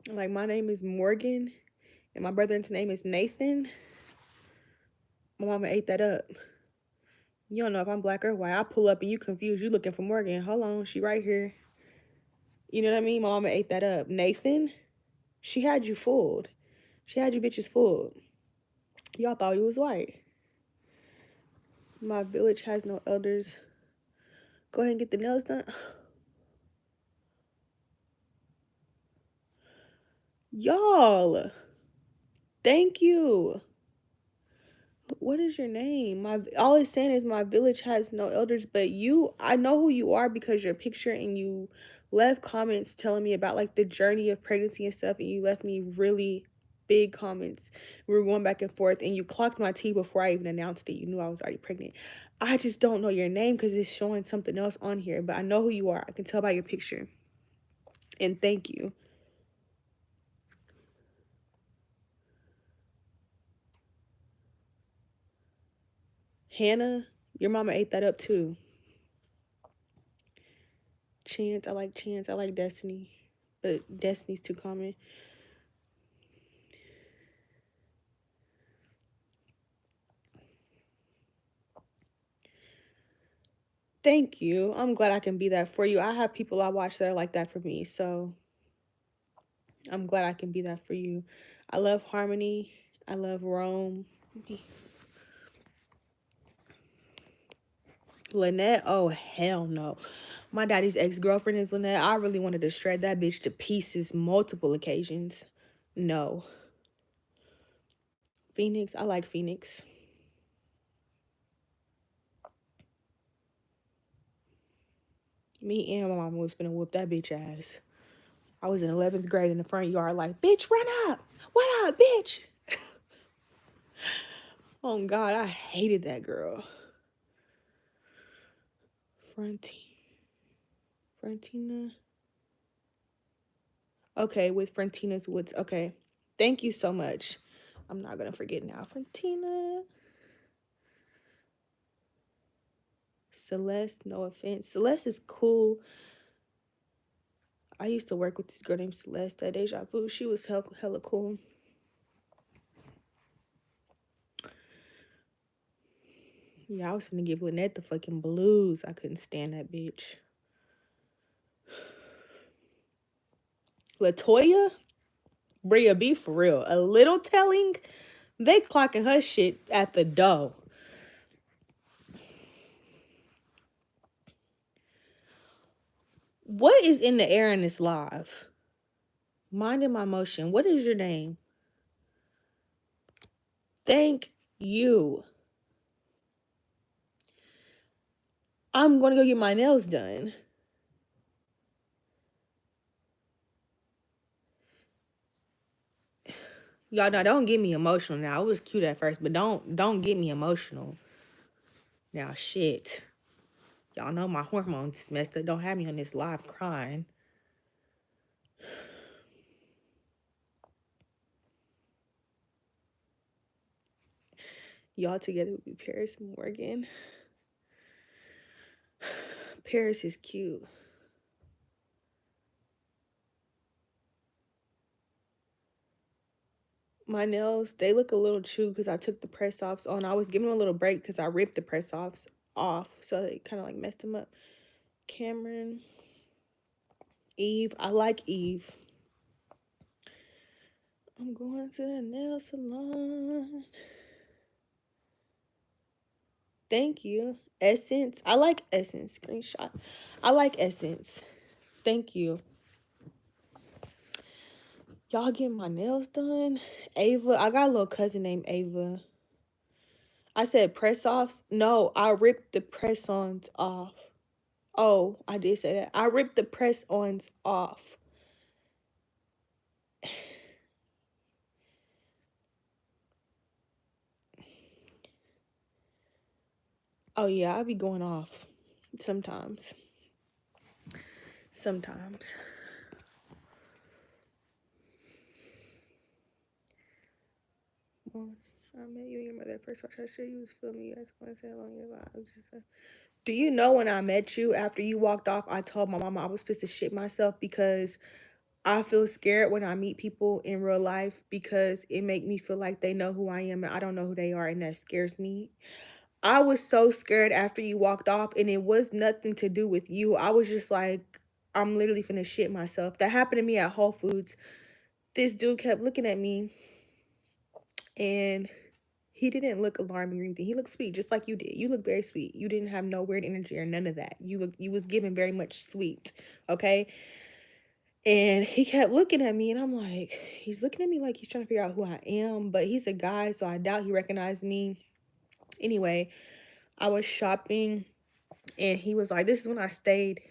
Like, my name is Morgan, and my brother's name is Nathan. My mama ate that up. You don't know if I'm black or white. I pull up and you confused. You looking for Morgan. Hold on, she right here. You know what I mean? My mama ate that up. Nathan, she had you fooled. She had you bitches fooled. Y'all thought you was white. My village has no elders. Go ahead and get the nails done. Y'all, thank you. What is your name? All it's saying is my village has no elders, but I know who you are because your picture and you left comments telling me about like the journey of pregnancy and stuff, and you left me really big comments. We were going back and forth, and you clocked my tea before I even announced it. You knew I was already pregnant. I just don't know your name because it's showing something else on here, but I know who you are. I can tell by your picture. And thank you. Hannah, your mama ate that up too. Chance, I like Chance. I like Destiny, but Destiny's too common. Thank you. I'm glad I can be that for you. I have people I watch that are like that for me, so I'm glad I can be that for you. I love Harmony. I love Rome. Lynette, oh hell no. My daddy's ex-girlfriend is Lynette. I really wanted to shred that bitch to pieces multiple occasions. No. Phoenix, I like Phoenix. Me and my mama was gonna whoop that bitch ass. I was in 11th grade in the front yard like, bitch, run up. What up, bitch? Oh, God, I hated that girl. Frontina. Okay, with Frontina's Woods. Okay. Thank you so much. I'm not going to forget now. Frontina. Celeste, no offense. Celeste is cool. I used to work with this girl named Celeste at Deja Vu. She was hella cool. Yeah, I was gonna give Lynette the fucking blues. I couldn't stand that bitch. Latoya? Bria, be for real. A little telling, they clocking her shit at the door. What is in the air in this live? Minding my motion. What is your name? Thank you. I'm gonna go get my nails done. Y'all know, don't get me emotional now. It was cute at first, but don't get me emotional. Now shit. Y'all know my hormones messed up. Don't have me on this live crying. Y'all together would be Paris Morgan. Paris is cute. My nails, they look a little chewed because I took the press offs on. I was giving them a little break because I ripped the press offs off. So they kind of like messed them up. Cameron. Eve. I like Eve. I'm going to the nail salon. Thank you. Essence. I like Essence. Screenshot. I like Essence. Thank you. Y'all getting my nails done? Ava. I got a little cousin named Ava. I said press offs. No, I ripped the press ons off. Oh, I did say that. I ripped the press ons off. Oh yeah, I be going off sometimes. Sometimes. Well, I met you and your mother first watch. I sure you was feeling me. You guys want to say how long your life. Do you know when I met you after you walked off, I told my mama I was supposed to shit myself because I feel scared when I meet people in real life because it make me feel like they know who I am and I don't know who they are, and that scares me. I was so scared after you walked off, and it was nothing to do with you. I was just like, I'm literally finna shit myself. That happened to me at Whole Foods. This dude kept looking at me, and he didn't look alarming or anything. He looked sweet, just like you did. You look very sweet. You didn't have no weird energy or none of that. You was giving very much sweet, okay? And he kept looking at me, and I'm like, he's looking at me like he's trying to figure out who I am, but he's a guy, so I doubt he recognized me. Anyway, I was shopping, and he was like, this is when I stayed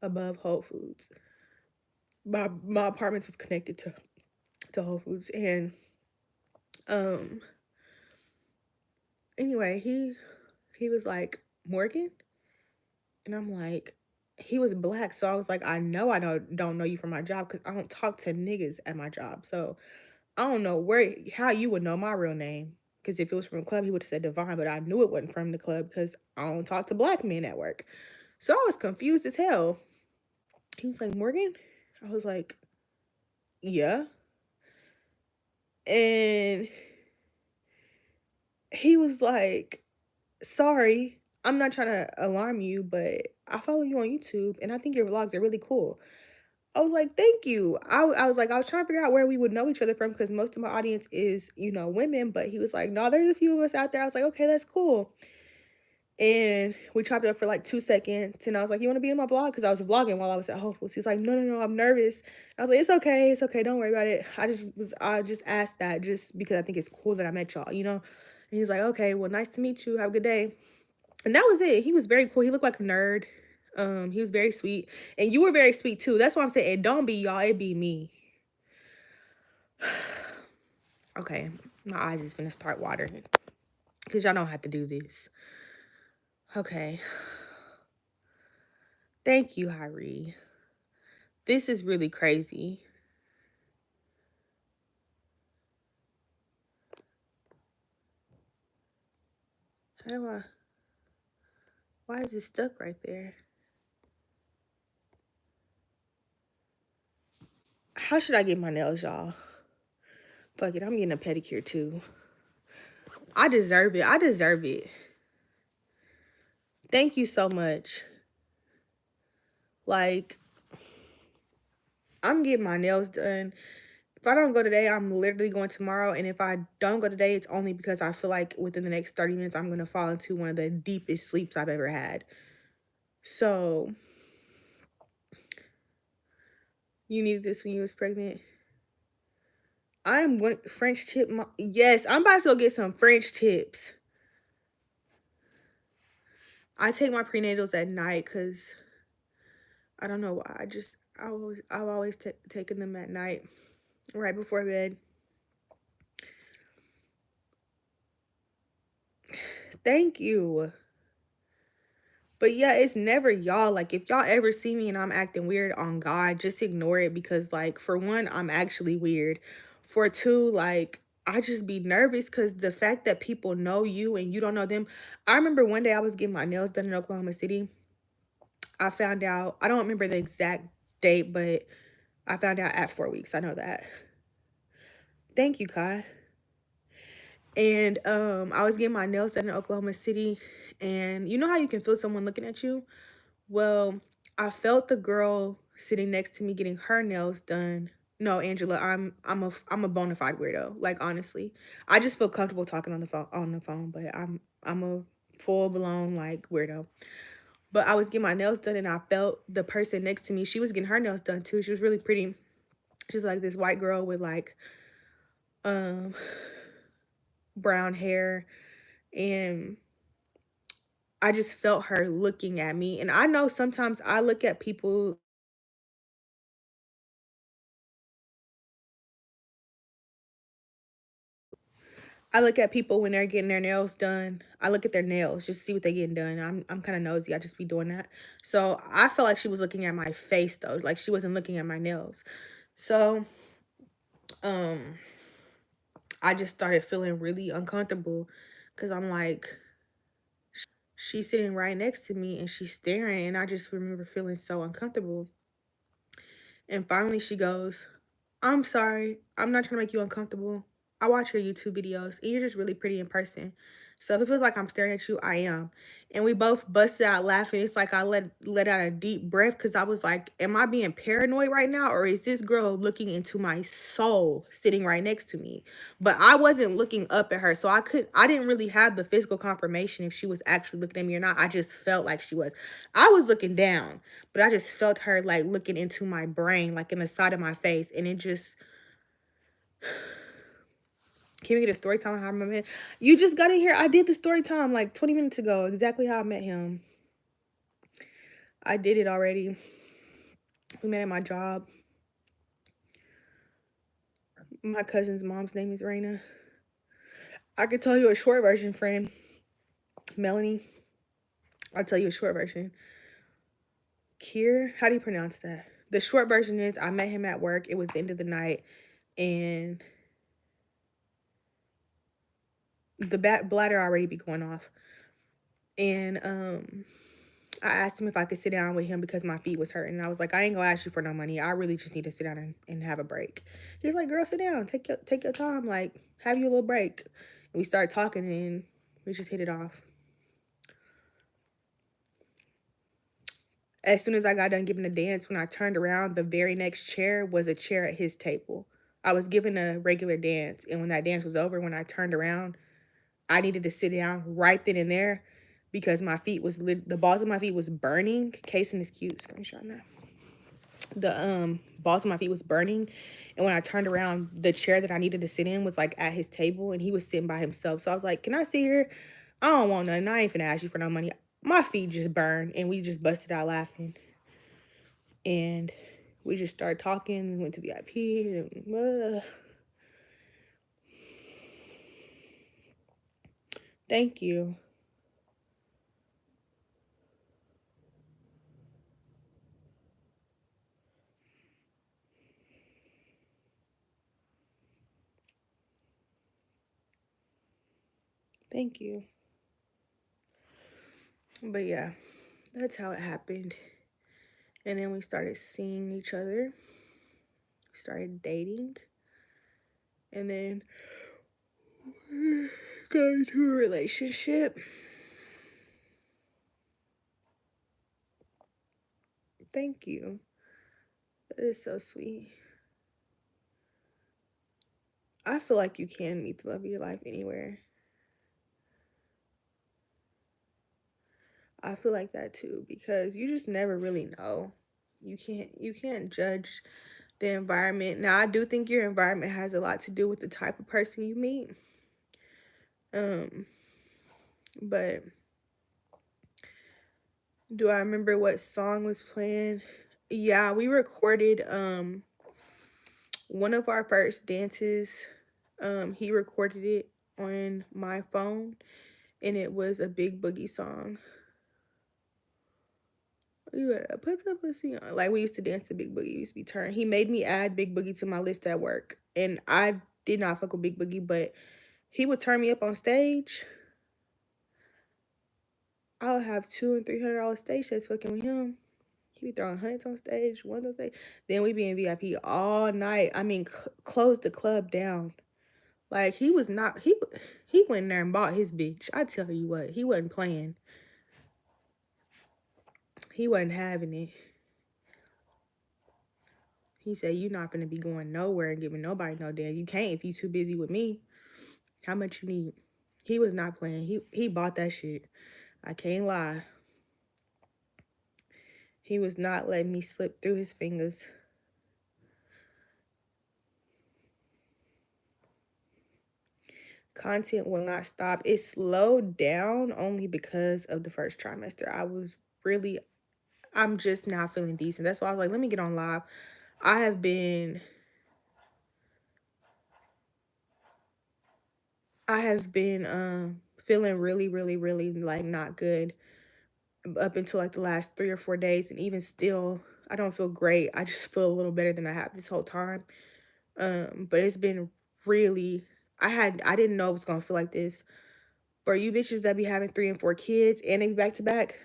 above Whole Foods. My apartments was connected to Whole Foods, and anyway, he was like, Morgan? And I'm like, he was black, so I was like, I know I don't know you from my job because I don't talk to niggas at my job. So I don't know how you would know my real name. Because if it was from a club, he would have said Divine, but I knew it wasn't from the club because I don't talk to black men at work. So I was confused as hell. He was like, Morgan? I was like, yeah. And he was like, sorry, I'm not trying to alarm you, but I follow you on YouTube and I think your vlogs are really cool. I was like, thank you. I was like, I was trying to figure out where we would know each other from because most of my audience is, women. But he was like, no, there's a few of us out there. I was like, okay, that's cool. And we chopped it up for like 2 seconds. And I was like, you want to be in my vlog? Because I was vlogging while I was at Whole Foods. He's like, no, I'm nervous. I was like, it's okay. Don't worry about it. I just asked that just because I think it's cool that I met y'all. And he's like, okay, well, nice to meet you. Have a good day. And that was it. He was very cool. He looked like a nerd. He was very sweet. And you were very sweet too. That's why I'm saying it don't be y'all, it be me. Okay, my eyes is gonna start watering. Because y'all don't have to do this. Okay. Thank you, Hyrie. This is really crazy. How do I... Why is it stuck right there? How should I get my nails, y'all? Fuck it, I'm getting a pedicure too. I deserve it. I deserve it. Thank you so much. Like, I'm getting my nails done. If I don't go today, I'm literally going tomorrow. And if I don't go today, it's only because I feel like within the next 30 minutes, I'm going to fall into one of the deepest sleeps I've ever had. So, you needed this when you was pregnant? I'm going French tip. Yes, I'm about to go get some French tips. I take my prenatals at night because I don't know why. I've always taken them at night, right before bed. Thank you. But yeah, it's never y'all. Like, if y'all ever see me and I'm acting weird on God, just ignore it because, like, for one, I'm actually weird. For two, like, I just be nervous because the fact that people know you and you don't know them. I remember one day I was getting my nails done in Oklahoma City. I found out, I don't remember the exact date, but I found out at 4 weeks. I know that. Thank you, Kai. And I was getting my nails done in Oklahoma City. And you know how you can feel someone looking at you? Well, I felt the girl sitting next to me getting her nails done. No, Angela, I'm a bona fide weirdo. Like, honestly, I just feel comfortable talking on the phone, but I'm a full blown like weirdo. But I was getting my nails done and I felt the person next to me. She was getting her nails done too. She was really pretty. She's like this white girl with like um brown hair, and I just felt her looking at me. And I know sometimes I look at people when they're getting their nails done. I look at their nails just to see what they're getting done. I'm kind of nosy. I just be doing that. So I felt like she was looking at my face though. Like she wasn't looking at my nails. So um I just started feeling really uncomfortable because I'm like, she's sitting right next to me and she's staring, and I just remember feeling so uncomfortable. And finally she goes, I'm sorry. I'm not trying to make you uncomfortable. I watch your YouTube videos and you're just really pretty in person. So if it feels like I'm staring at you, I am. And we both busted out laughing. It's like I let out a deep breath because I was like, am I being paranoid right now? Or is this girl looking into my soul sitting right next to me? But I wasn't looking up at her. So I didn't really have the physical confirmation if she was actually looking at me or not. I just felt like she was. I was looking down, but I just felt her like looking into my brain, like in the side of my face. And it just, can we get a story time on how I met him? You just got in here. I did the story time like 20 minutes ago, exactly how I met him. I did it already. We met at my job. My cousin's mom's name is Raina. I could tell you a short version, friend. Melanie. I'll tell you a short version. Kier, how do you pronounce that? The short version is I met him at work. It was the end of the night, and the bladder already be going off. And I asked him if I could sit down with him because my feet was hurting. And I was like, I ain't gonna ask you for no money. I really just need to sit down and have a break. He's like, girl, sit down. Take your time. Like, have your little break. And we started talking and we just hit it off. As soon as I got done giving the dance, when I turned around, the very next chair was a chair at his table. I was given a regular dance. And when that dance was over, when I turned around, I needed to sit down right then and there because the balls of my feet was burning. Casing is cute. Screenshot now. The balls of my feet was burning, and when I turned around, the chair that I needed to sit in was like at his table, and he was sitting by himself. So I was like, can I sit here? I don't want nothing. I ain't finna ask you for no money. My feet just burned, and we just busted out laughing, and we just started talking. We went to VIP and thank you. Thank you. But yeah, that's how it happened. And then we started seeing each other. We started dating. And then got into a relationship. Thank you. That is so sweet. I feel like you can meet the love of your life anywhere. I feel like that too because you just never really know. You can't judge the environment. Now I do think your environment has a lot to do with the type of person you meet. Um but do I remember what song was playing? Yeah, we recorded one of our first dances. He recorded it on my phone and it was a Big Boogie song. You better put the pussy on. Like we used to dance to Big Boogie. It used to be turned. He made me add Big Boogie to my list at work. And I did not fuck with Big Boogie, but he would turn me up on stage. I would have $200 and $300 stage sets fucking with him. He be throwing hundreds on stage, ones on stage. Then we be in VIP all night. I mean, close the club down. Like he was not. He went in there and bought his bitch. I tell you what, he wasn't playing. He wasn't having it. He said, "You not gonna be going nowhere and giving nobody no damn. You can't if you too busy with me. How much you need?" He was not playing. He bought that shit. I can't lie. He was not letting me slip through his fingers. Content will not stop. It slowed down only because of the first trimester. I'm just now feeling decent. That's why I was like, let me get on live. I have been feeling really, really, really like not good up until like the last 3 or 4 days, and even still I don't feel great. I just feel a little better than I have this whole time. But it's been really I didn't know it was gonna feel like this. For you bitches that be having 3 and 4 kids and they be back to back,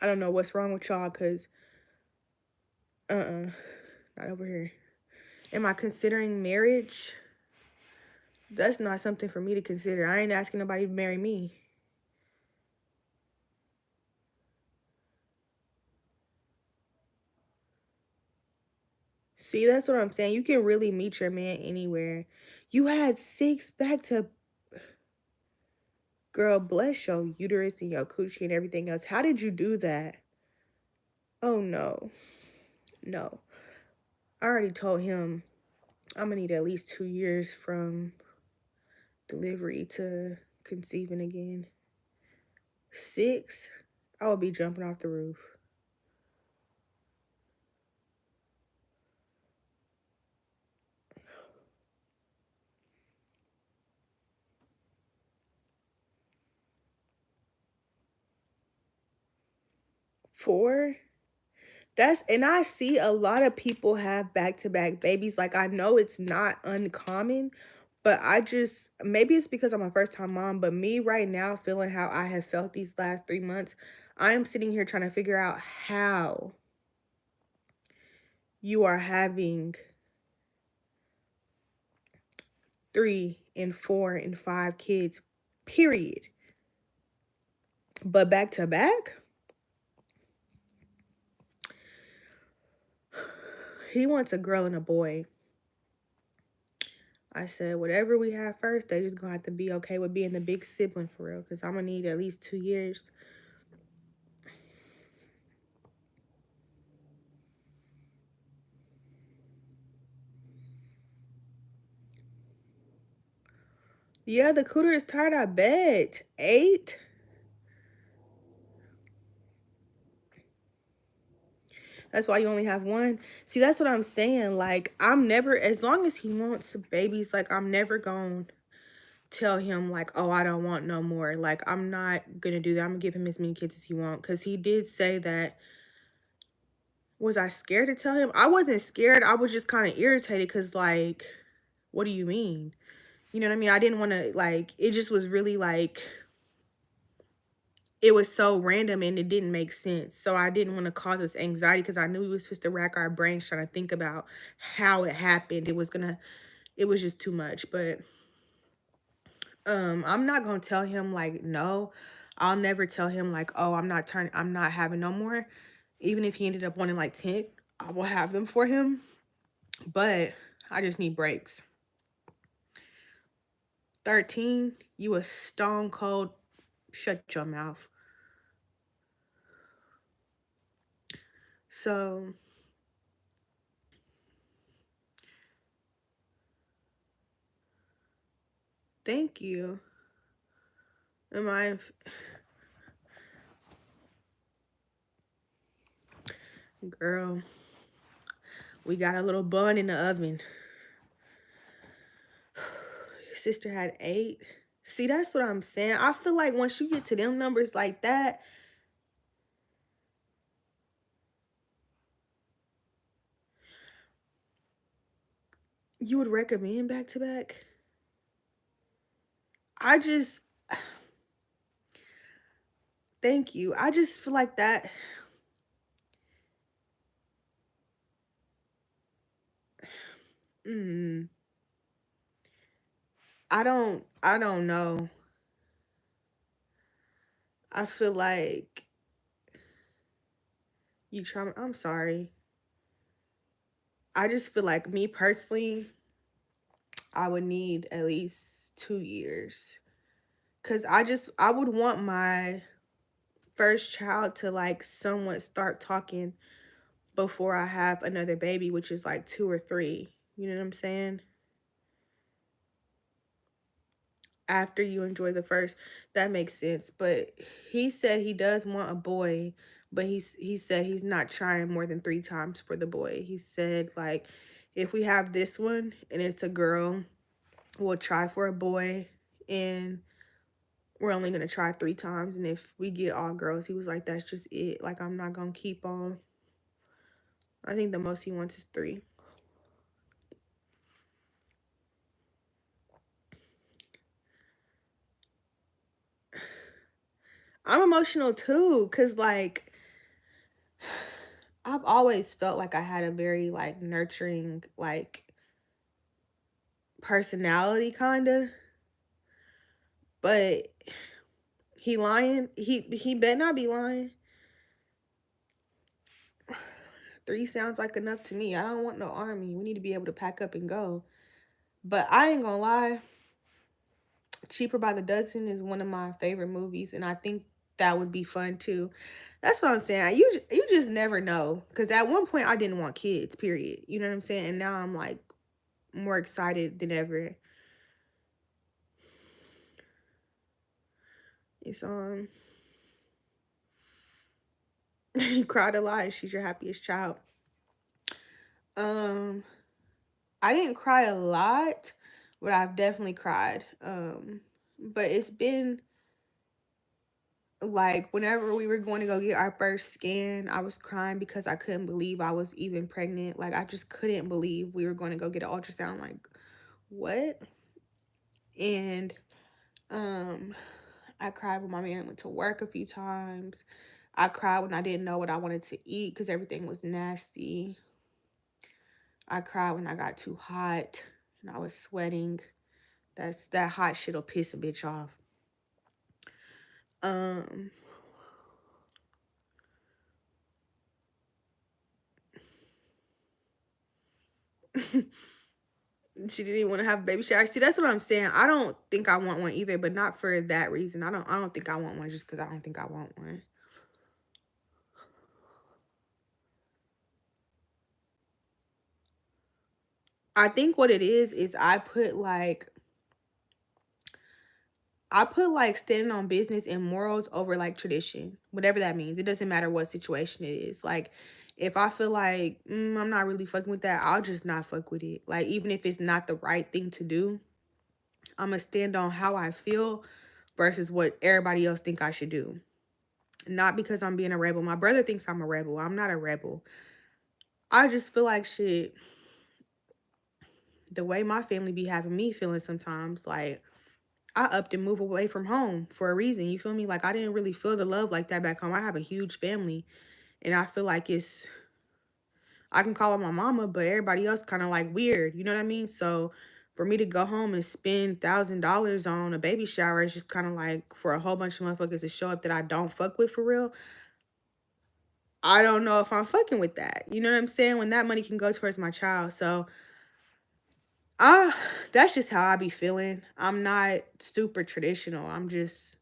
I don't know what's wrong with y'all, cause not over here. Am I considering marriage? That's not something for me to consider. I ain't asking nobody to marry me. See, that's what I'm saying. You can really meet your man anywhere. You had 6 back to girl, bless your uterus and your coochie and everything else. How did you do that? Oh no. No. I already told him I'm gonna need at least 2 years from delivery to conceiving again. 6, I would be jumping off the roof. 4? And I see a lot of people have back-to-back babies. Like I know it's not uncommon, but maybe it's because I'm a first-time mom, but me right now feeling how I have felt these last 3 months, I am sitting here trying to figure out how you are having 3 and 4 and 5 kids, period. But back to back, he wants a girl and a boy. I said, whatever we have first, they just gonna have to be okay with being the big sibling for real, because I'm gonna need at least 2 years. Yeah, the cooter is tired, I bet. 8? That's why you only have one. See, that's what I'm saying. Like, I'm never, as long as he wants babies, like, I'm never going to tell him, like, oh, I don't want no more. Like, I'm not going to do that. I'm going to give him as many kids as he wants. Because he did say that. Was I scared to tell him? I wasn't scared. I was just kind of irritated because, like, what do you mean? You know what I mean? I didn't want to, like, it just was really, like, it was so random and it didn't make sense. So I didn't want to cause us anxiety because I knew we was supposed to rack our brains trying to think about how it happened. It was just too much. But I'm not gonna tell him like no. I'll never tell him like, oh, I'm not having no more. Even if he ended up wanting like 10, I will have them for him. But I just need breaks. 13, you a stone cold, shut your mouth. So thank you. Am I girl? We got a little bun in the oven. Your sister had 8. See, that's what I'm saying. I feel like once you get to them numbers like that, you would recommend back to back. I just thank you. I just feel like that. Mm, I don't know. I feel like you try. I'm sorry. I just feel like me personally, I would need at least 2 years. Cause I would want my first child to like somewhat start talking before I have another baby, which is like 2 or 3. You know what I'm saying? After you enjoy the first, that makes sense. But he said he does want a boy, but he said he's not trying more than 3 times for the boy. He said like if we have this one and it's a girl, we'll try for a boy, and we're only gonna try 3 times. And if we get all girls, he was like, that's just it. Like I'm not gonna keep on. I think the most he wants is 3. I'm emotional too, cause like I've always felt like I had a very like nurturing like personality kinda, but he lying. He better not be lying. 3 sounds like enough to me. I don't want no army. We need to be able to pack up and go. But I ain't gonna lie, Cheaper by the Dozen is one of my favorite movies, and I think that would be fun too. That's what I'm saying. You just never know. Cause at one point I didn't want kids. Period. You know what I'm saying? And now I'm like more excited than ever. It's you cried a lot. She's your happiest child. Um, I didn't cry a lot, but I've definitely cried. But it's been like whenever we were going to go get our first scan, I was crying because I couldn't believe I was even pregnant. Like I just couldn't believe we were going to go get an ultrasound. Like what? And um, I cried when my man went to work a few times. I cried when I didn't know what I wanted to eat because everything was nasty. I cried when I got too hot and I was sweating. That hot shit'll piss a bitch off. Um, she didn't even want to have a baby shower. See, that's what I'm saying. I don't think I want one either, but not for that reason. I don't think I want one just because I don't think I want one. I think what it is I put like standing on business and morals over like tradition, whatever that means. It doesn't matter what situation it is. Like, if I feel like I'm not really fucking with that, I'll just not fuck with it. Like, even if it's not the right thing to do, I'm gonna stand on how I feel versus what everybody else think I should do. Not because I'm being a rebel. My brother thinks I'm a rebel. I'm not a rebel. I just feel like shit. The way my family be having me feeling sometimes, like I upped and moved away from home for a reason. You feel me? Like I didn't really feel the love like that back home. I have a huge family, and I feel like it's I can call her my mama, but everybody else kind of like weird. You know what I mean? So for me to go home and spend $1,000 on a baby shower is just kind of like for a whole bunch of motherfuckers to show up that I don't fuck with for real. I don't know if I'm fucking with that. You know what I'm saying? When that money can go towards my child. So ah, that's just how I be feeling. I'm not super traditional. I'm just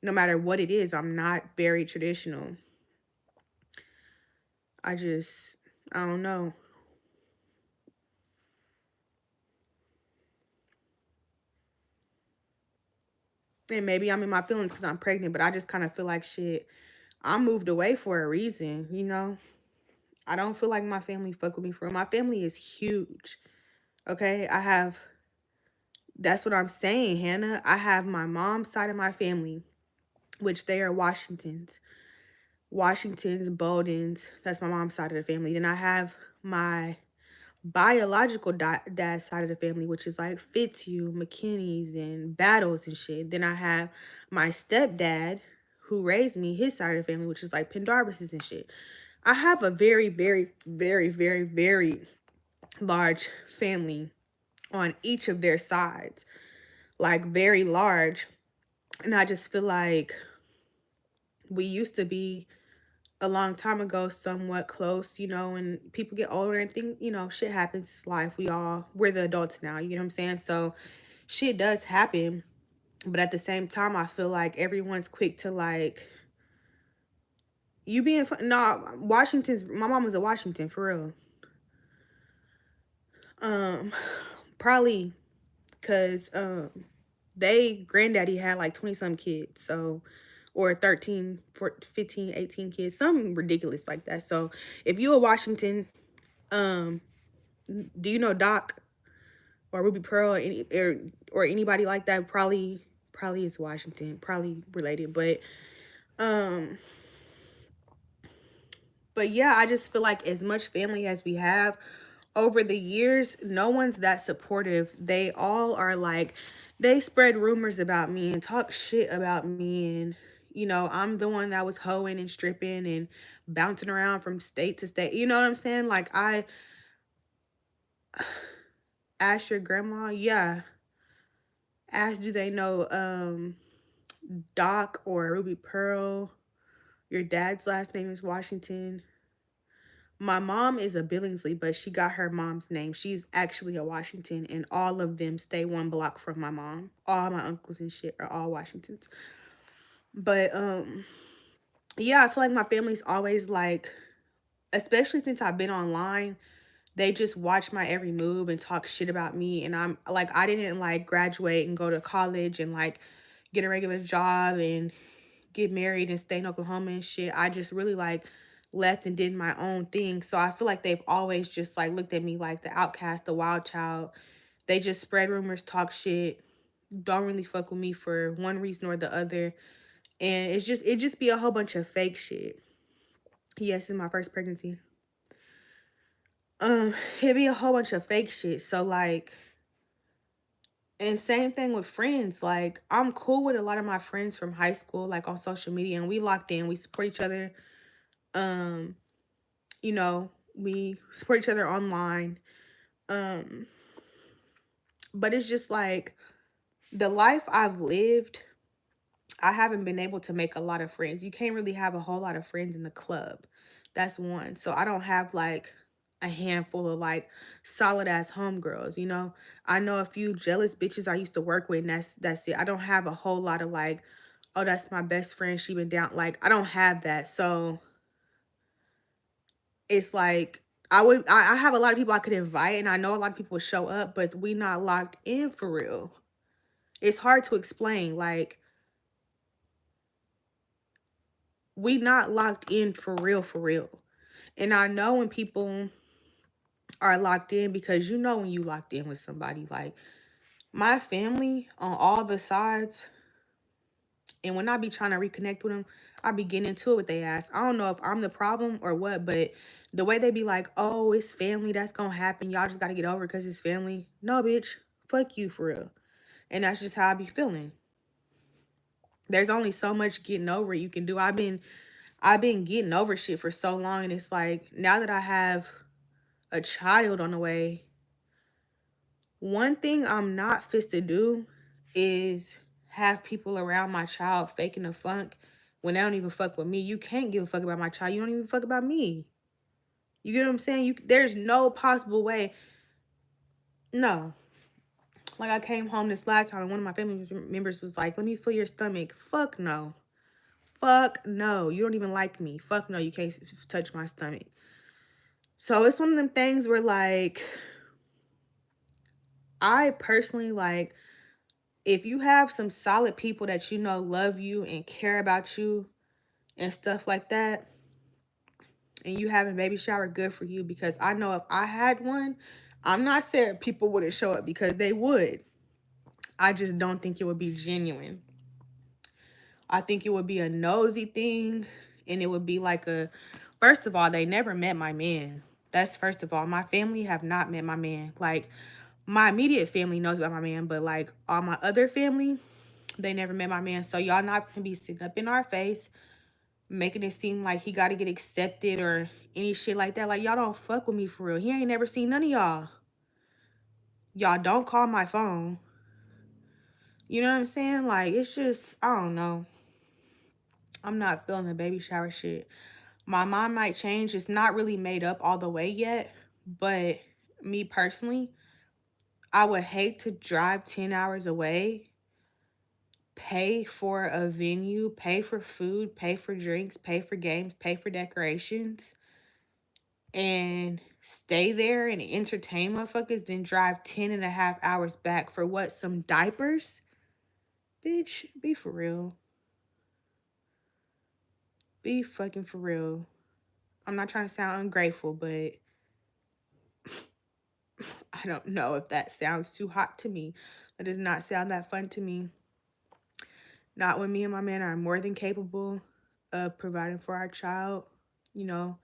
no matter what it is, I'm not very traditional. I just I don't know. And maybe I'm in my feelings because I'm pregnant, but I just kind of feel like shit. I moved away for a reason, you know? I don't feel like my family fuck with me for real. My family is huge. Okay. That's what I'm saying, Hannah. I have my mom's side of my family, which they are Washingtons. Washingtons, Bowdens. That's my mom's side of the family. Then I have my biological dad's side of the family, which is like Fitzhugh, McKinney's, and Battles and shit. Then I have my stepdad, who raised me, his side of the family, which is like Pendarvis's and shit. I have a very, very, very, very, very large family on each of their sides, like very large. And I just feel like we used to be a long time ago somewhat close, you know, and people get older and think, you know, shit happens, it's life. We're the adults now, you know what I'm saying? So shit does happen, but at the same time I feel like everyone's quick to like you being no, Washington's my mom was a Washington for real. Um Probably because they granddaddy had like 20 some kids, so or 13, 14, 15, 18 kids, something ridiculous like that. So if you a Washington, um do you know Doc or Ruby Pearl or anybody like that? Probably is Washington, probably related, um but yeah, I just feel like as much family as we have over the years, no one's that supportive. They all are like, they spread rumors about me and talk shit about me. And, you know, I'm the one that was hoeing and stripping and bouncing around from state to state. You know what I'm saying? Like, I asked your grandma, yeah, asked, do they know Doc or Ruby Pearl? Your dad's last name is Washington. My mom is a Billingsley, but she got her mom's name. She's actually a Washington, and all of them stay one block from my mom. All my uncles and shit are all Washingtons. But yeah, I feel like my family's always like, especially since I've been online, they just watch my every move and talk shit about me. And I'm like, I didn't like graduate and go to college and like get a regular job and get married and stay in Oklahoma and shit. I just really like left and did my own thing. So I feel like they've always just like looked at me like the outcast, the wild child. They just spread rumors, talk shit, don't really fuck with me for one reason or the other. And it just be a whole bunch of fake shit. Yes, it's my first pregnancy. It'd be a whole bunch of fake shit. So like and same thing with friends. Like I'm cool with a lot of my friends from high school, like on social media, and we locked in. We support each other. Um, you know, we support each other online. Um, but it's just like the life I've lived, I haven't been able to make a lot of friends. You can't really have a whole lot of friends in the club. That's one. So I don't have like a handful of like solid ass homegirls, you know. I know a few jealous bitches I used to work with, and that's it. I don't have a whole lot of like, oh, that's my best friend. She been down. Like, I don't have that. So it's like I have a lot of people I could invite, and I know a lot of people would show up, but we not locked in for real. It's hard to explain. Like, we not locked in for real, for real. And I know when people are locked in, because you know when you locked in with somebody, like my family on all the sides, and when I be trying to reconnect with them, I be getting into it with their ass. I don't know if I'm the problem or what, but the way they be like, oh, it's family, that's gonna happen. Y'all just gotta get over it because it's family. No, bitch. Fuck you for real. And that's just how I be feeling. There's only so much getting over you can do. I've been getting over shit for so long, and it's like now that I have a child on the way, one thing I'm not fit to do is have people around my child faking the funk when they don't even fuck with me. You can't give a fuck about my child. You don't even fuck about me. You get what I'm saying? There's no possible way. No. Like I came home this last time and one of my family members was like, "Let me feel your stomach." Fuck no. Fuck no. You don't even like me. Fuck no. You can't touch my stomach. So it's one of them things where like I personally like if you have some solid people that you know love you and care about you and stuff like that, and you having baby shower, good for you. Because I know if I had one, I'm not saying people wouldn't show up because they would. I just don't think it would be genuine. I think it would be a nosy thing, and it would be like a. First of all, they never met my man. That's first of all. My family have not met my man. Like my immediate family knows about my man, but like all my other family, they never met my man. So y'all not gonna be sitting up in our face, making it seem like he gotta get accepted or any shit like that. Like y'all don't fuck with me for real. He ain't never seen none of y'all. Y'all don't call my phone. You know what I'm saying? Like it's just I don't know. I'm not feeling the baby shower shit. My mind might change. It's not really made up all the way yet, but me personally, I would hate to drive 10 hours away, pay for a venue, pay for food, pay for drinks, pay for games, pay for decorations, and stay there and entertain motherfuckers, then drive 10.5 hours back for what? Some diapers? Bitch, be for real. Be fucking for real. I'm not trying to sound ungrateful, but I don't know if that sounds too hot to me. That does not sound that fun to me. Not when me and my man are more than capable of providing for our child, you know.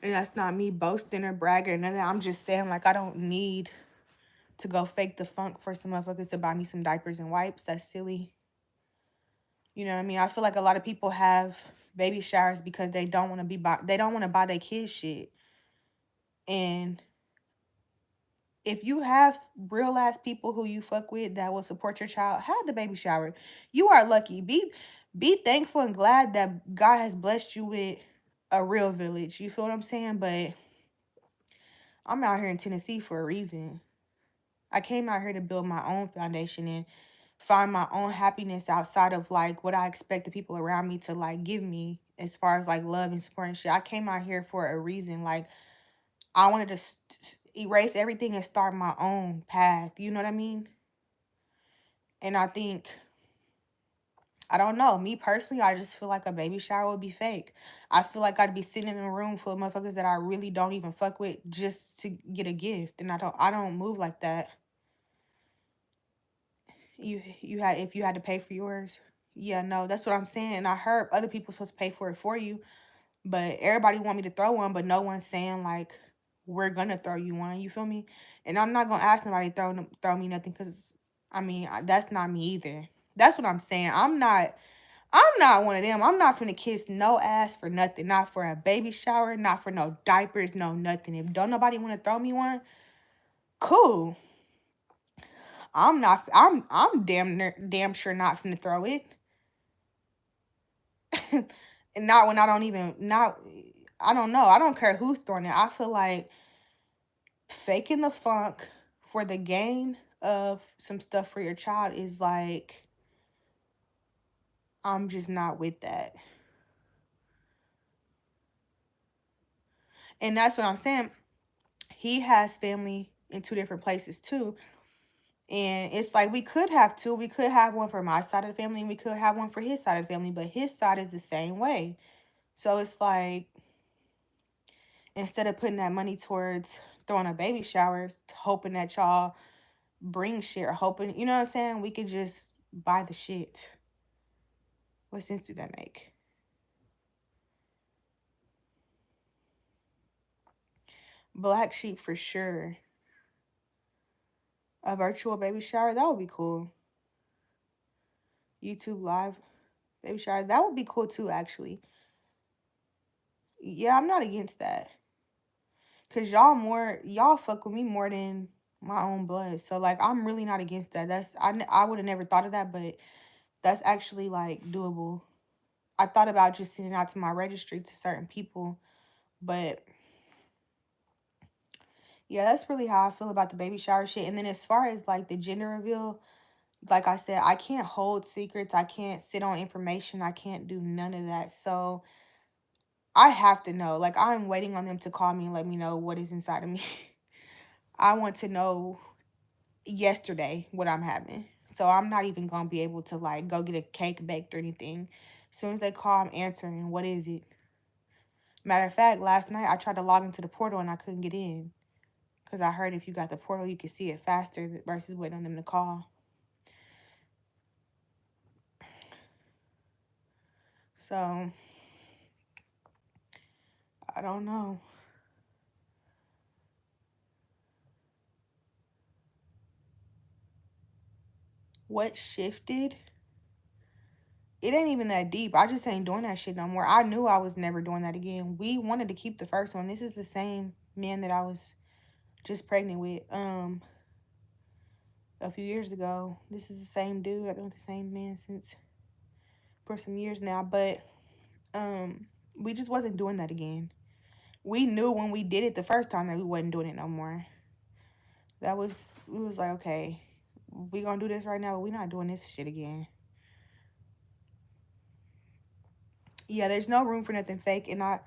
And that's not me boasting or bragging or nothing. I'm just saying, like, I don't need to go fake the funk for some motherfuckers to buy me some diapers and wipes. That's silly. You know what I mean? I feel like a lot of people have baby showers because they don't want to they don't want to buy their kids shit. And if you have real ass people who you fuck with that will support your child, have the baby shower. You are lucky. Be thankful and glad that God has blessed you with a real village. You feel what I'm saying? But I'm out here in Tennessee for a reason. I came out here to build my own foundation and find my own happiness outside of like what I expect the people around me to like give me as far as like love and support and shit. I came out here for a reason. Like I wanted to erase everything and start my own path. You know what I mean? And I think, I don't know, me personally, I just feel like a baby shower would be fake. I feel like I'd be sitting in a room full of motherfuckers that I really don't even fuck with just to get a gift. And I don't move like that. You had if you had to pay for yours. Yeah, no, that's what I'm saying. I heard other people supposed to pay for it for you, but everybody want me to throw one, but no one's saying like we're gonna throw you one. You feel me? And I'm not gonna ask nobody to throw me nothing because I mean that's not me either. That's what I'm saying. I'm not one of them. I'm not finna kiss no ass for nothing. Not for a baby shower. Not for no diapers. No nothing. If don't nobody want to throw me one, cool. I'm not. I'm damn sure not finna throw it. And not when I don't even not. I don't know. I don't care who's throwing it. I feel like faking the funk for the gain of some stuff for your child is like I'm just not with that. And that's what I'm saying. He has family in two different places too. And it's like we could have two. We could have one for my side of the family and we could have one for his side of the family, but his side is the same way. So it's like instead of putting that money towards throwing a baby shower, hoping that y'all bring shit or hoping, you know what I'm saying? We could just buy the shit. What sense do that make? Black sheep for sure. A virtual baby shower, that would be cool. YouTube live baby shower. That would be cool too, actually. Yeah, I'm not against that. Cause y'all fuck with me more than my own blood. So like I'm really not against that. I would have never thought of that, but that's actually like doable. I thought about just sending out to my registry to certain people, but yeah, that's really how I feel about the baby shower shit. And then as far as like the gender reveal, like I said, I can't hold secrets. I can't sit on information. I can't do none of that. So I have to know. Like I'm waiting on them to call me and let me know what is inside of me. I want to know yesterday what I'm having. So I'm not even gonna be able to like go get a cake baked or anything. As soon as they call, I'm answering. What is it? Matter of fact, last night I tried to log into the portal and I couldn't get in. Because I heard if you got the portal, you could see it faster versus waiting on them to call. So, I don't know. What shifted? It ain't even that deep. I just ain't doing that shit no more. I knew I was never doing that again. We wanted to keep the first one. This is the same man that I was just pregnant with a few years ago. This is the same dude. I've been with the same man since for some years now, but we just wasn't doing that again. We knew when we did it the first time that we wasn't doing it no more. We was like, okay, we gonna do this right now, but we not doing this shit again. Yeah, there's no room for nothing fake, and I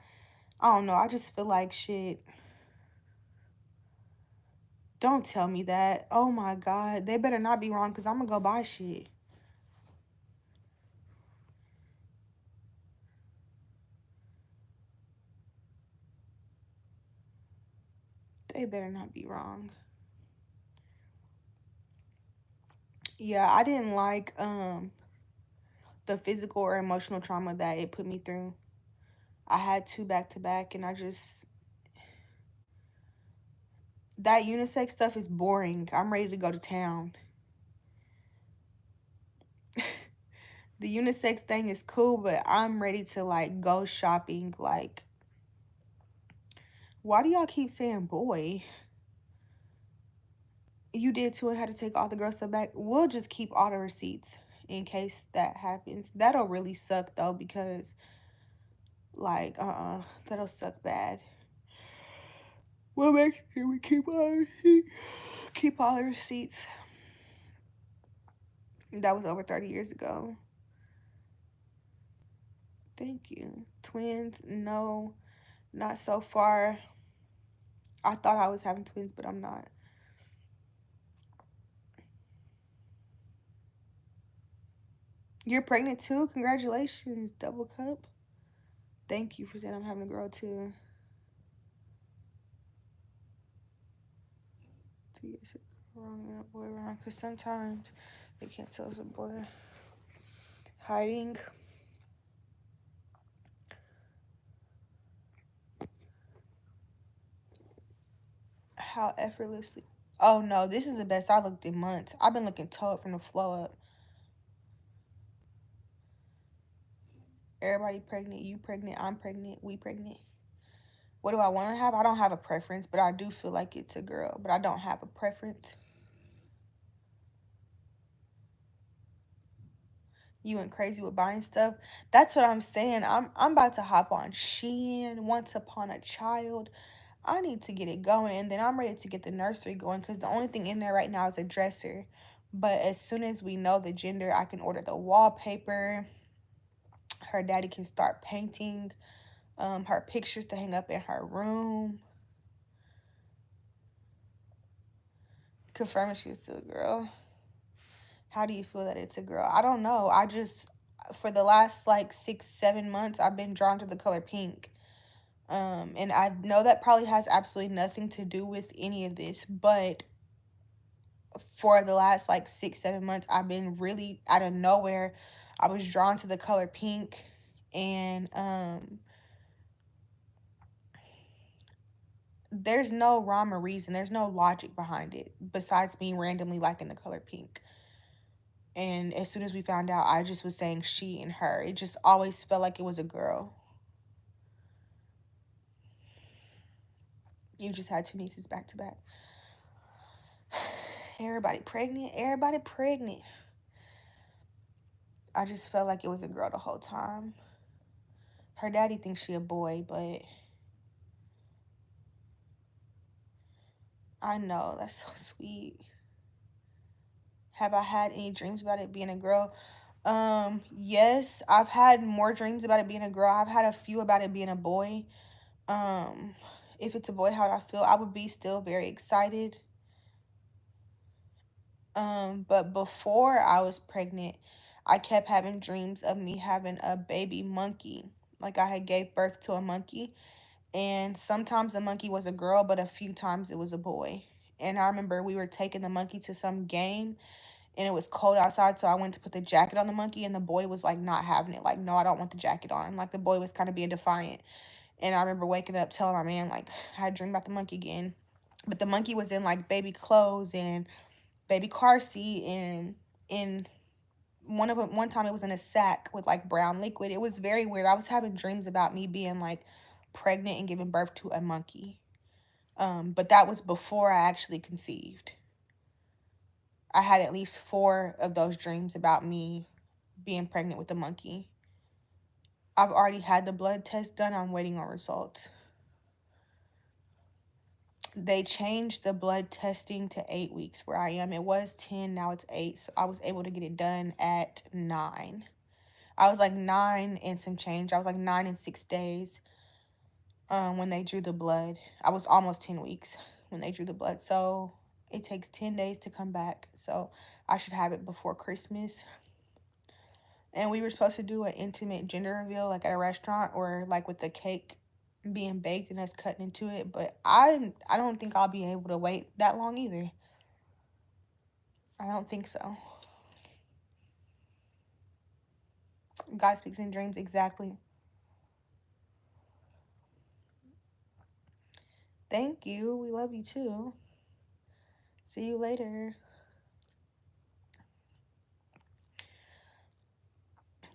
don't know, I just feel like shit. Don't tell me that. Oh my God, they better not be wrong, cause I'm gonna go buy shit. They better not be wrong. Yeah, I didn't like the physical or emotional trauma that it put me through. I had two back to back, and that unisex stuff is boring. I'm ready to go to town. The unisex thing is cool, but I'm ready to like go shopping. Like, why do y'all keep saying boy? You did too and had to take all the girl stuff back. We'll just keep all the receipts in case that happens. That'll really suck though, because like that'll suck bad. We'll make sure we keep all the receipts. That was over 30 years ago. Thank you. Twins, no, not so far. I thought I was having twins, but I'm not. You're pregnant too? Congratulations, double cup. Thank you for saying I'm having a girl too. 2 years ago, wrong and a boy wrong. Because sometimes they can't tell us a boy. Hiding. How effortlessly. Oh no, this is the best I looked in months. I've been looking taut from the flow up. Everybody pregnant, you pregnant, I'm pregnant, we pregnant. What do I want to have? I don't have a preference, but I do feel like it's a girl, but I don't have a preference. You went crazy with buying stuff. That's what I'm saying. I'm about to hop on Shein, Once Upon a Child. I need to get it going, and then I'm ready to get the nursery going because the only thing in there right now is a dresser. But as soon as we know the gender, I can order the wallpaper. Her daddy can start painting her pictures to hang up in her room. Confirming she was still a girl. How do you feel that it's a girl? I don't know. For the last like 6, 7 months, I've been drawn to the color pink. And I know that probably has absolutely nothing to do with any of this, but for the last like 6, 7 months, I've been really out of nowhere. I was drawn to the color pink, and there's no rhyme or reason. There's no logic behind it besides me randomly liking the color pink. And as soon as we found out, I just was saying she and her. It just always felt like it was a girl. You just had two nieces back to back. Everybody pregnant. Everybody pregnant. I just felt like it was a girl the whole time. Her daddy thinks she a boy, but I know that's so sweet. Have I had any dreams about it being a girl? Yes, I've had more dreams about it being a girl. I've had a few about it being a boy. Um, if it's a boy, how would I feel? I would be still very excited. But before I was pregnant, I kept having dreams of me having a baby monkey. Like I had gave birth to a monkey, and sometimes the monkey was a girl, but a few times it was a boy. And I remember we were taking the monkey to some game, and it was cold outside, so I went to put the jacket on the monkey, and the boy was like not having it. Like, no, I don't want the jacket on. Like the boy was kind of being defiant. And I remember waking up telling my man like I had a dream about the monkey again. But the monkey was in like baby clothes and baby car seat, and in one time it was in a sack with like brown liquid. It was very weird. I was having dreams about me being like pregnant and giving birth to a monkey. But that was before I actually conceived. I had at least 4 of those dreams about me being pregnant with a monkey. I've already had the blood test done. I'm waiting on results. They changed the blood testing to 8 weeks where I am. It was 10, now it's 8. So I was able to get it done at 9. I was like 9 and some change. I was like 9 and 6 days when they drew the blood. I was almost 10 weeks when they drew the blood. So it takes 10 days to come back. So I should have it before Christmas. And we were supposed to do an intimate gender reveal like at a restaurant or like with the cake being baked and us cutting into it. But I don't think I'll be able to wait that long either. I don't think so. God speaks in dreams, exactly. Thank you. We love you too. See you later.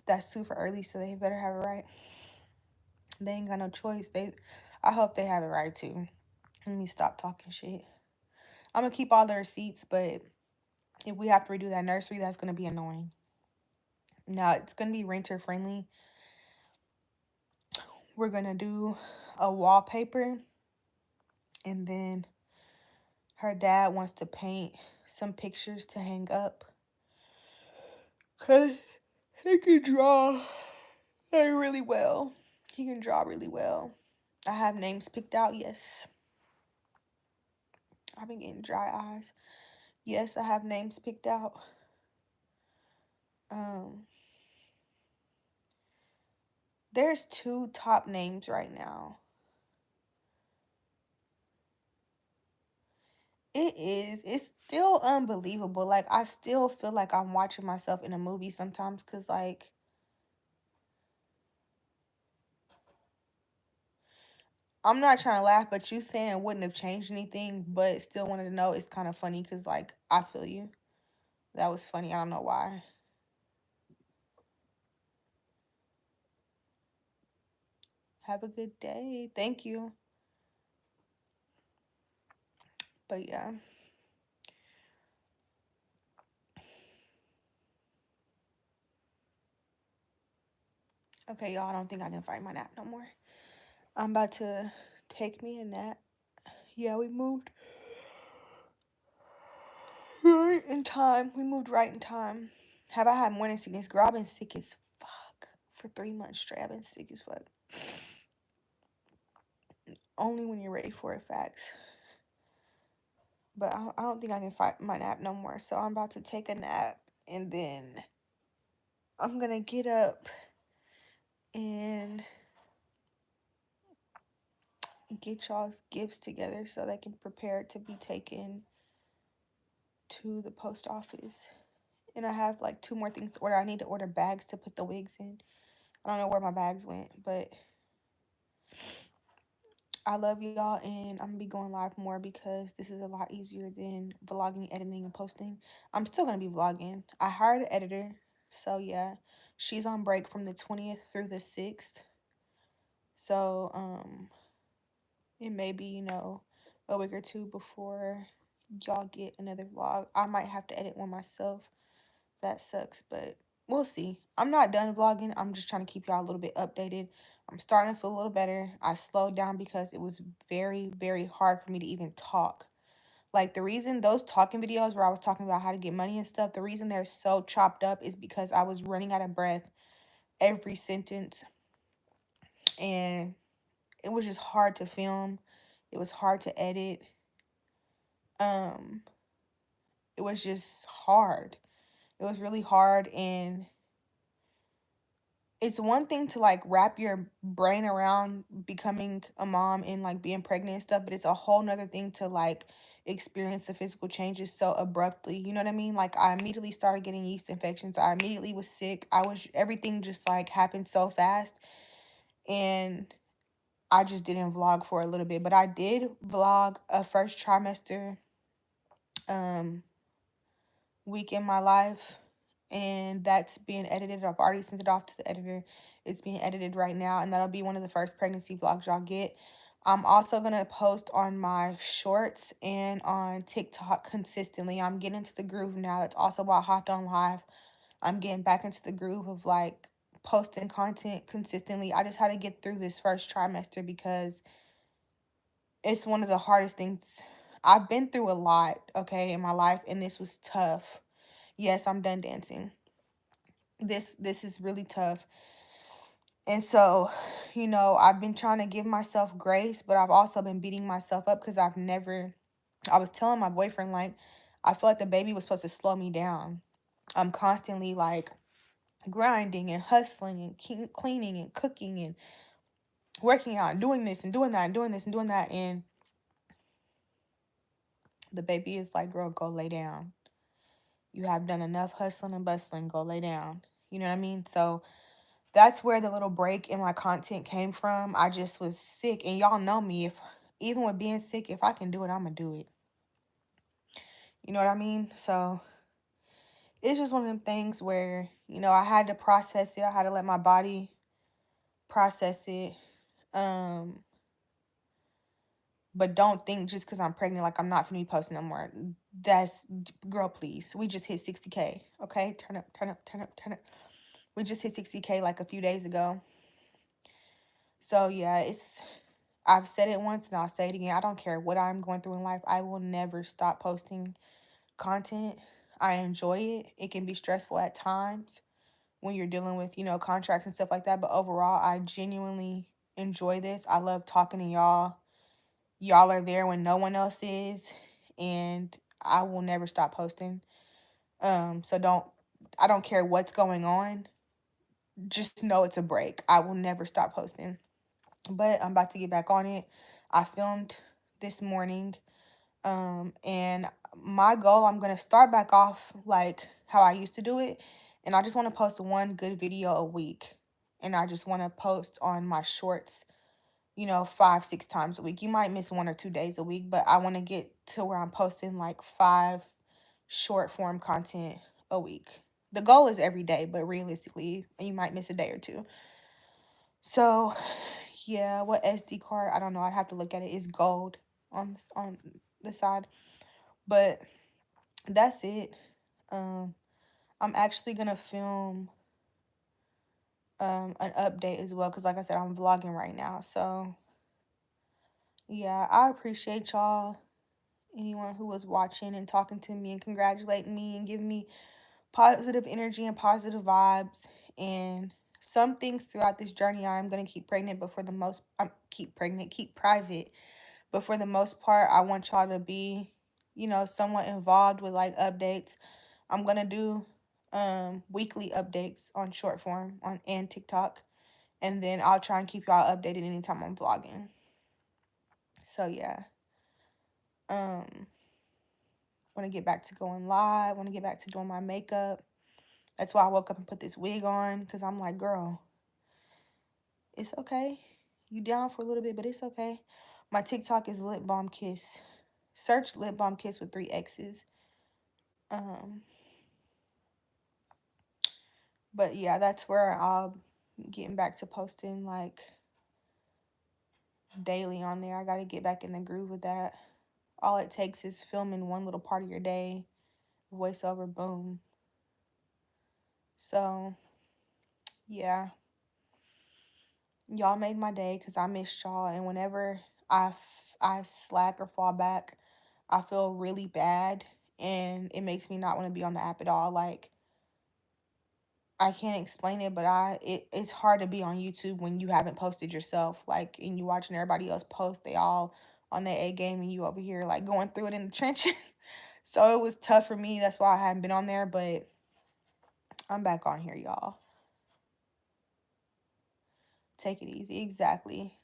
That's super early, so they better have it right. They ain't got no choice. I hope they have it right too. Let me stop talking shit. I'm gonna keep all the receipts, but if we have to redo that nursery, that's gonna be annoying. Now it's gonna be renter friendly. We're gonna do a wallpaper, and then her dad wants to paint some pictures to hang up. Cause he can draw really well. He can draw really well. I have names picked out, yes. I've been getting dry eyes. Yes, I have names picked out. Um, there's 2 top names right now. It is. It's still unbelievable. Like I still feel like I'm watching myself in a movie sometimes cuz like I'm not trying to laugh, but you saying it wouldn't have changed anything, but still wanted to know. It's kind of funny cuz like I feel you. That was funny. I don't know why. Have a good day. Thank you. But yeah. Okay, y'all, I don't think I can fight my nap no more. I'm about to take me a nap. Yeah, we moved right in time. We moved right in time. Have I had morning sickness? Girl, I've been sick as fuck for 3 months straight. I've been sick as fuck. Only when you're ready for it, facts. But I don't think I can fight my nap no more. So I'm about to take a nap and then I'm gonna get up and get y'all's gifts together so they can prepare to be taken to the post office. And I have like 2 more things to order. I need to order bags to put the wigs in. I don't know where my bags went, but I love y'all, and I'm gonna be going live more because this is a lot easier than vlogging, editing, and posting. I'm still gonna be vlogging. I hired an editor, so yeah, she's on break from the 20th through the 6th. So it may be, a week or two before y'all get another vlog. I might have to edit one myself. That sucks, but we'll see. I'm not done vlogging. I'm just trying to keep y'all a little bit updated. I'm starting to feel a little better. I slowed down because it was very, very hard for me to even talk. Like, the reason those talking videos where I was talking about how to get money and stuff, the reason they're so chopped up is because I was running out of breath every sentence, and it was just hard to film. It was hard to edit. Um, it was just hard. It was really hard, and it's one thing to like wrap your brain around becoming a mom and like being pregnant and stuff, but it's a whole nother thing to like experience the physical changes so abruptly. You know what I mean? Like, I immediately started getting yeast infections. I immediately was sick. Everything just like happened so fast, and I just didn't vlog for a little bit, but I did vlog a first trimester um week in my life, and that's being edited. I've already sent it off to the editor. It's being edited right now, and that'll be one of the first pregnancy vlogs y'all get. I'm also going to post on my shorts and on TikTok consistently. I'm getting into the groove now. That's also why I hopped on live. I'm getting back into the groove of like posting content consistently. I just had to get through this first trimester because it's one of the hardest things. I've been through a lot, okay, in my life, and this was tough. Yes, I'm done dancing. This is really tough. And so, I've been trying to give myself grace, but I've also been beating myself up because I was telling my boyfriend, like, I feel like the baby was supposed to slow me down. I'm constantly like grinding and hustling and cleaning and cooking and working out and doing this and doing that and doing this and doing that. And the baby is like, girl, go lay down. You have done enough hustling and bustling. Go lay down. You know what I mean? So that's where the little break in my content came from. I just was sick, and y'all know me. If even with being sick, if I can do it, I'm gonna do it. You know what I mean? So it's just one of them things where I had to process it. I had to let my body process it. Um, but don't think just because I'm pregnant, like I'm not gonna be posting no more. That's girl, please. We just hit 60K. Okay, turn up, turn up, turn up, turn up. We just hit 60K like a few days ago. So yeah, I've said it once and I'll say it again. I don't care what I'm going through in life. I will never stop posting content. I enjoy it. It can be stressful at times when you're dealing with, contracts and stuff like that. But overall, I genuinely enjoy this. I love talking to y'all. Y'all are there when no one else is. And I will never stop posting. So I don't care what's going on. Just know it's a break. I will never stop posting. But I'm about to get back on it. I filmed this morning. And my goal, I'm gonna start back off like how I used to do it. And I just want to post one good video a week. And I just want to post on my shorts, 5, 6 times a week. You might miss 1 or 2 days a week, but I want to get to where I'm posting like 5 short form content a week. The goal is every day, but realistically, you might miss a day or two. So, yeah, what SD card? I don't know. I'd have to look at it. It's gold on the side, but that's it. I'm actually gonna film an update as well because, like I said, I'm vlogging right now. So, yeah, I appreciate y'all. Anyone who was watching and talking to me and congratulating me and giving me positive energy and positive vibes. And some things throughout this journey, I'm gonna keep pregnant, but for the most, keep private. But for the most part, I want y'all to be, somewhat involved with like updates. I'm gonna do weekly updates on short form and TikTok. And then I'll try and keep y'all updated anytime I'm vlogging. So yeah. Want to get back to going live, want to get back to doing my makeup. That's why I woke up and put this wig on, because I'm like, girl, it's okay. You down for a little bit, but it's okay. My TikTok is lip balm kiss. Search lip balm kiss with three X's. Um, but yeah, that's where I'll getting back to posting like daily on there. I gotta get back in the groove with that. All it takes is filming one little part of your day, voiceover, boom. So yeah, y'all made my day because I missed y'all. And whenever I slack or fall back, I feel really bad, and it makes me not want to be on the app at all. Like I can't explain it, but it's hard to be on YouTube when you haven't posted yourself. Like, and you watching everybody else post, they all on their A game, and you over here like going through it in the trenches. So it was tough for me. That's why I haven't been on there, but I'm back on here, y'all. Take it easy. Exactly.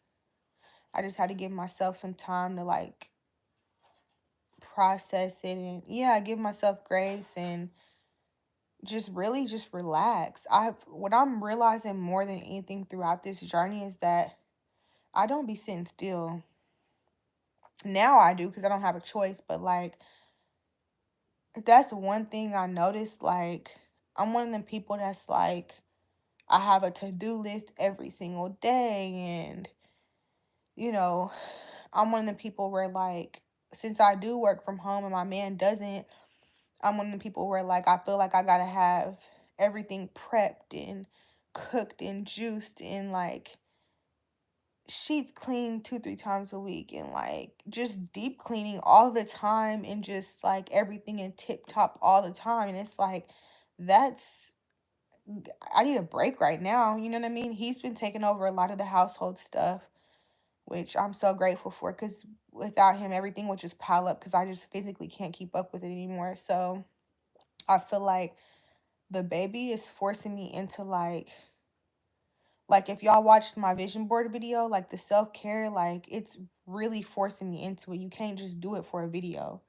I just had to give myself some time to like process it, and yeah, give myself grace and just really just relax. What I'm realizing more than anything throughout this journey is that I don't be sitting still. Now I do because I don't have a choice, but like that's one thing I noticed. Like I'm one of them people that's like I have a to-do list every single day, and you know, I'm one of the people where like since I do work from home and my man doesn't, I'm one of the people where like I feel like I gotta have everything prepped and cooked and juiced and like sheets cleaned 2-3 times a week and like just deep cleaning all the time and just like everything in tip top all the time. And it's like that's I need a break right now. You know what I mean? He's been taking over a lot of the household stuff, which I'm so grateful for because without him, everything would just pile up because I just physically can't keep up with it anymore. So I feel like the baby is forcing me into like if y'all watched my vision board video, like the self-care, like it's really forcing me into it. You can't just do it for a video.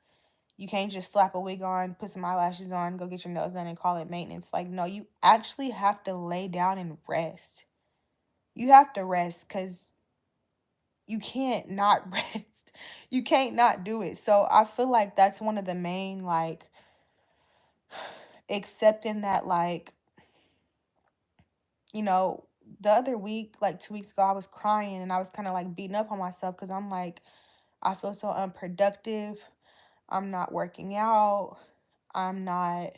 You can't just slap a wig on, put some eyelashes on, go get your nails done and call it maintenance. Like no, you actually have to lay down and rest. You have to rest cuz you can't not rest. You can't not do it. So I feel like that's one of the main like accepting that like you know, the other week, like 2 weeks ago, I was crying and I was kind of like beating up on myself because I'm like, I feel so unproductive. I'm not working out. I'm not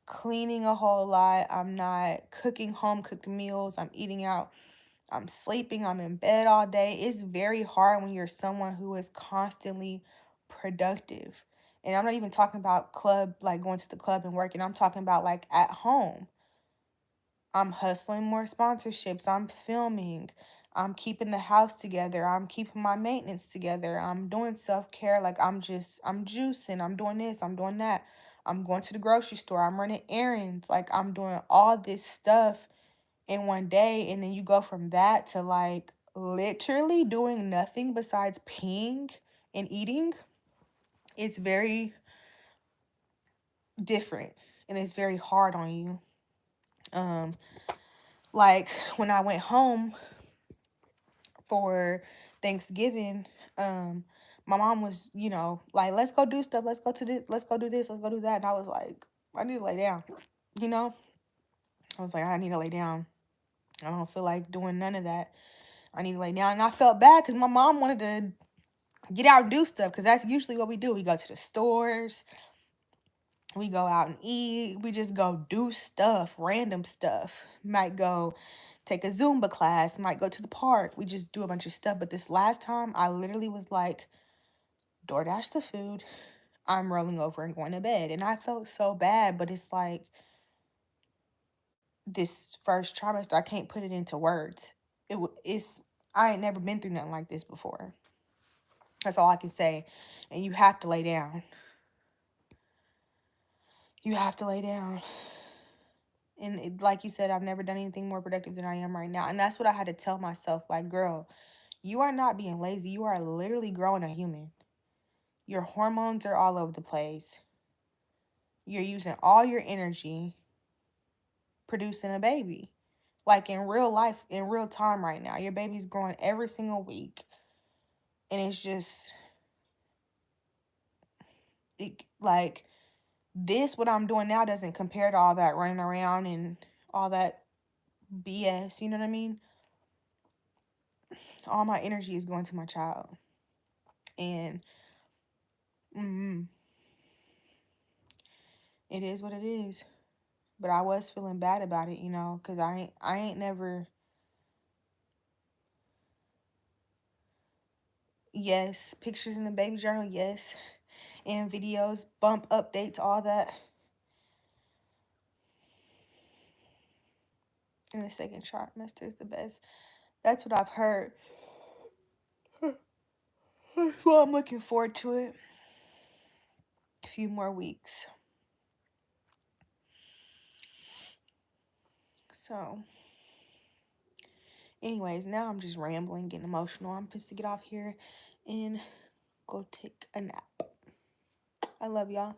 cleaning a whole lot. I'm not cooking home cooked meals. I'm eating out. I'm sleeping. I'm in bed all day. It's very hard when you're someone who is constantly productive. And I'm not even talking about club, like going to the club and working. I'm talking about like at home. I'm hustling more sponsorships. I'm filming. I'm keeping the house together. I'm keeping my maintenance together. I'm doing self-care. Like I'm juicing. I'm doing this. I'm doing that. I'm going to the grocery store. I'm running errands. Like I'm doing all this stuff in one day. And then you go from that to like literally doing nothing besides peeing and eating. It's very different and it's very hard on you. Um, like when I went home for Thanksgiving, um, my mom was, you know, like, let's go do stuff, let's go to this, let's go do this, let's go do that. And I was like, I need to lay down, you know? I was like, I need to lay down. I don't feel like doing none of that. I need to lay down. And I felt bad because my mom wanted to get out and do stuff because that's usually what we do. We go to the stores, we go out and eat, we just go do stuff, random stuff. Might go take a Zumba class, might go to the park. We just do a bunch of stuff. But this last time, I literally was like, DoorDash the food. I'm rolling over and going to bed. And I felt so bad, but it's like this first trimester, I can't put it into words. It's I ain't never been through nothing like this before. That's all I can say. And you have to lay down. You have to lay down. And like you said, I've never done anything more productive than I am right now. And that's what I had to tell myself. Like, girl, you are not being lazy. You are literally growing a human. Your hormones are all over the place. You're using all your energy producing a baby. Like in real life, in real time right now. Your baby's growing every single week. And it's just like this, what I'm doing now doesn't compare to all that running around and all that BS. You know what I mean? All my energy is going to my child. And it is what it is. But I was feeling bad about it, you know, because I ain't never, yes, pictures in the baby journal, yes, and videos, bump updates, all that. And the second trimester is the best. That's what I've heard. Well, I'm looking forward to it. A few more weeks. So, anyways, now I'm just rambling, getting emotional. I'm supposed to get off here and go take a nap. I love y'all.